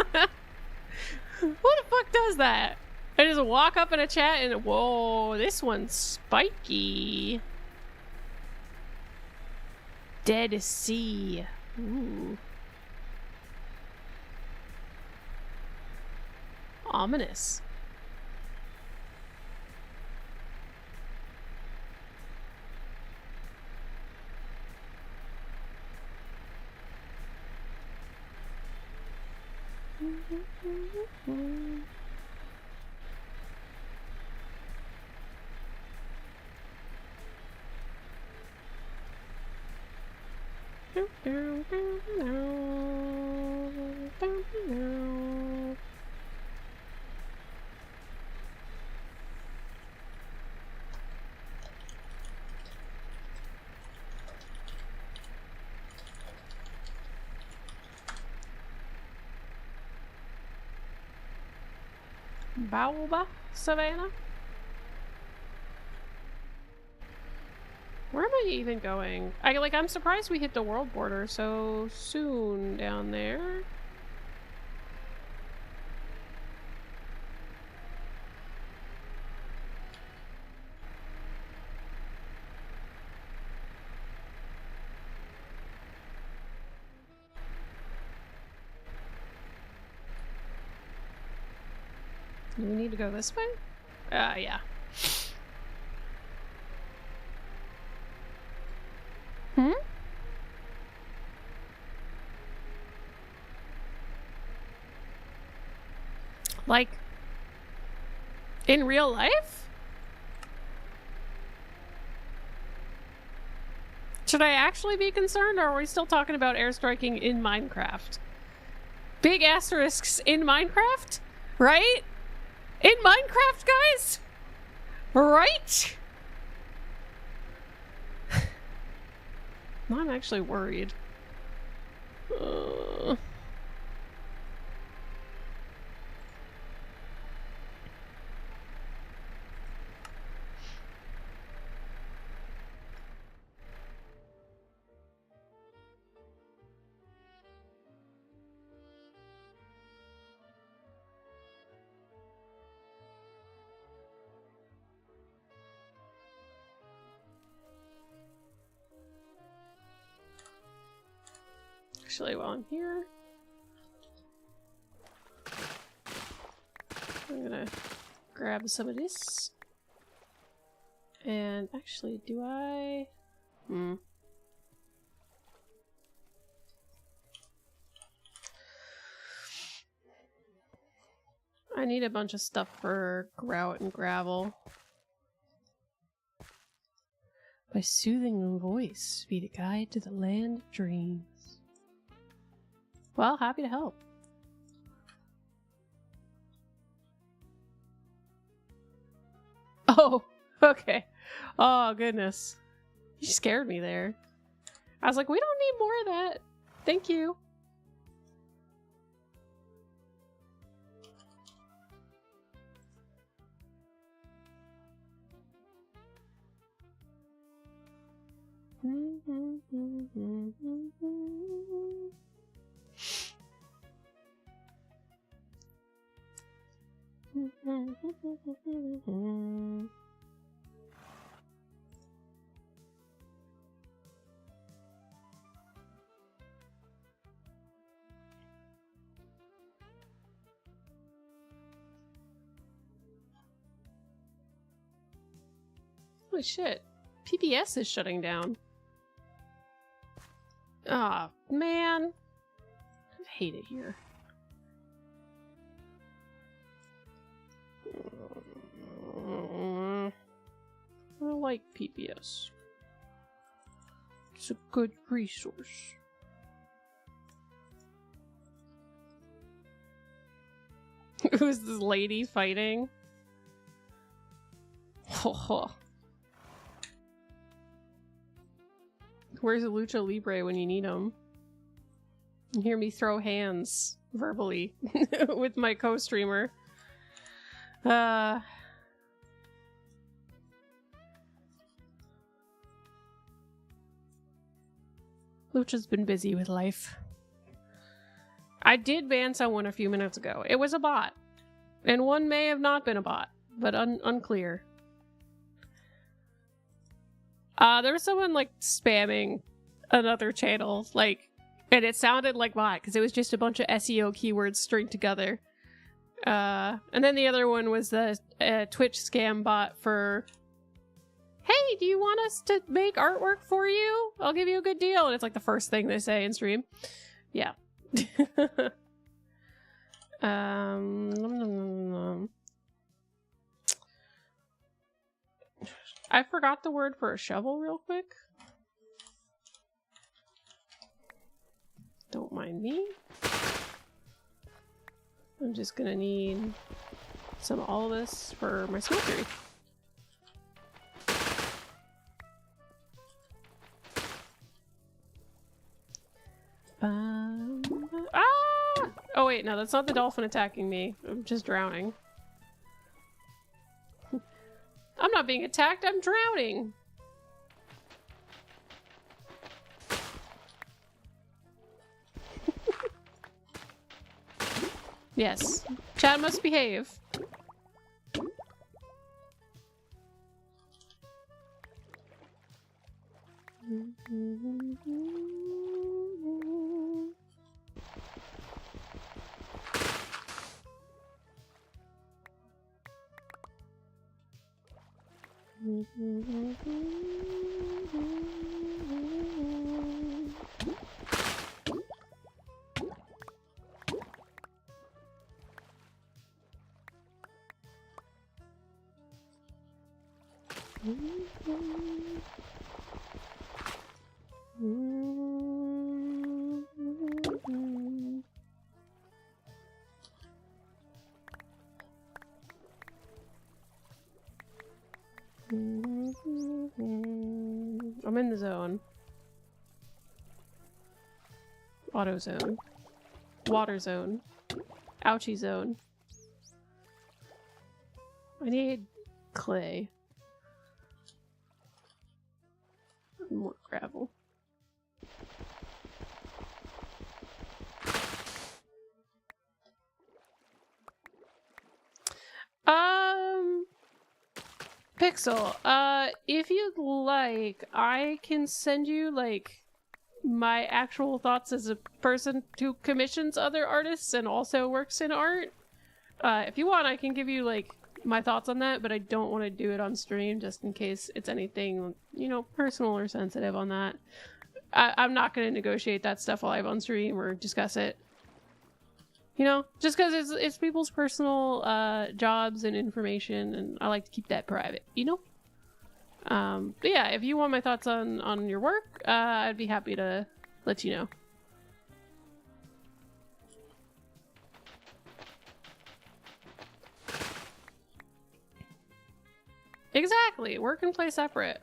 fuck does that? I just walk up in a chat and whoa, this one's spiky. Dead Sea. Ooh. Ominous. Baoba, Savannah? Where am I even going? I'm surprised we hit the world border so soon down there. Do we need to go this way? Yeah. Hmm? Like, in real life? Should I actually be concerned, or are we still talking about airstriking in Minecraft? Big asterisks in Minecraft? Right? In Minecraft, guys? Right? I'm actually worried. Actually, while I'm here, I'm gonna grab some of this. And actually, do I? I need a bunch of stuff for grout and gravel. By soothing voice, be the guide to the land of dreams. Well, happy to help. Oh, okay. Oh, goodness. You scared me there. I was like, we don't need more of that. Thank you. Holy shit. PBS is shutting down. Ah, man. I hate it here. I like PBS. It's a good resource. Who's this lady fighting? Where's a Lucha Libre when you need him? You hear me throw hands verbally with my co-streamer. Lucha's been busy with life. I did ban someone a few minutes ago. It was a bot. And one may have not been a bot, but unclear. There was someone, like, spamming another channel, like, and it sounded like bot, because it was just a bunch of SEO keywords stringed together. And then the other one was the Twitch scam bot for, hey, do you want us to make artwork for you? I'll give you a good deal. And it's like the first thing they say in stream. Yeah. I forgot the word for a shovel real quick. Don't mind me. I'm just gonna need some of all of this for my smeltery. Ah! Oh wait, no, that's not the dolphin attacking me. I'm just drowning. I'm not being attacked, I'm drowning! Yes, Chad must behave. I'm in the zone. Auto zone. Water zone. Ouchie zone. I need clay. More gravel. Pixel, if you'd like, I can send you, like, my actual thoughts as a person who commissions other artists and also works in art. If you want, I can give you, like, my thoughts on that, but I don't want to do it on stream just in case it's anything, you know, personal or sensitive on that. I'm not going to negotiate that stuff live on stream or discuss it. You know, just because it's people's personal jobs and information, and I like to keep that private, you know? But yeah, if you want my thoughts on your work, I'd be happy to let you know. Exactly! Work and play separate.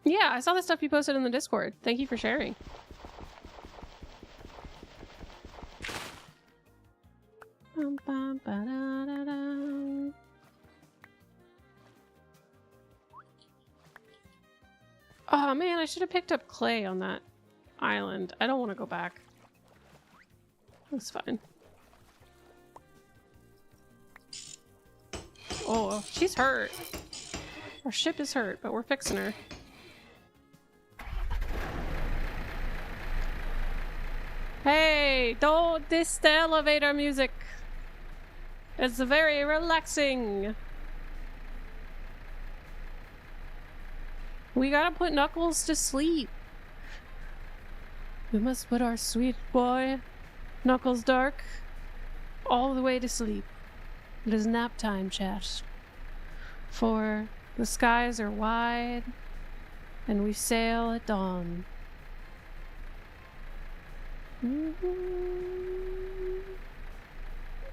Yeah, Yeah, I saw the stuff you posted in the Discord. Thank you for sharing. Oh man, I should have picked up clay on that island. I don't want to go back. That's fine. Oh, she's hurt. Our ship is hurt, but we're fixing her. Hey, don't diss the elevator music. It's very relaxing. We gotta put Knuckles to sleep. We must put our sweet boy, Knuckles Dark, all the way to sleep. It is nap time, chat. For the skies are wide, and we sail at dawn.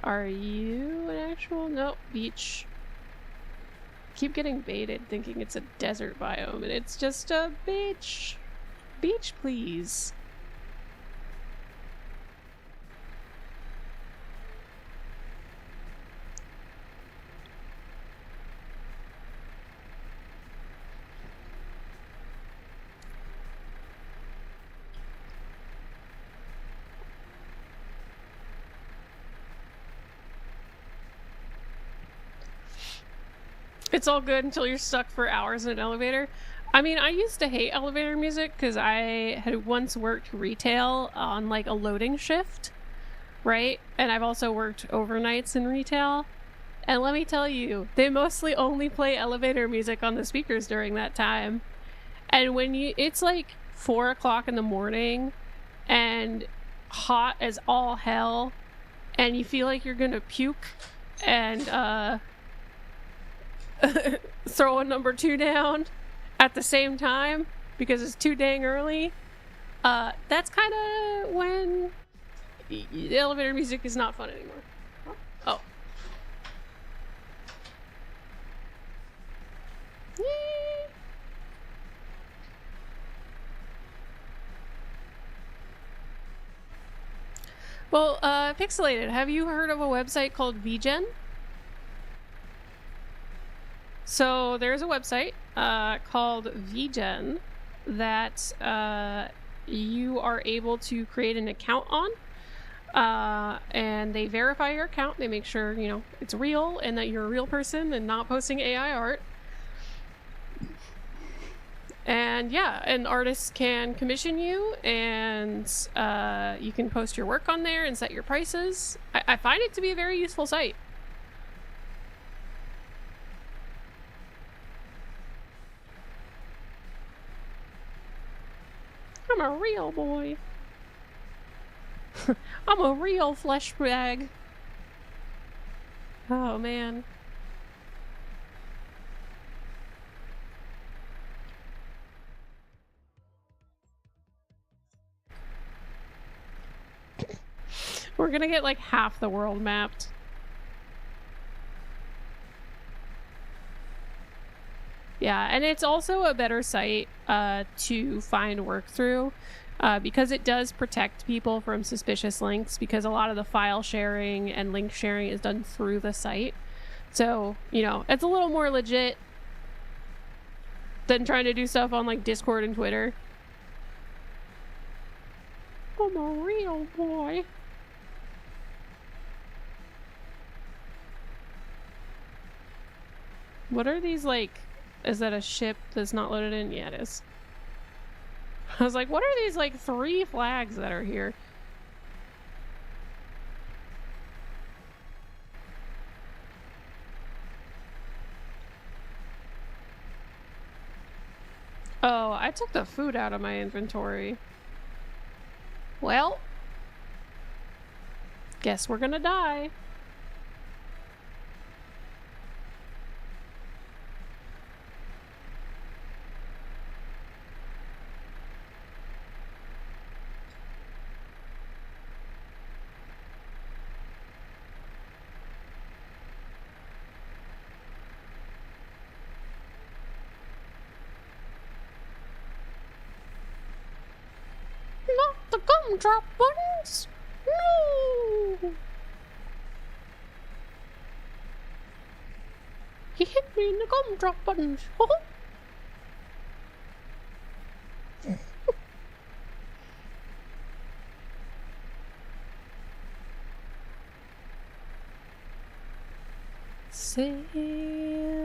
Are you an actual? Nope, beach. Keep getting baited thinking it's a desert biome, and it's just a beach. Beach, please. It's all good until you're stuck for hours in an elevator. I mean, I used to hate elevator music because I had once worked retail on like a loading shift, right? And I've also worked overnights in retail. And let me tell you, they mostly only play elevator music on the speakers during that time. And when it's like 4 o'clock in the morning and hot as all hell, and you feel like you're gonna puke and throw a number 2 down at the same time because it's too dang early, that's kind of when the elevator music is not fun anymore. Oh. Yay. Well, Pixelated, have you heard of a website called VGen? So there's a website called VGen that you are able to create an account on, and they verify your account. They make sure, you know, it's real and that you're a real person and not posting AI art. And yeah, and artists can commission you, and you can post your work on there and set your prices. I find it to be a very useful site. I'm a real boy. I'm a real flesh bag. Oh man. We're gonna get like half the world mapped. Yeah, and it's also a better site to find work through because it does protect people from suspicious links, because a lot of the file sharing and link sharing is done through the site. So, you know, it's a little more legit than trying to do stuff on like Discord and Twitter. I'm a real boy. What are these like? Is that a ship that's not loaded in? Yeah, it is. I was like, what are these like 3 flags that are here? Oh, I took the food out of my inventory. Well, guess we're gonna die. gumdrop buttons! No! He hit me in the gumdrop buttons. Sailing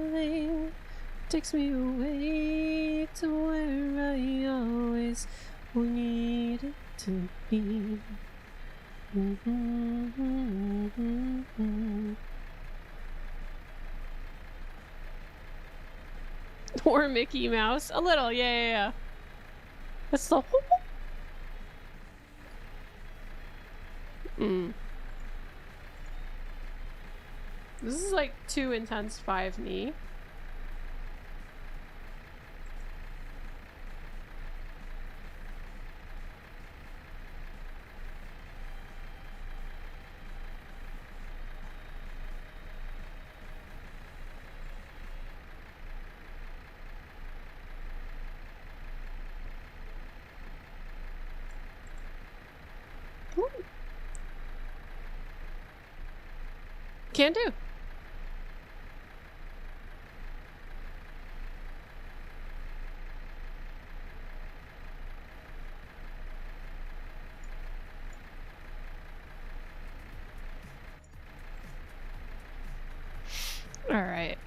takes me away to where I always wanted to be. Or Mickey Mouse. A little, yeah. That's the This is like too intense 5 me. Ooh. Can do. All right.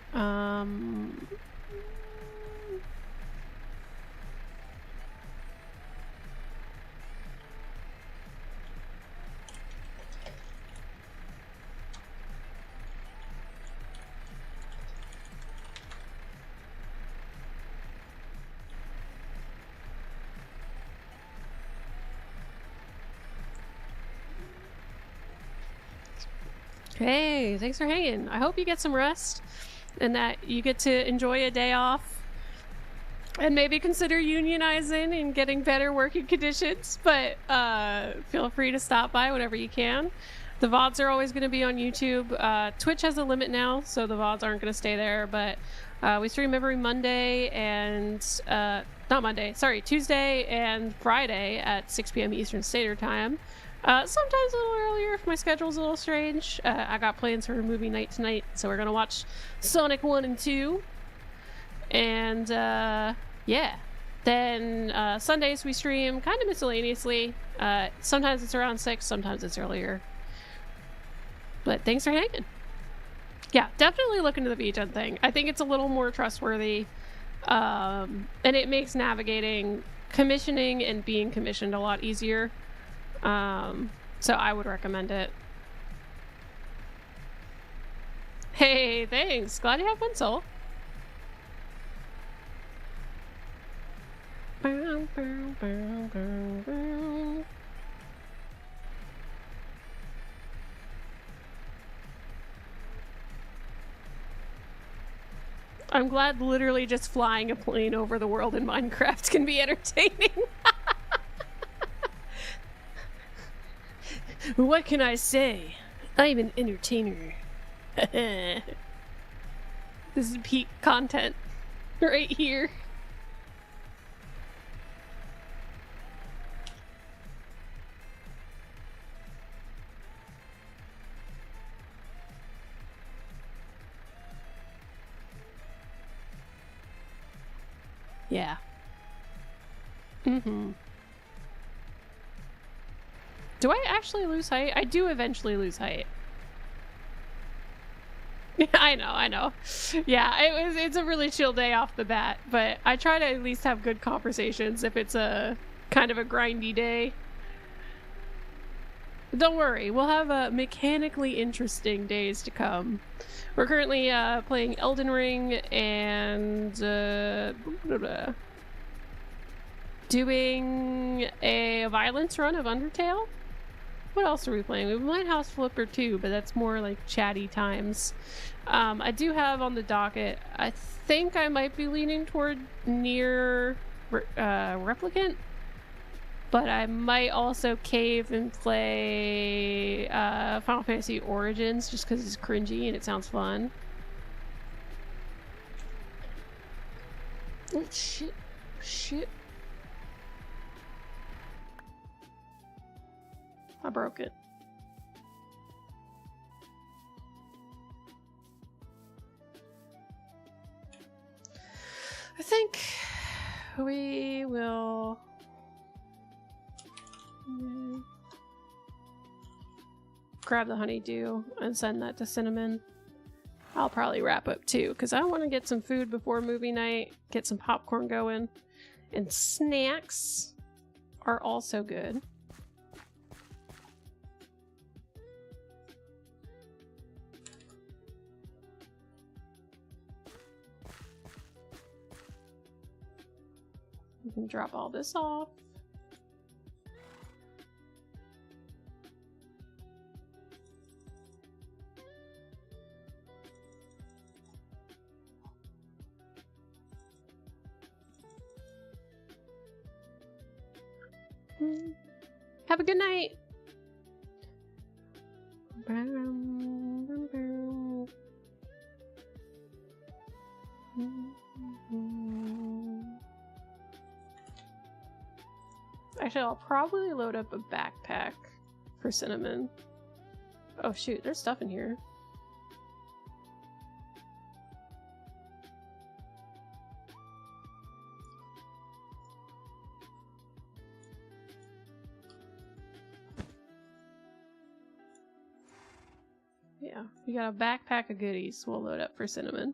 Hey, thanks for hanging. I hope you get some rest and that you get to enjoy a day off and maybe consider unionizing and getting better working conditions, but feel free to stop by whenever you can. The VODs are always going to be on YouTube. Twitch has a limit now, so the VODs aren't going to stay there, but we stream every Monday and Tuesday and Friday at 6 p.m. Eastern Standard Time. Sometimes a little earlier if my schedule's a little strange. I got plans for a movie night tonight, so we're gonna watch Sonic 1 and 2. And, yeah. Then, Sundays we stream kind of miscellaneously. Sometimes it's around 6, sometimes it's earlier. But thanks for hanging. Yeah, definitely look into the VGen thing. I think it's a little more trustworthy. And it makes navigating, commissioning, and being commissioned a lot easier. So I would recommend it. Hey, thanks. Glad you have one soul. I'm glad literally just flying a plane over the world in Minecraft can be entertaining. What can I say? I'm an entertainer. This is peak content right here. Yeah. Do I actually lose height? I do eventually lose height. I know. Yeah, it's a really chill day off the bat, but I try to at least have good conversations if it's a kind of a grindy day. Don't worry, we'll have mechanically interesting days to come. We're currently playing Elden Ring and doing a violence run of Undertale. What else are we playing? We have Lighthouse Flipper too, but that's more like chatty times. I do have on the docket, I think I might be leaning toward Nier Replicant, but I might also cave and play Final Fantasy Origins just because it's cringy and it sounds fun. Oh shit. I broke it. I think we will grab the honeydew and send that to Cinnamon. I'll probably wrap up too, because I want to get some food before movie night, get some popcorn going, and snacks are also good. You can drop all this off. Have a good night. Actually, I'll probably load up a backpack for Cinnamon. Oh shoot, there's stuff in here. Yeah, we got a backpack of goodies we'll load up for Cinnamon.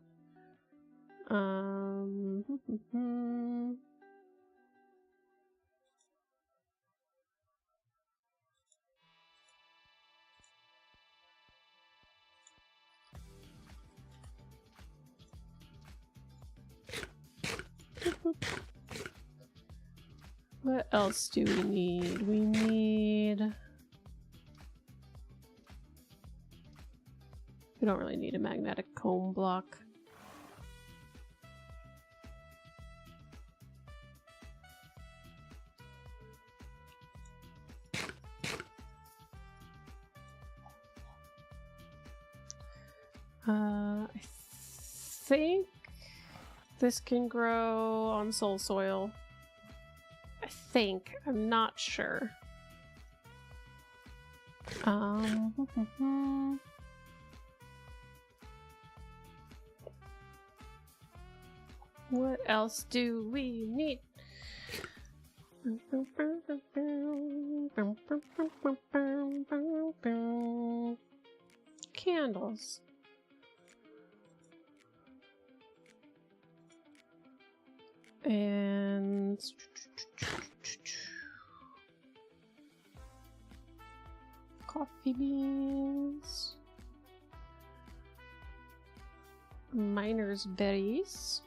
What else do we need? We don't really need a magnetic comb block. I think this can grow on soul soil. I think. I'm not sure. What else do we need? Candles. And coffee beans. Miner's berries.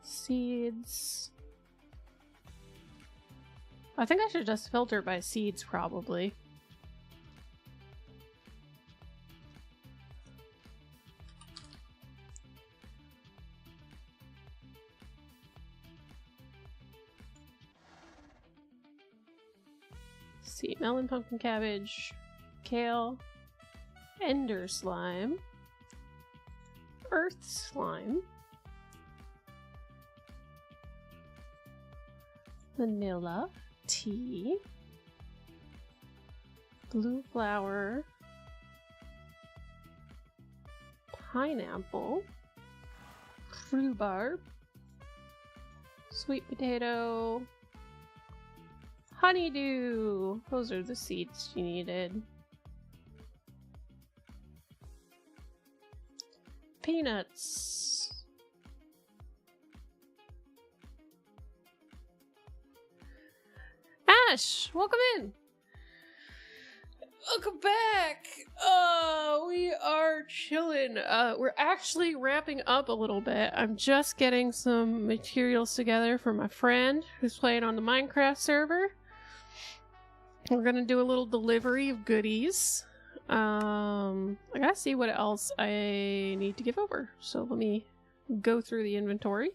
Seeds. I think I should just filter by seeds, probably. See, melon, pumpkin cabbage, kale, ender slime, earth slime, vanilla, tea, blue flower, pineapple, rhubarb, sweet potato, honeydew. Those are the seeds you needed. Peanuts. Ash, welcome in. Welcome back. We are chilling. We're actually wrapping up a little bit. I'm just getting some materials together for my friend who's playing on the Minecraft server. We're gonna do a little delivery of goodies. I gotta see what else I need to give over. So let me go through the inventory.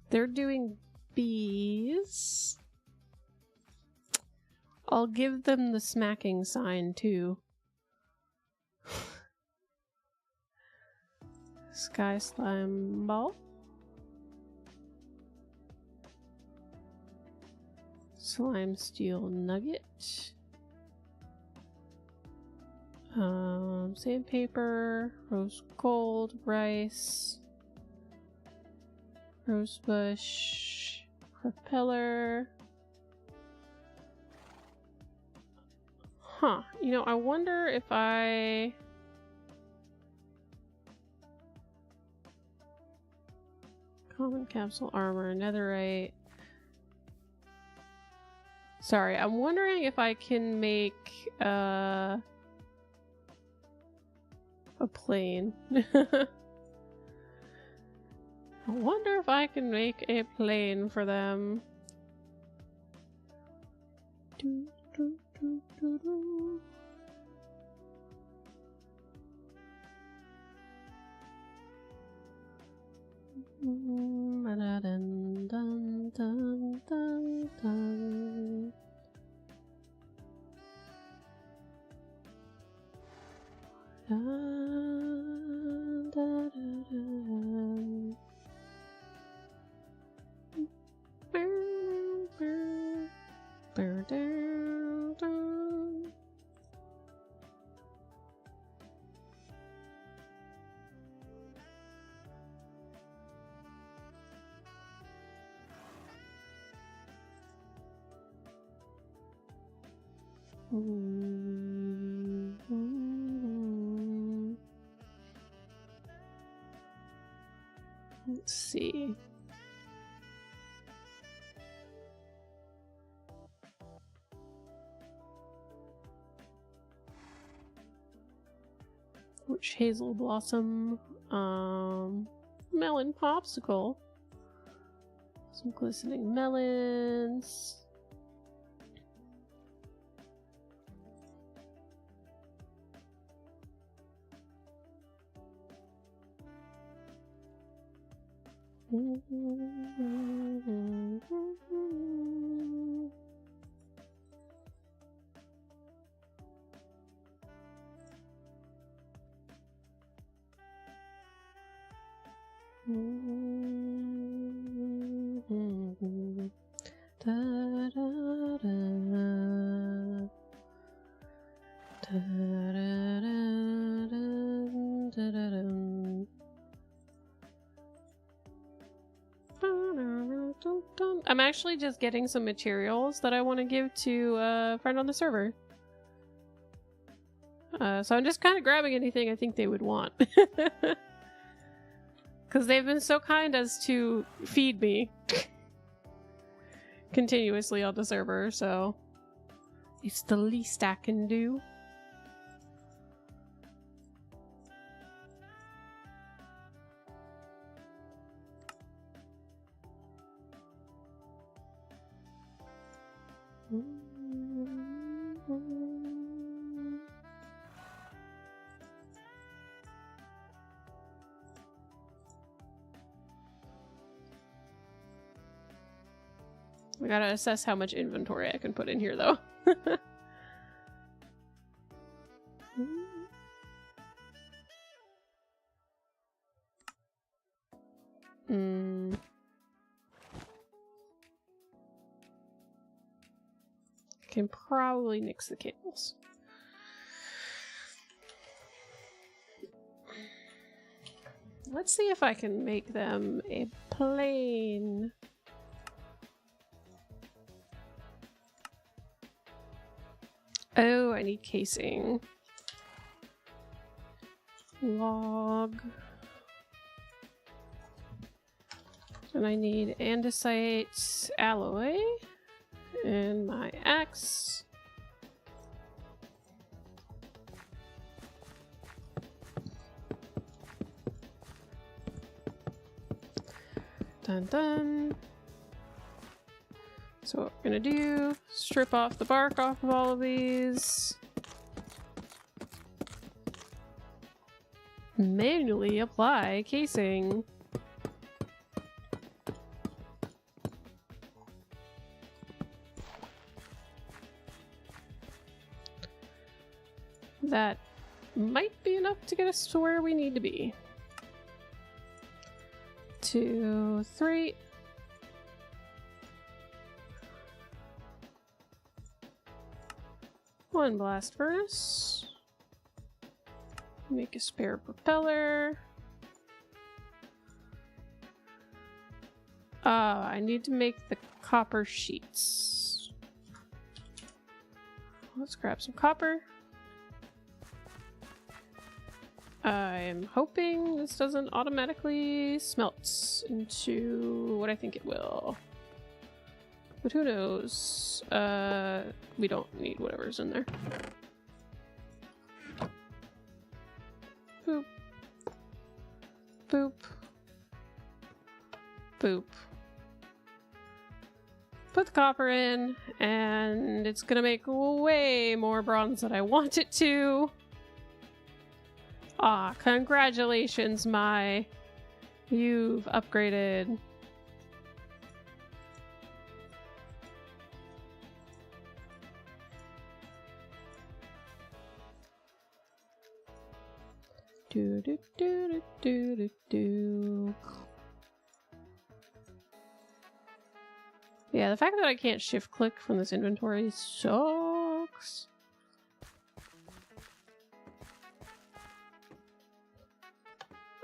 They're doing bees. I'll give them the smacking sign too. Sky slime ball. Slime steel nugget. Sandpaper, rose gold, rice, rose bush, propeller. Huh, you know, I wonder if I... Common capsule armor, netherite. Sorry, I'm wondering if I can make a plane. I wonder if I can make a plane for them. Do, do, do, do, do. Dun, dun, dun, dun, dun. Dun, dun, dun, dun. Burr, burr, burr, dun, dun. Let's see. Which hazel blossom? Melon popsicle. Some glistening melons. I'm actually just getting some materials that I want to give to a friend on the server. So I'm just kind of grabbing anything I think they would want. Because they've been so kind as to feed me continuously on the server, so it's the least I can do. I gotta assess how much inventory I can put in here, though. Can probably nix the cables. Let's see if I can make them a plane. Oh, I need casing. Log. And I need andesite alloy. And my axe. Dun dun. So what we're gonna do, strip off the bark off of all of these. Manually apply casing. That might be enough to get us to where we need to be. 2, 3. One blast furnace. Make a spare propeller. I need to make the copper sheets. Let's grab some copper. I'm hoping this doesn't automatically smelt into what I think it will. But who knows? We don't need whatever's in there. Boop. Boop. Boop. Put the copper in, and it's gonna make way more bronze than I want it to. Ah, congratulations, Mai. You've upgraded. Do do do do do do. Yeah, the fact that I can't shift click from this inventory sucks.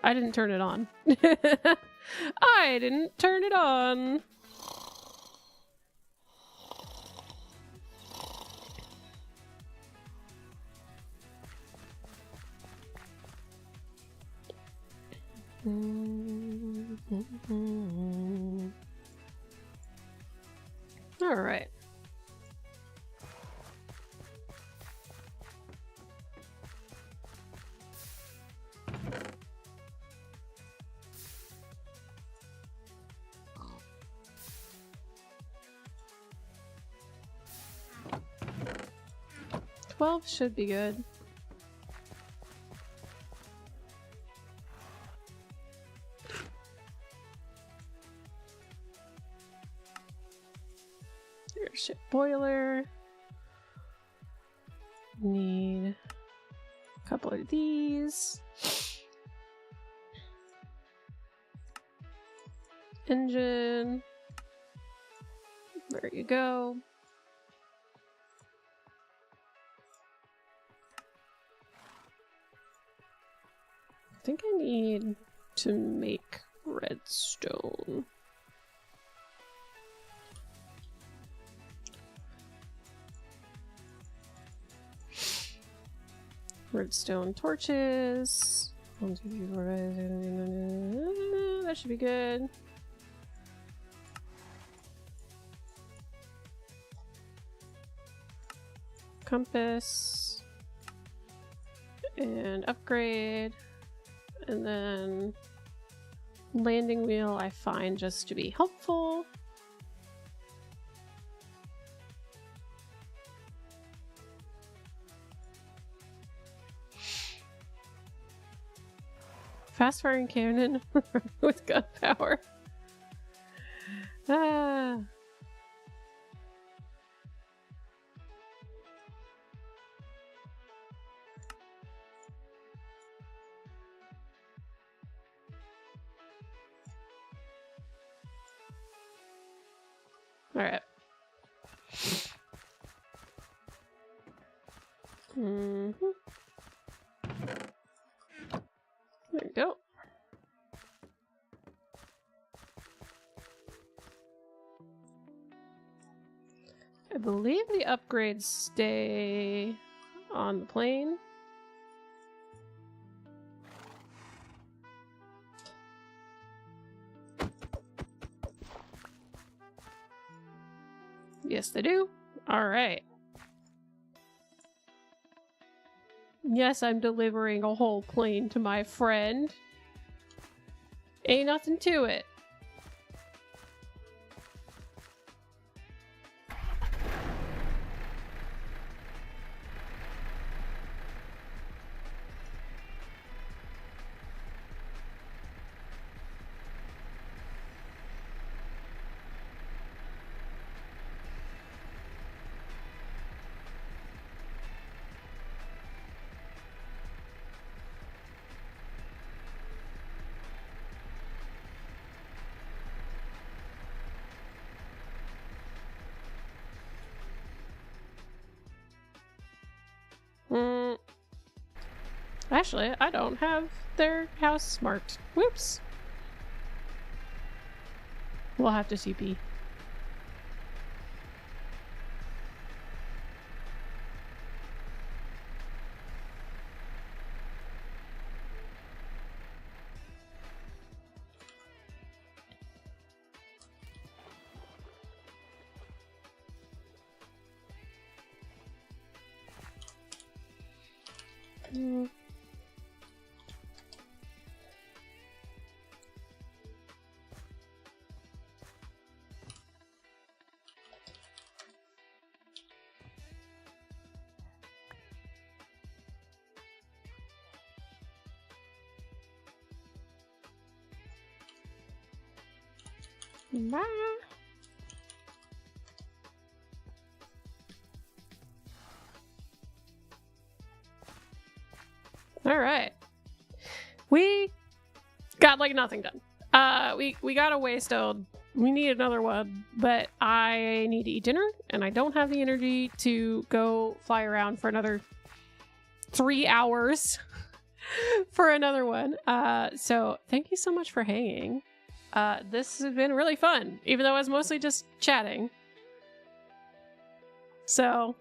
I didn't turn it on. I didn't turn it on. All right. Twelve should be good. Airship boiler. Need a couple of these. Engine. There you go. I think I need to make redstone. Redstone torches. 1, 2, 3, 4, 5, 6, that should be good. Compass. And upgrade. And then landing wheel I find just to be helpful. Fast firing cannon with gunpowder. Ah. All right. There you go. I believe the upgrades stay on the plane. Yes, they do. All right. Yes, I'm delivering a whole plane to my friend. Ain't nothing to it. Actually, I don't have their house marked. Whoops. We'll have to TP. Bye. All right. We got like nothing done. We got a waystone. We need another one, but I need to eat dinner and I don't have the energy to go fly around for another 3 hours for another one. So thank you so much for hanging. This has been really fun, even though it was mostly just chatting. So,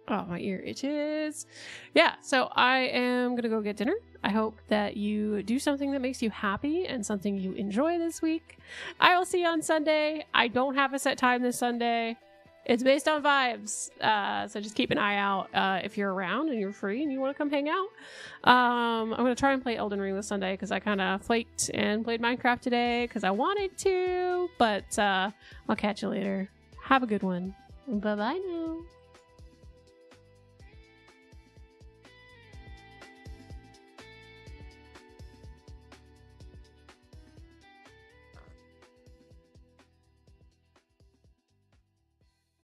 oh, my ear itches. Yeah, so I am gonna go get dinner. I hope that you do something that makes you happy and something you enjoy this week. I will see you on Sunday. I don't have a set time this Sunday. It's based on vibes, so just keep an eye out if you're around and you're free and you want to come hang out. I'm going to try and play Elden Ring this Sunday because I kind of flaked and played Minecraft today because I wanted to, but I'll catch you later. Have a good one. Bye-bye now.